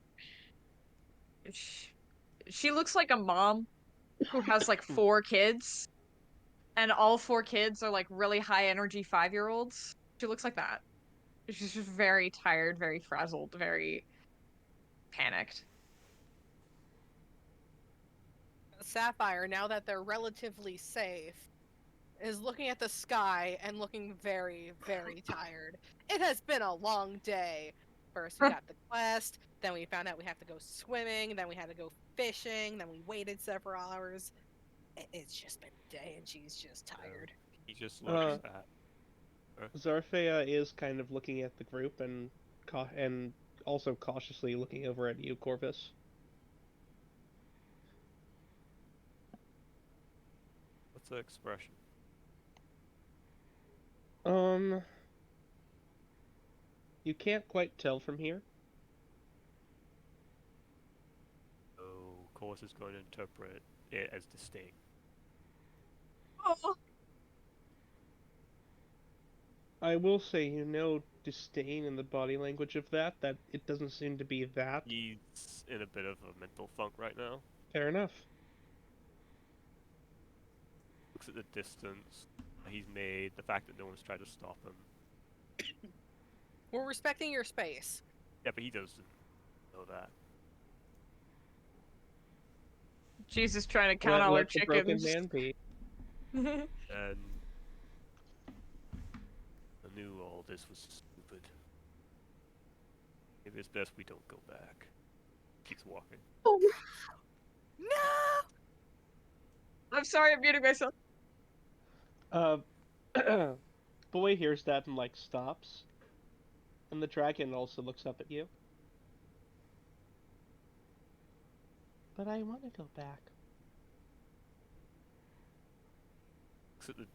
she looks like a mom who has like 4 kids, and all 4 kids are like really high energy 5-year-olds. She looks like that. She's just very tired, very frazzled, very panicked. Sapphire, now that they're relatively safe, is looking at the sky and looking very, very tired. It has been a long day. First, we got the quest, then we found out we have to go swimming, then we had to go fishing, then we waited several hours. It's just been a day, and she's just tired. He just looks at. Zarfea is kind of looking at the group and also cautiously looking over at you, Corvus. What's the expression? You can't quite tell from here. So, Corvus is going to interpret it as disdain. Oh, I will say, you know, disdain in the body language of that it doesn't seem to be that. He's in a bit of a mental funk right now. Fair enough. Looks at the distance he's made, the fact that no one's tried to stop him. We're respecting your space. Yeah, but he doesn't know that. Jesus trying to count all her Let the broken chickens. man be. And I knew all this was stupid. Maybe it's best we don't go back. Keeps walking. Oh, No! I'm sorry, I'm muting myself. Boy hears that and, like, stops. And the dragon also looks up at you. But I want to go back. Looks at the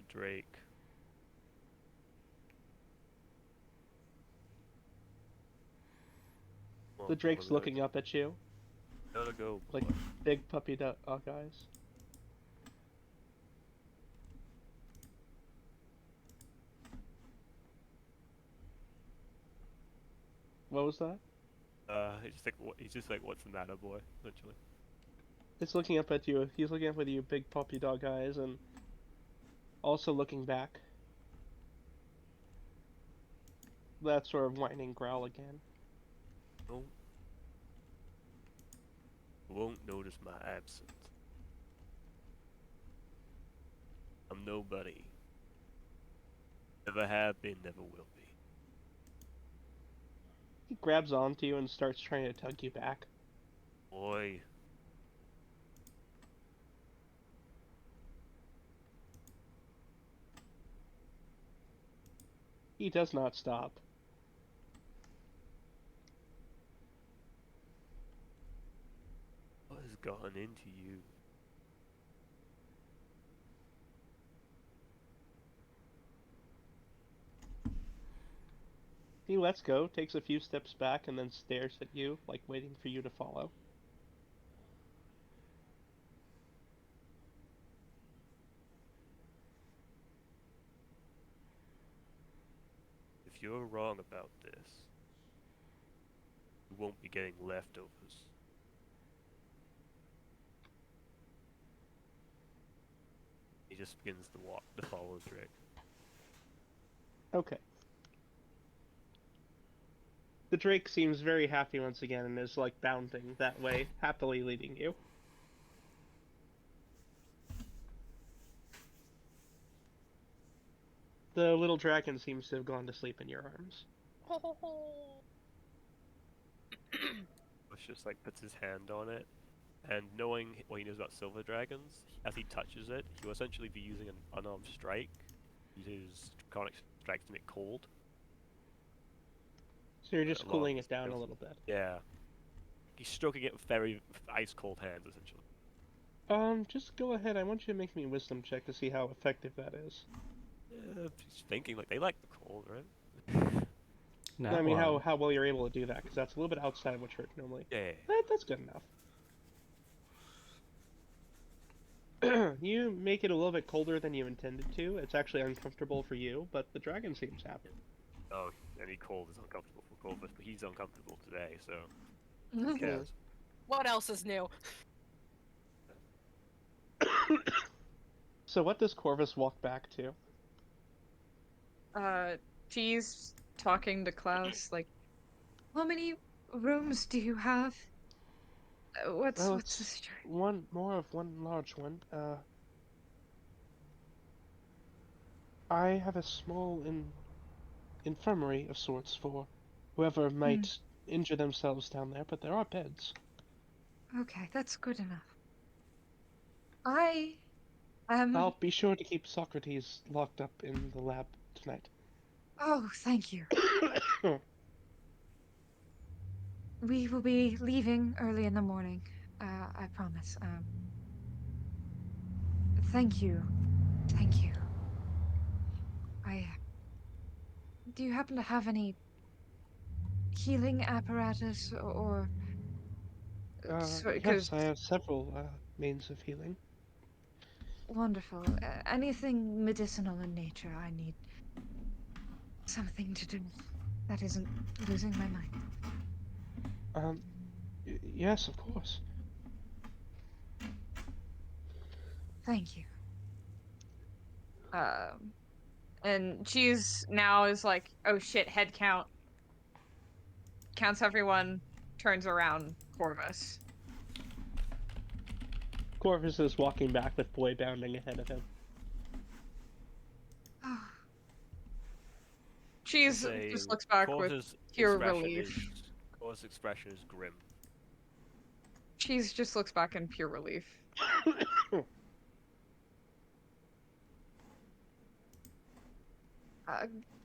drake. The drake's looking up at you, Gotta go. like big puppy dog eyes. What was that? He's just like, what's the matter, boy? Literally. It's looking up at you. He's looking up with you, big puppy dog eyes, and also looking back. That sort of whining growl again. No. Won't notice my absence. I'm nobody. Never have been, never will be. He grabs onto you and starts trying to tug you back. Boy. He does not stop. What has gotten into you? He lets go, takes a few steps back, and then stares at you, like waiting for you to follow. If you're wrong about this, you won't be getting leftovers. He just begins to walk, to follow Drake. Okay. The Drake seems very happy once again and is like bounding that way, happily leading you. The little dragon seems to have gone to sleep in your arms. Bush just like puts his hand on it, and knowing what he knows about silver dragons, as he touches it, he will essentially be using an unarmed strike. He uses draconic strikes to make cold. So you're just A lot cooling of it down a skills. little bit. Yeah. He's stroking it with very ice cold hands, essentially. Just go ahead. I want you to make me a wisdom check to see how effective that is. He's thinking like they like the cold, right? No, I mean, how well you're able to do that, because that's a little bit outside of what you're normally. Yeah. That's good enough. You make it a little bit colder than you intended to. It's actually uncomfortable for you, but the dragon seems happy. Oh, any cold is uncomfortable for Corvus, but he's uncomfortable today, so who cares? What else is new? So what does Corvus walk back to? She's talking to Klaus, like, How many rooms do you have? What's Well, the it's situation? one more of one large one. I have a small infirmary of sorts for whoever might injure themselves down there, but there are beds. Okay, that's good enough. I am. I'll be sure to keep Socrates locked up in the lab tonight. Oh, thank you. We will be leaving early in the morning. I promise. Thank you. Thank you. Do you happen to have any healing apparatus or Yes, I have several means of healing. wonderful. Anything medicinal in nature. I need something to do that isn't losing my mind. Yes, of course. Thank you. And she's now is like, oh shit, head count. Counts everyone, turns around, Corvus. Corvus is walking back with Boy bounding ahead of him. She's just looks back with pure relief. Corvus' expression is grim. She's just looks back in pure relief.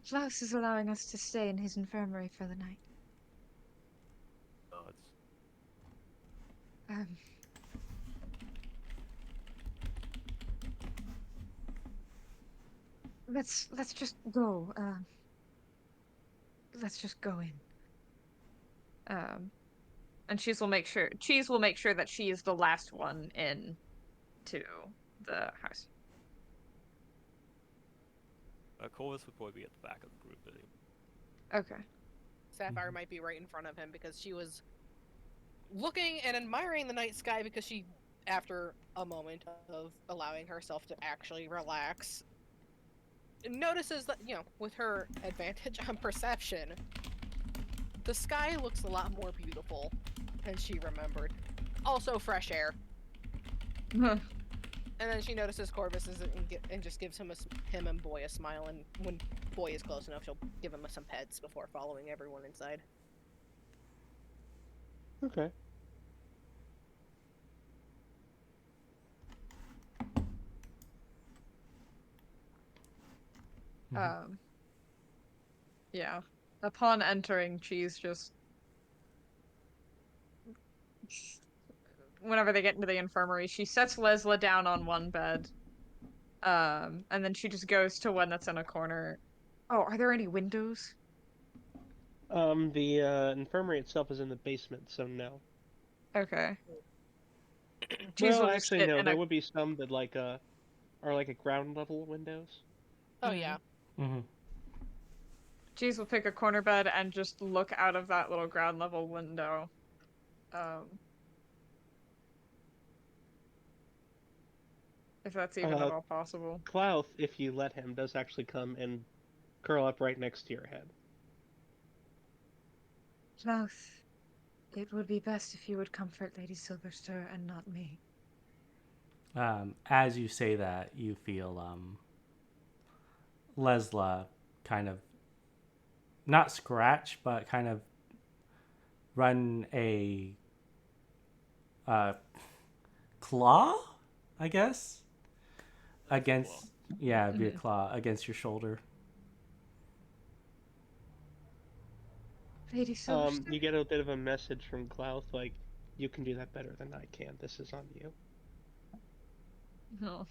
Klaus is allowing us to stay in his infirmary for the night. Nods. Let's just go. Let's just go in. And Cheese will make sure that she is the last one in to the house. Corvus would probably be at the back of the group anyway. Okay. Sapphire might be right in front of him because she was looking and admiring the night sky because she, after a moment of allowing herself to actually relax, notices that, with her advantage on perception, the sky looks a lot more beautiful than she remembered. Also, fresh air. And then she notices Corvus and just gives him and Boy a smile, and when Boy is close enough, she'll give him some pets before following everyone inside. Okay. Um, yeah. Upon entering, Cheese just whenever they get into the infirmary, she sets Lessla down on one bed. And then she just goes to one that's in a corner. Oh, are there any windows? The infirmary itself is in the basement, so no. Okay. Cheese Well, will just actually, sit no. in There a would be some that are like at ground level windows. Oh yeah. Mm-hmm. Cheese will pick a corner bed and just look out of that little ground level window. If that's even at Uh, all possible. Klauth, if you let him, does actually come and curl up right next to your head. Klaus, it would be best if you would comfort Lady Silverster and not me. As you say that, you feel Lessla kind of not scratch, but kind of run a claw, I guess, against it'd be a claw against your shoulder. Lady Silverster? You get a bit of a message from Klauth, like, you can do that better than I can. This is on you. No.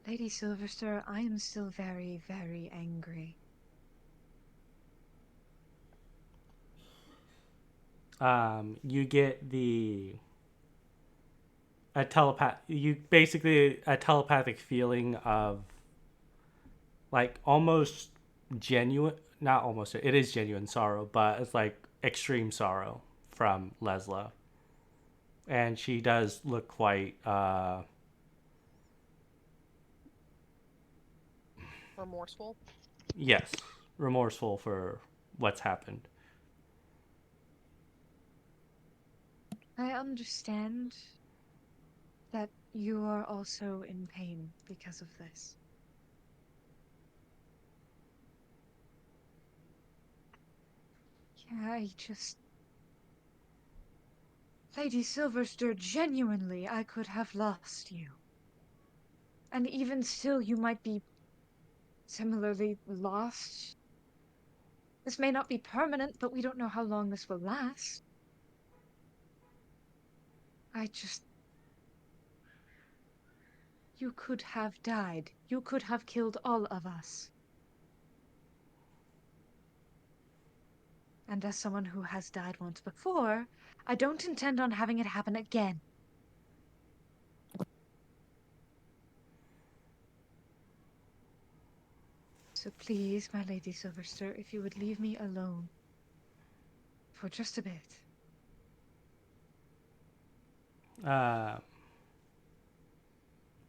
Lady Silverster, I am still very, very angry. You get a telepathic feeling of like almost genuine, not almost, it is genuine sorrow, but it's like extreme sorrow from Lessla. And she does look quite Remorseful. yes, remorseful for what's happened. I understand that you are also in pain because of this. Yeah, Lady Silverster, genuinely, I could have lost you. And even still, you might be similarly lost. This may not be permanent, but we don't know how long this will last. You could have died. You could have killed all of us. And as someone who has died once before, I don't intend on having it happen again. So please, my Lady Silverster, if you would leave me alone for just a bit.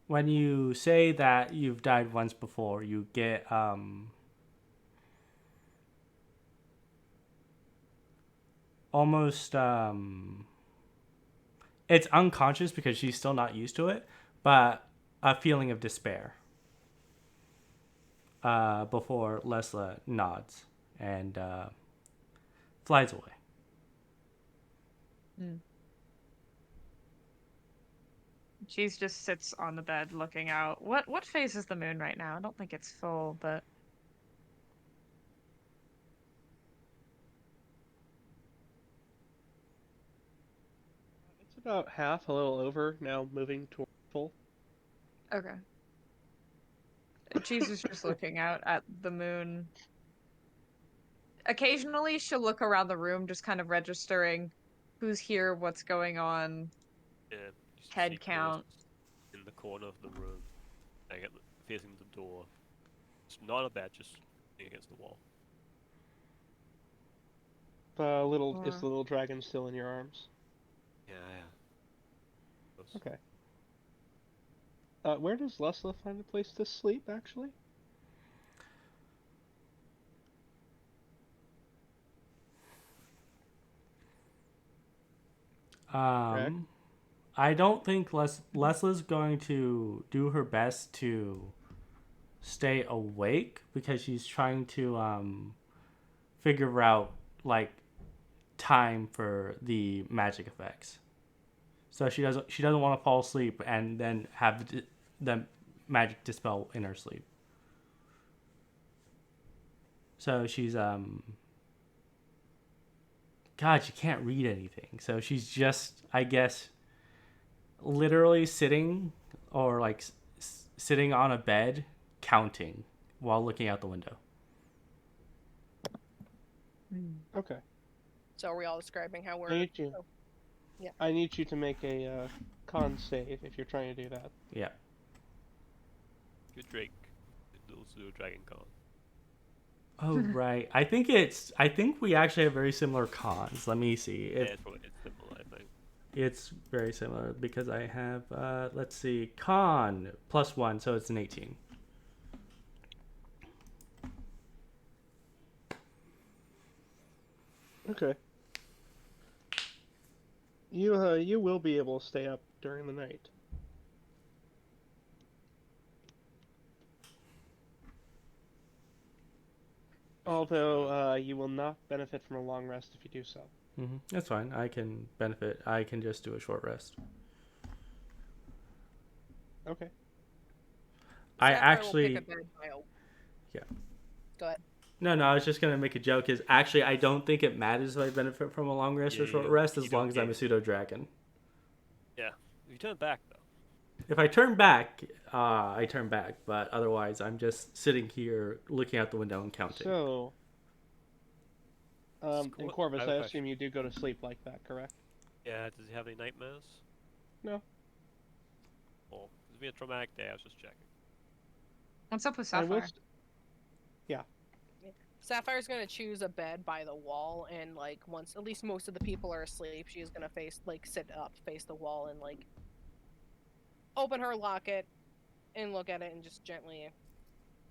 When you say that you've died once before, you get almost it's unconscious because she's still not used to it, but a feeling of despair before Lessla nods and flies away. Cheese just sits on the bed looking out. What phase is the moon right now? I don't think it's full, but It's about half, a little over, now moving toward full. okay. Cheese is just looking out at the moon. Occasionally, she'll look around the room, just kind of registering who's here, what's going on, Yeah, just head see count. in the corner of the room, facing the door. It's not a bed, just against the wall. Is the little dragon still in your arms? Yeah. Okay. Where does Lessla find a place to sleep, actually? Greg? I don't think Lesla's going to do her best to stay awake because she's trying to figure out like time for the magic effects. So she doesn't want to fall asleep and then have the magic dispel in her sleep. So she's God, she can't read anything. So she's just, I guess, literally sitting or like sitting on a bed counting while looking out the window. Okay. So are we all describing how we're? I need you. Oh, yeah. I need you to make a con save if you're trying to do that. Yeah. Good drink. Little pseudo dragon con. Oh right. I think we actually have very similar cons. Let me see. Yeah, it's probably it's similar, I think. It's very similar because I have let's see, con +1, so it's an 18. Okay. You will be able to stay up during the night. Although you will not benefit from a long rest if you do so. That's fine. I can benefit. I can just do a short rest. Okay. I Sapphire will actually pick a bed by a- Yeah. Go ahead. No, I was just gonna make a joke. Is actually I don't think it matters if I benefit from a long rest or short rest as long as I'm a pseudo dragon. Yeah. If you turn back though. If I turn back, I turn back. But otherwise, I'm just sitting here looking out the window and counting. So, in Corvus, have I a assume question. you do go to sleep like that, correct? Yeah, does he have any nightmares? No. Or it's been a traumatic day, I was just checking. What's up with I will. Sapphire? Sapphire's gonna choose a bed by the wall, and like once at least most of the people are asleep, she's gonna sit up, face the wall, and like open her locket and look at it, and just gently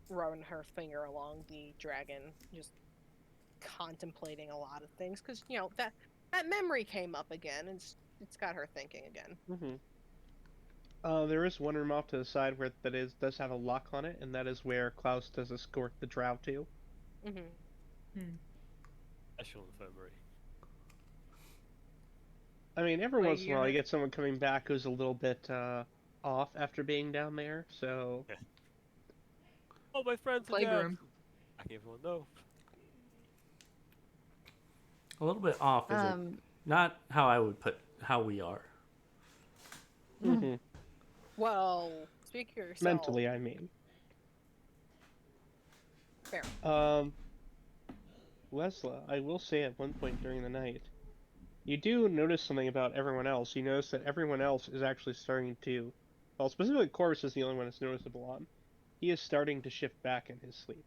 run her finger along the dragon, just contemplating a lot of things, because you know that memory came up again, and it's got her thinking again. There is one room off to the side where does have a lock on it, and that is where Klaus does escort the drow to. Special infirmary. I mean, every Wait, once in a you're while you not- get someone coming back who's a little bit off after being down there, so... Oh, my friends are dead! Playroom. I can everyone know. A little bit off, is it? Not how I would put how we are. Well, speak for yourself. Mentally, I mean. Fair. Lessla, I will say at one point during the night, you do notice something about everyone else. You notice that everyone else is actually starting to... Well, specifically Corvus is the only one that's noticeable on. He is starting to shift back in his sleep.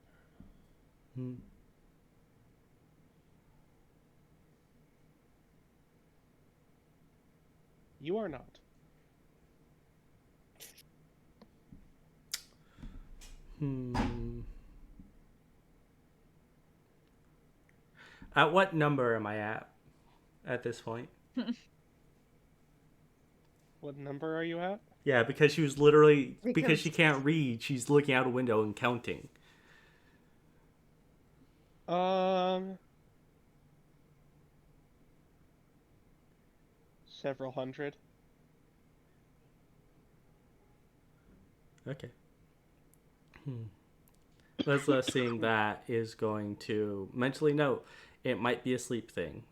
You are not. At what number am I at this point? What number are you at? Yeah, because she was literally because Because- she can't read. She's looking out a window and counting. Several hundred. Okay. Lessla seeing that is going to mentally note it might be a sleep thing,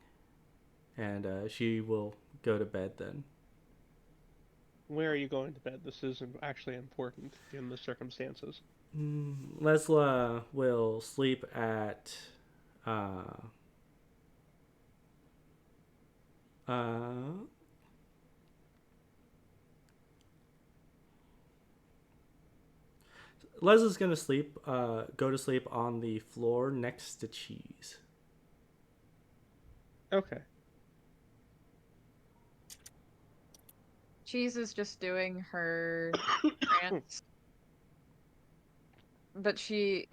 and she will go to bed then. Where are you going to bed? This is actually important in the circumstances. Lessla will sleep at Lesla's gonna go to sleep on the floor next to Cheese. Okay. Cheese is just doing her trance. But she...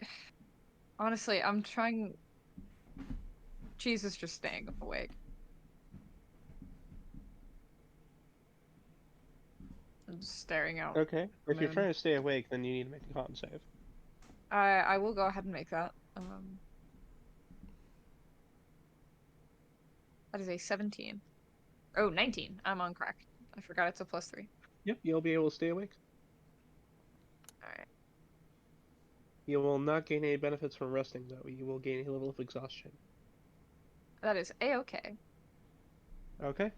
Honestly, I'm trying... Cheese is just staying awake. I'm just staring out. Okay. If you're Moon. trying to stay awake, then you need to make a con save. I will go ahead and make that. That is a 17. Oh, 19. I'm on crack. I forgot it's a +3. Yep, you'll be able to stay awake. Alright. You will not gain any benefits from resting, though. You will gain a level of exhaustion. That is A-okay. Okay.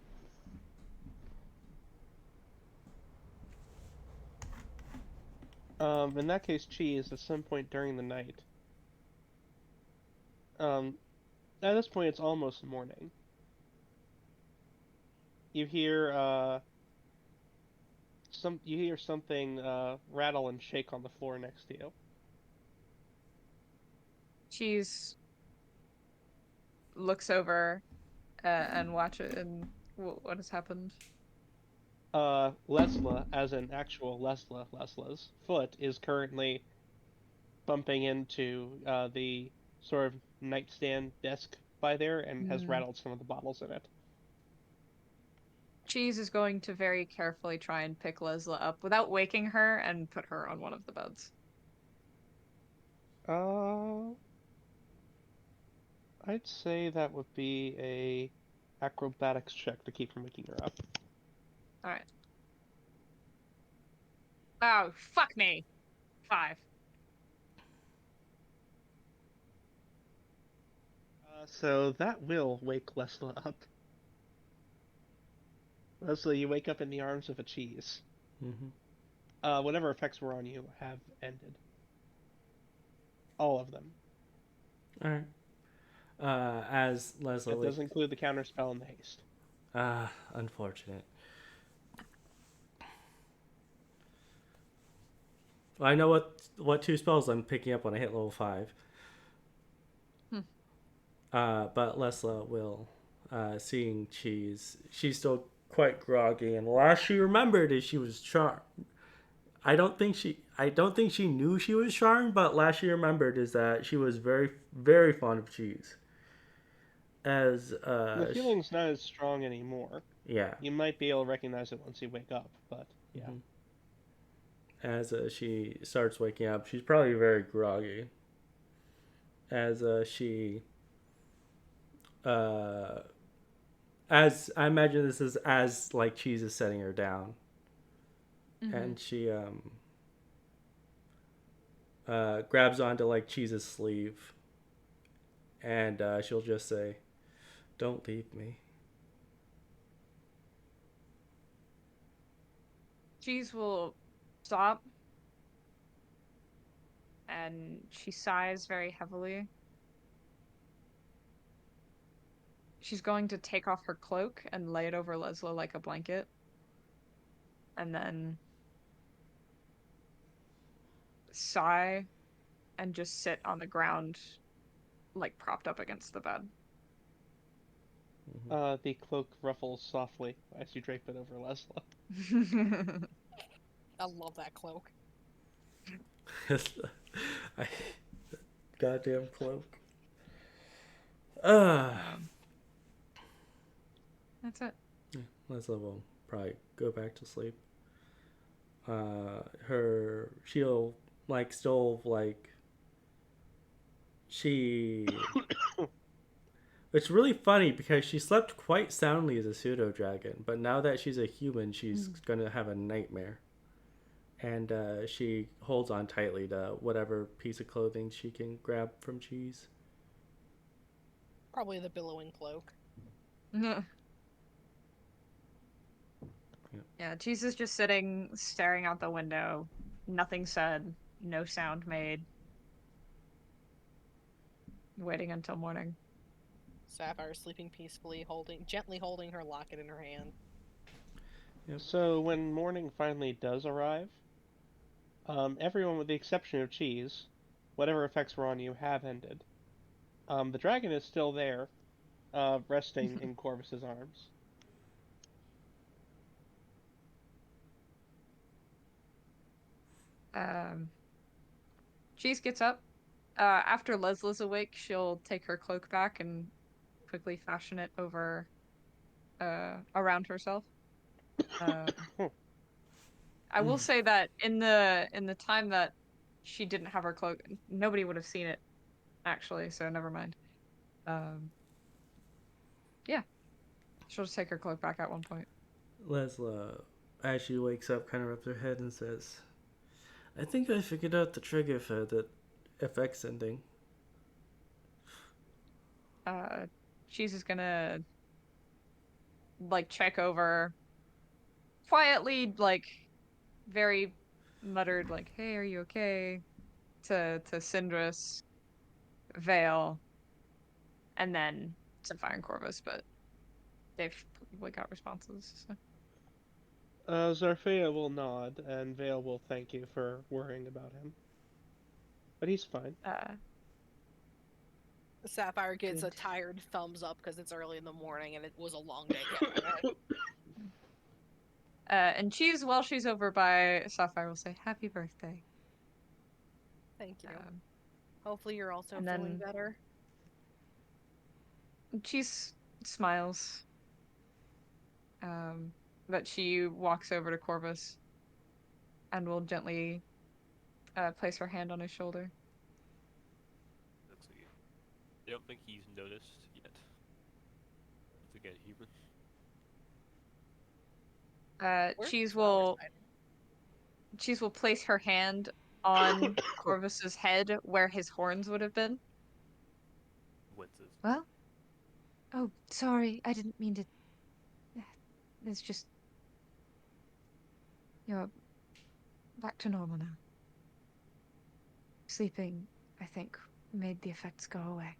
In that case, Cheese, at some point during the night, at this point it's almost morning. You hear, something, rattle and shake on the floor next to you. Cheese looks over and watches and what has happened. Lessla, as an actual Lesla's foot is currently bumping into, the sort of nightstand desk by there and has rattled some of the bottles in it. Cheese is going to very carefully try and pick Lessla up without waking her and put her on one of the beds. I'd say that would be a acrobatics check to keep from waking her up. Alright. Oh, fuck me! 5. So that will wake Lessla up. Leslie, you wake up in the arms of a cheese. Mm-hmm. Whatever effects were on you have ended. All of them. All right. As Leslie... That does include the counterspell and the haste. Unfortunate. Well, I know what 2 spells I'm picking up when I hit level 5. But Lessla will, seeing Cheese, she's still quite groggy, and the last she remembered is she was charmed. I don't think she knew she was charmed, but last she remembered is that she was very, very fond of Cheese. As the feeling's not as strong anymore. Yeah. You might be able to recognize it once you wake up, but yeah. Mm-hmm. As she starts waking up, she's probably very groggy. As she as I imagine this is as like Cheese is setting her down. Mm-hmm. And she grabs onto like Cheese's sleeve, and she'll just say, "Don't leave me." Cheese will stop, and she sighs very heavily. She's going to take off her cloak and lay it over Lessla like a blanket. And then sigh and just sit on the ground, like propped up against the bed. The cloak ruffles softly as you drape it over Lessla. I love that cloak. Goddamn cloak. That's it. Yeah, Lessla will probably go back to sleep. She'll like still like she. It's really funny because she slept quite soundly as a pseudo dragon, but now that she's a human, she's gonna have a nightmare. And she holds on tightly to whatever piece of clothing she can grab from Cheese. Probably the billowing cloak. Yeah, Cheese is just sitting, staring out the window. Nothing said, no sound made. Waiting until morning. Sapphire sleeping peacefully, gently holding her locket in her hand. Yep. So when morning finally does arrive, everyone with the exception of Cheese, whatever effects were on you have ended. The dragon is still there, resting in Corvus's arms. Cheese gets up. After Lesla's awake, she'll take her cloak back and quickly fashion it over, around herself. I will say that in the time that she didn't have her cloak, nobody would have seen it, actually. So never mind. Yeah. She'll just take her cloak back at one point. Lessla, as she wakes up, kind of rubs her head and says, I think I figured out the trigger for the FX ending. Cheese is gonna like check over quietly, like very muttered, like, "Hey, are you okay?" to Syndra's, Vale, and then Sapphire and Corvus, but they've probably got responses. So. Zarfea will nod, and Vale will thank you for worrying about him. But he's fine. Sapphire gets a Good. tired thumbs up because it's early in the morning and it was a long day yesterday. And Cheese, while she's over by Sapphire, will say, "Happy birthday." Thank you. Hopefully you're also feeling better. Cheese smiles. But she walks over to Corvus and will gently place her hand on his shoulder. Let's see. I don't think he's noticed yet. Once again, human. Cheese will place her hand on Corvus's head where his horns would have been. Winces. Well? Oh, sorry, I didn't mean to. It's just. You're back to normal now. Sleeping, I think, made the effects go away.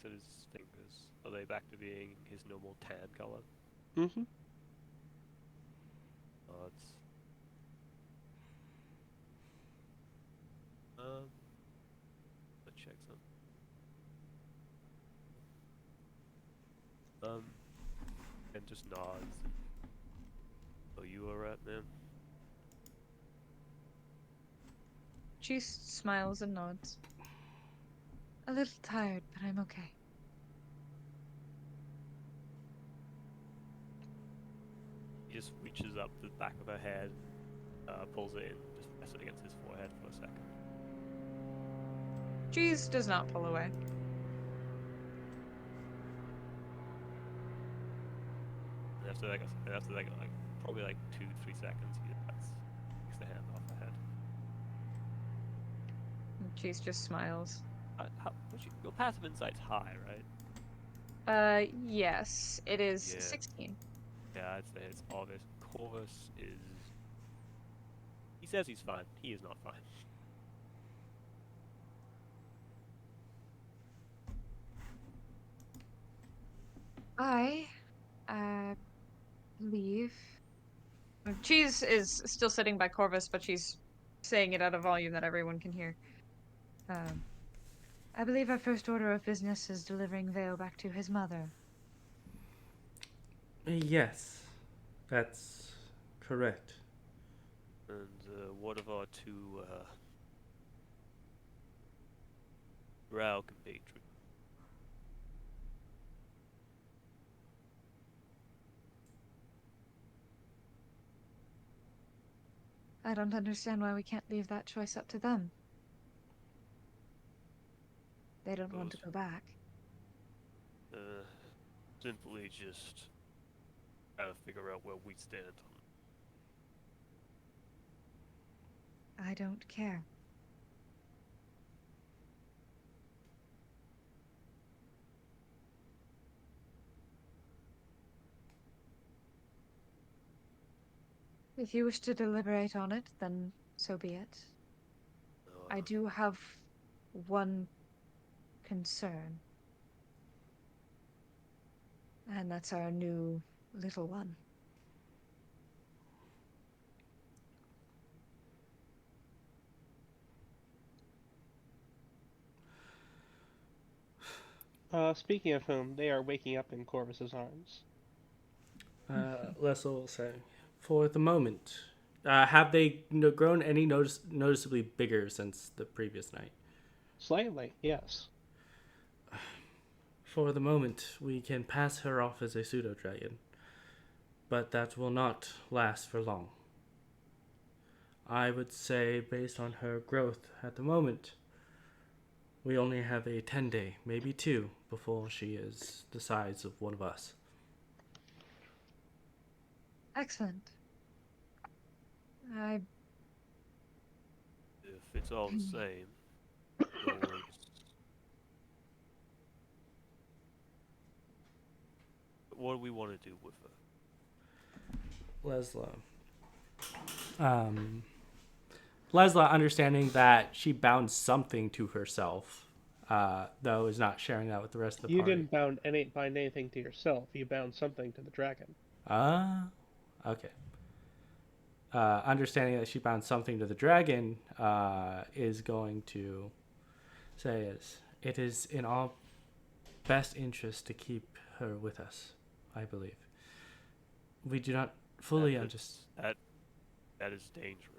So his fingers, are they back to being his normal tan color? Mm-hmm. It's let's check some. And just nods. Oh, you alright, man? She smiles and nods. A little tired, but I'm okay. He just reaches up to the back of her head, pulls it in, just presses it against his forehead for a second. Cheese does not pull away. And after like probably like 2-3 seconds, he takes the hand off her head. Cheese just smiles. Your passive insight's high, right? Yes, it is Yeah. 16. Yeah, I'd say it's obvious. Corvus is. He says he's fine. He is not fine. I believe. Cheese is still sitting by Corvus, but she's saying it at a volume that everyone can hear. I believe our first order of business is delivering Vale back to his mother. Yes, that's correct. And what of our two Rao compatriots? I don't understand why we can't leave that choice up to them. They don't want to go back. Simply just trying to figure out where we stand on it. I don't care. If you wish to deliberate on it, then so be it. I do have one concern. And that's our new little one. Speaking of whom, they are waking up in Corvus's arms. Lessla will say, for the moment, have they grown any noticeably bigger since the previous night? Slightly, yes. For the moment, we can pass her off as a pseudo-dragon, but that will not last for long. I would say, based on her growth at the moment, We only have a 10-day, maybe 2, before she is the size of one of us. Excellent. I If it's all the same, always. What do we want to do with her? Lessla. Lessla, understanding that she bound something to herself, though is not sharing that with the rest of the You party. didn't bind anything to yourself. You bound something to the dragon. Okay. Understanding that she bound something to the dragon, is going to say it is in our best interest to keep her with us, I believe. We do not fully understand. That is dangerous.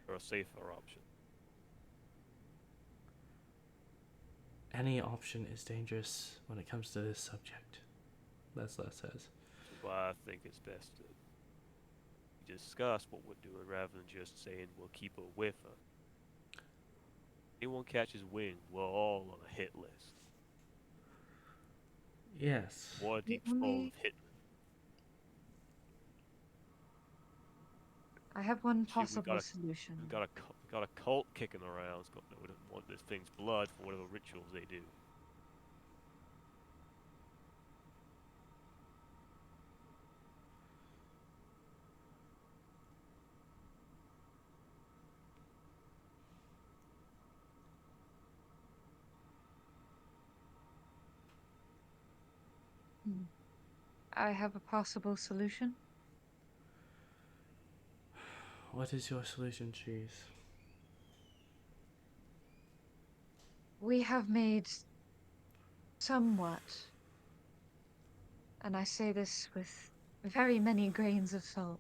Or a safer option. Any option is dangerous when it comes to this subject, Lessla says. Which is why I think it's best to discuss what we're doing rather than just saying we'll keep her with her. Anyone catches wind, we're all on a hit list. Yes. Waterdeep's full of hitmen. I have one Shit, we possible solution. We got a cult kicking around. It's got no, we don't want this thing's blood for whatever rituals they do. I have a possible solution. What is your solution, Cheese? We have made somewhat, and I say this with very many grains of salt,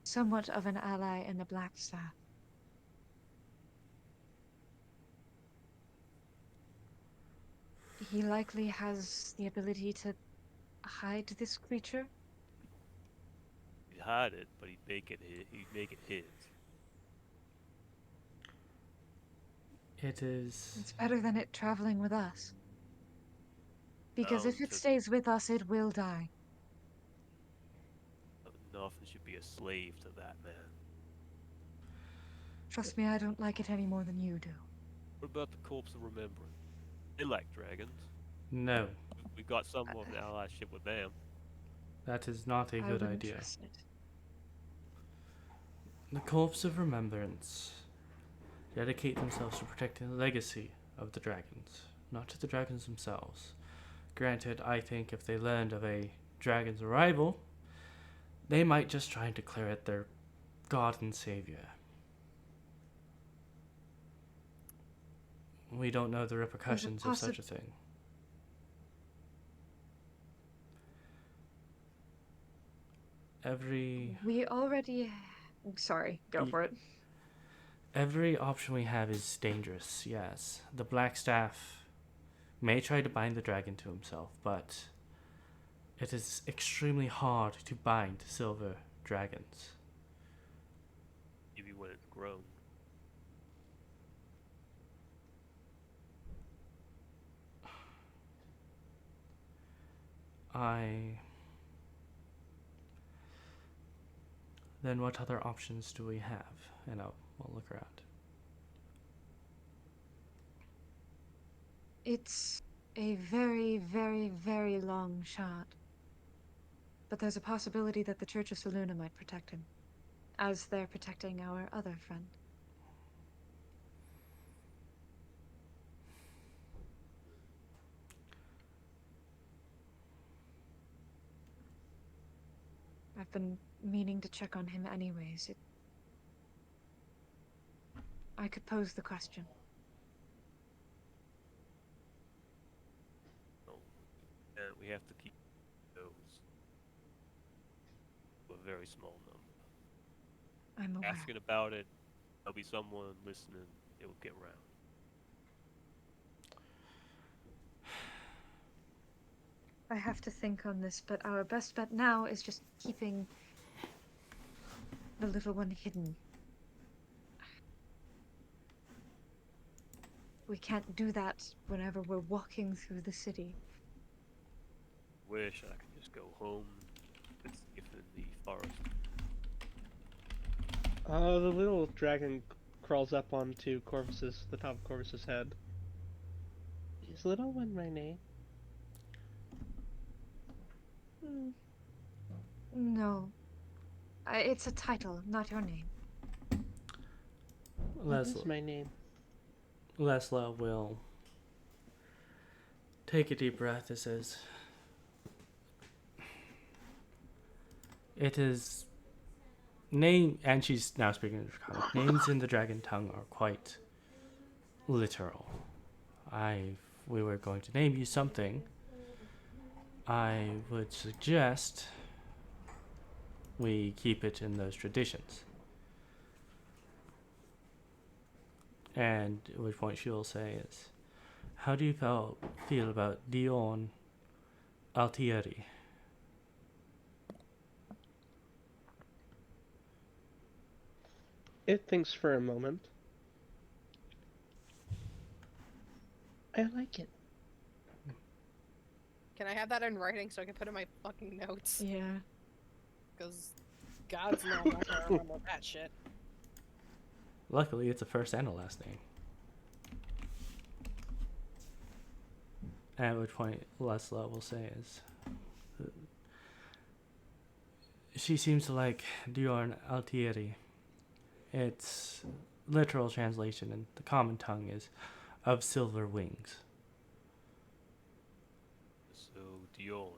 somewhat of an ally in the Blackstaff. He likely has the ability to hide this creature. He'd hide it, but he'd make it his. It is... It's better than it traveling with us. Because if it To- stays with us, it will die. Nothing should be a slave to that man. Trust me, I don't like it any more than you do. What about the Corpse of Remembrance? They like dragons. No, We've got some of an allyship with them. that is not a I good wouldn't idea. trust it. The Corpse of Remembrance dedicate themselves to protecting the legacy of the dragons, not to the dragons themselves. Granted, I think if they learned of a dragon's arrival, they might just try and declare it their god and savior. We don't know the repercussions of such a thing. We already... Sorry, go for it. Every option we have is dangerous, yes. The Blackstaff may try to bind the dragon to himself, but it is extremely hard to bind silver dragons. Maybe when it's grown. Then what other options do we have? And we'll look around. It's a very, very, very long shot. But there's a possibility that the Church of Selûne might protect him, as they're protecting our other friend. I've been meaning to check on him anyways. I could pose the question. And we have to keep those to a very small number. I'm aware. Asking about it, there'll be someone listening, it will get around. I have to think on this, but our best bet now is just keeping the little one hidden. We can't do that whenever we're walking through the city. Wish I could just go home. It's safe in the forest. The little dragon crawls up onto the top of Corvus's head. Is little one my name? No. It's a title, not your name. What is my name? Lessla will take a deep breath and says, "It is name," and she's now speaking in Draconic. Names in the dragon tongue are quite literal. We were going to name you something. I would suggest we keep it in those traditions. And at which point she will say is, "How do you feel about Dion Altieri?" It thinks for a moment. I like it. Can I have that in writing so I can put in my fucking notes? Yeah. Because God's no, I'm not gonna remember that shit. Luckily, it's a first and a last name. At which point, Lessla will say is, "She seems to like Dion Altieri. Its literal translation in the common tongue is of silver wings." So Dion.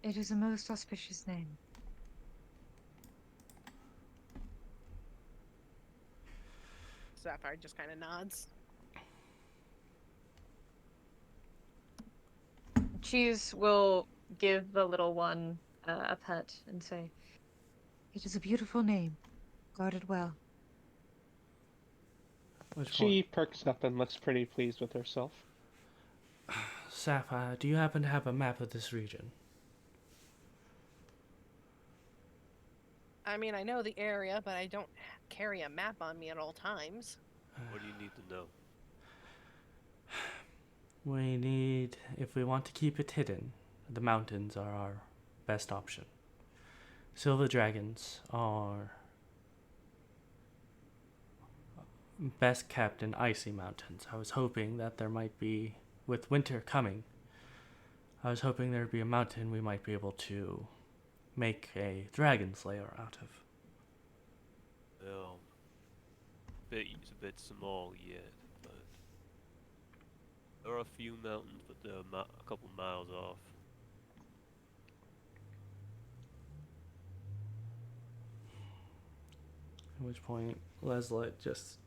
It is a most auspicious name. Sapphire just kind of nods. Cheese will give the little one a pet and say, It is a beautiful name. Guarded well. She perks up and looks pretty pleased with herself. Sapphire, do you happen to have a map of this region? I mean, I know the area, but I don't carry a map on me at all times. What do you need to know? We need, if we want to keep it hidden, the mountains are our best option. Silver dragons are best kept in icy mountains. I was hoping that there might be, with winter coming, I was hoping there'd be a mountain we might be able to make a dragon slayer out of. Well, it's a bit small yet, but there are a few mountains, but they're a couple miles off. At which point, Lessla just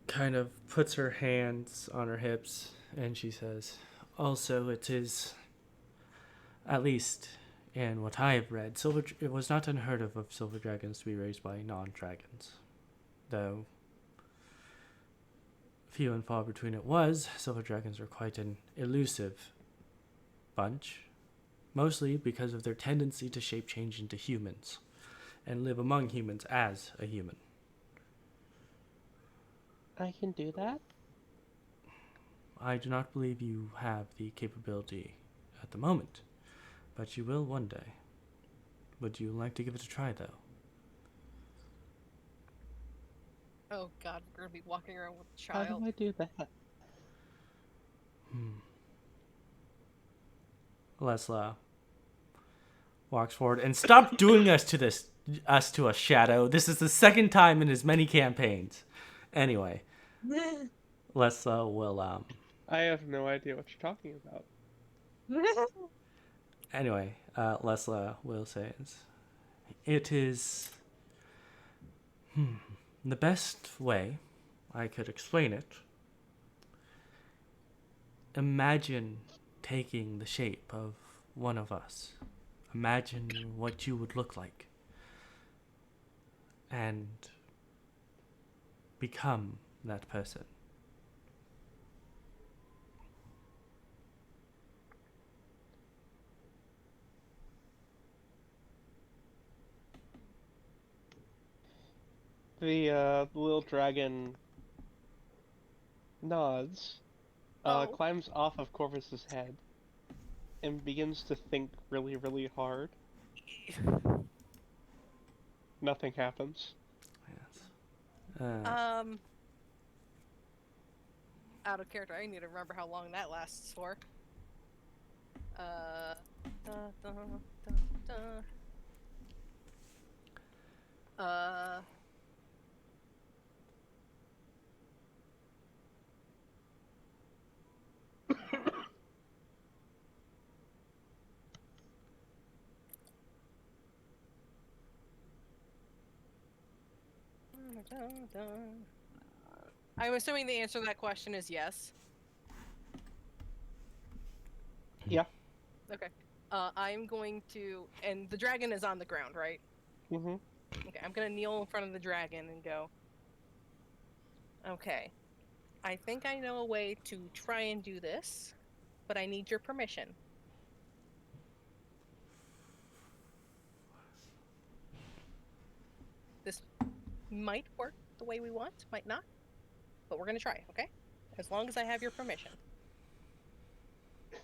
kind of puts her hands on her hips and she says, "Also, it is, at least in what I have read, it was not unheard of silver dragons to be raised by non-dragons. Though few and far between it was, silver dragons are quite an elusive bunch, mostly because of their tendency to shape change into humans and live among humans as a human." I can do that? I do not believe you have the capability at the moment, but you will one day. Would you like to give it a try, though? Oh god, we're gonna be walking around with a How child. do I do that? Lessla walks forward and stop doing us to a shadow. This is the second time in as many campaigns. Anyway, Lessla will I have no idea what you're talking about. Lessla will say it is the best way I could explain it. Imagine taking the shape of one of us. Imagine what you would look like. And become that person. The little dragon nods, Oh. climbs off of Corvus's head, and begins to think really, really hard. Nothing happens. Yes. Out of character, I need to remember how long that lasts for. Da, da, da, da. I'm assuming the answer to that question is yes. Yeah. Okay. I'm going to, and the dragon is on the ground, right? Mm-hmm. Okay, I'm gonna kneel in front of the dragon and go, okay, I think I know a way to try and do this, but I need your permission. This might work the way we want, might not, but we're gonna try, okay? As long as I have your permission. The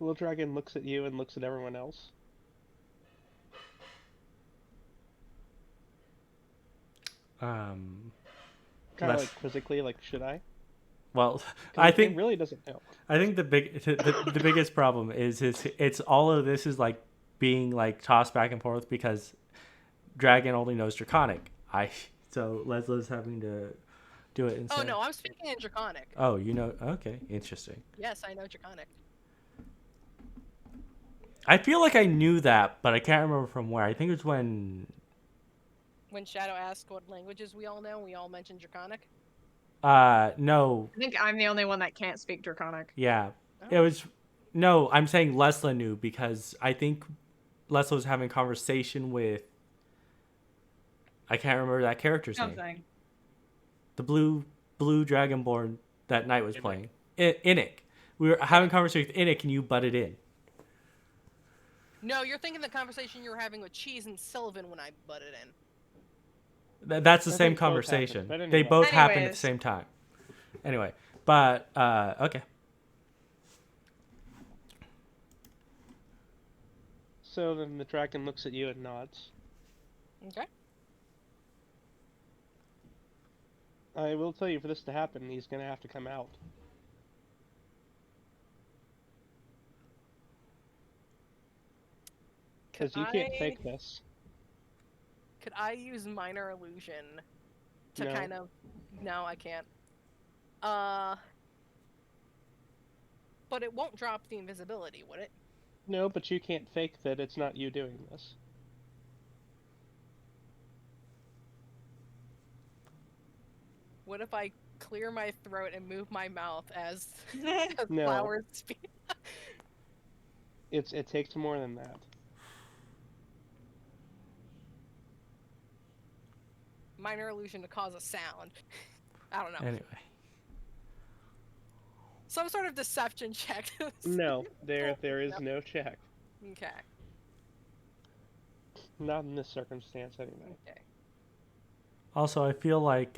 little dragon looks at you and looks at everyone else. Kind of Less- like quizzically, like, should I? Well, 'Cause I think it really doesn't help. I think the biggest problem is it's all of this is like being like tossed back and forth because Dragon only knows Draconic. So Lesla's having to do it instead. Oh no, I'm speaking in Draconic. Oh, you know? Okay, interesting. Yes, I know Draconic. I feel like I knew that, but I can't remember from where. I think it was when Shadow asked what languages we all know, we all mentioned Draconic. no, I think I'm the only one that can't speak Draconic. yeah, Oh. it was no. I'm saying Lessla knew because I think Lessla was having a conversation with. I can't remember that character's name. Something. The blue dragonborn that Knight was Innick. playing. Innick. We were having a conversation with Innick and you butted in. No, you're thinking the conversation you were having with Cheese and Sylvan when I butted in. That's the I same think both happened, conversation. but They anyway. both happened at the Anyways. same time. Anyway, but okay. So then the dragon looks at you and nods. Okay. I will tell you, for this to happen, he's gonna have to come out. Because you can't fake this. Could I use minor illusion to No. kind of? No, I can't. But it won't drop the invisibility, would it? No, but you can't fake that it's not you doing this. What if I clear my throat and move my mouth as No. flowers speak? It takes more than that. Minor illusion to cause a sound. I don't know. Anyway. Some sort of deception check. No, there is no check. Okay. Not in this circumstance, anyway. Okay. Also, I feel like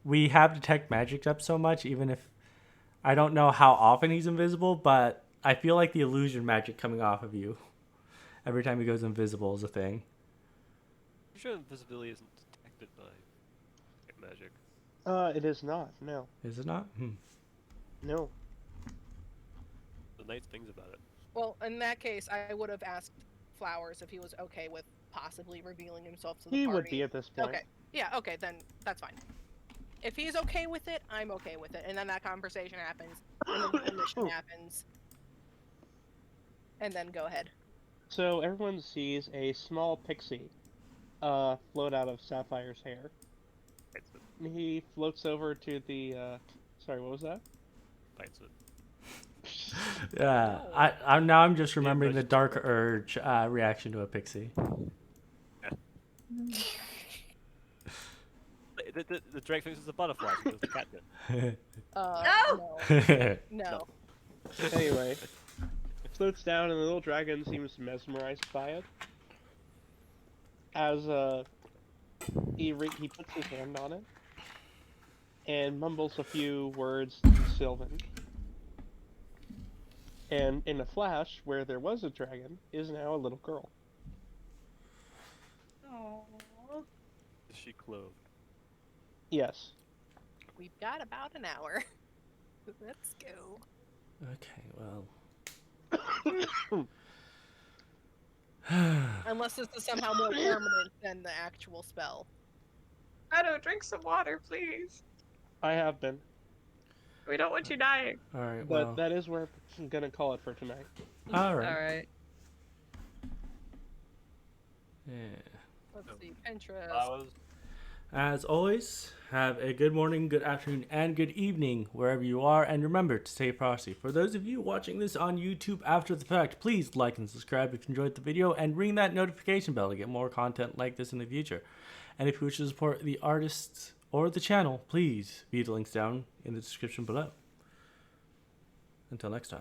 we have detect magic up so much, even if I don't know how often he's invisible, but I feel like the illusion magic coming off of you every time he goes invisible is a thing. I'm sure invisibility isn't detected by magic. It is not. No. Is it not? No. The nice things about it. Well, in that case, I would have asked Flowers if he was okay with possibly revealing himself to the He party. would be at this point. Okay. Yeah, okay, then that's fine. If he's okay with it, I'm okay with it. And then that conversation happens, and then the mission happens. And then go ahead. So everyone sees a small pixie float out of Sapphire's hair. Bites it. He floats over to the sorry, what was that? Bites it. Yeah, I'm just remembering the Dark Urge reaction to a pixie. The Drake thinks it's a butterfly because the cat did. No. Anyway, floats down and the little dragon seems mesmerized by it. as he puts his hand on it and mumbles a few words in Sylvan. And in a flash, where there was a dragon, is now a little girl. Aww. Is she clothed? Yes. We've got about an hour. Let's go. Okay, well. Unless this is somehow more permanent than the actual spell. Shadow, drink some water, please. I have been. We don't want you dying. All right, But well. that is where I'm going to call it for tonight. All right. Alright. Yeah. Let's see, Pinterest. Flowers. As always, have a good morning, good afternoon, and good evening wherever you are, and remember to stay frosty. For those of you watching this on YouTube after the fact, please like and subscribe if you enjoyed the video, and ring that notification bell to get more content like this in the future. And if you wish to support the artists or the channel, please view the links down in the description below. Until next time.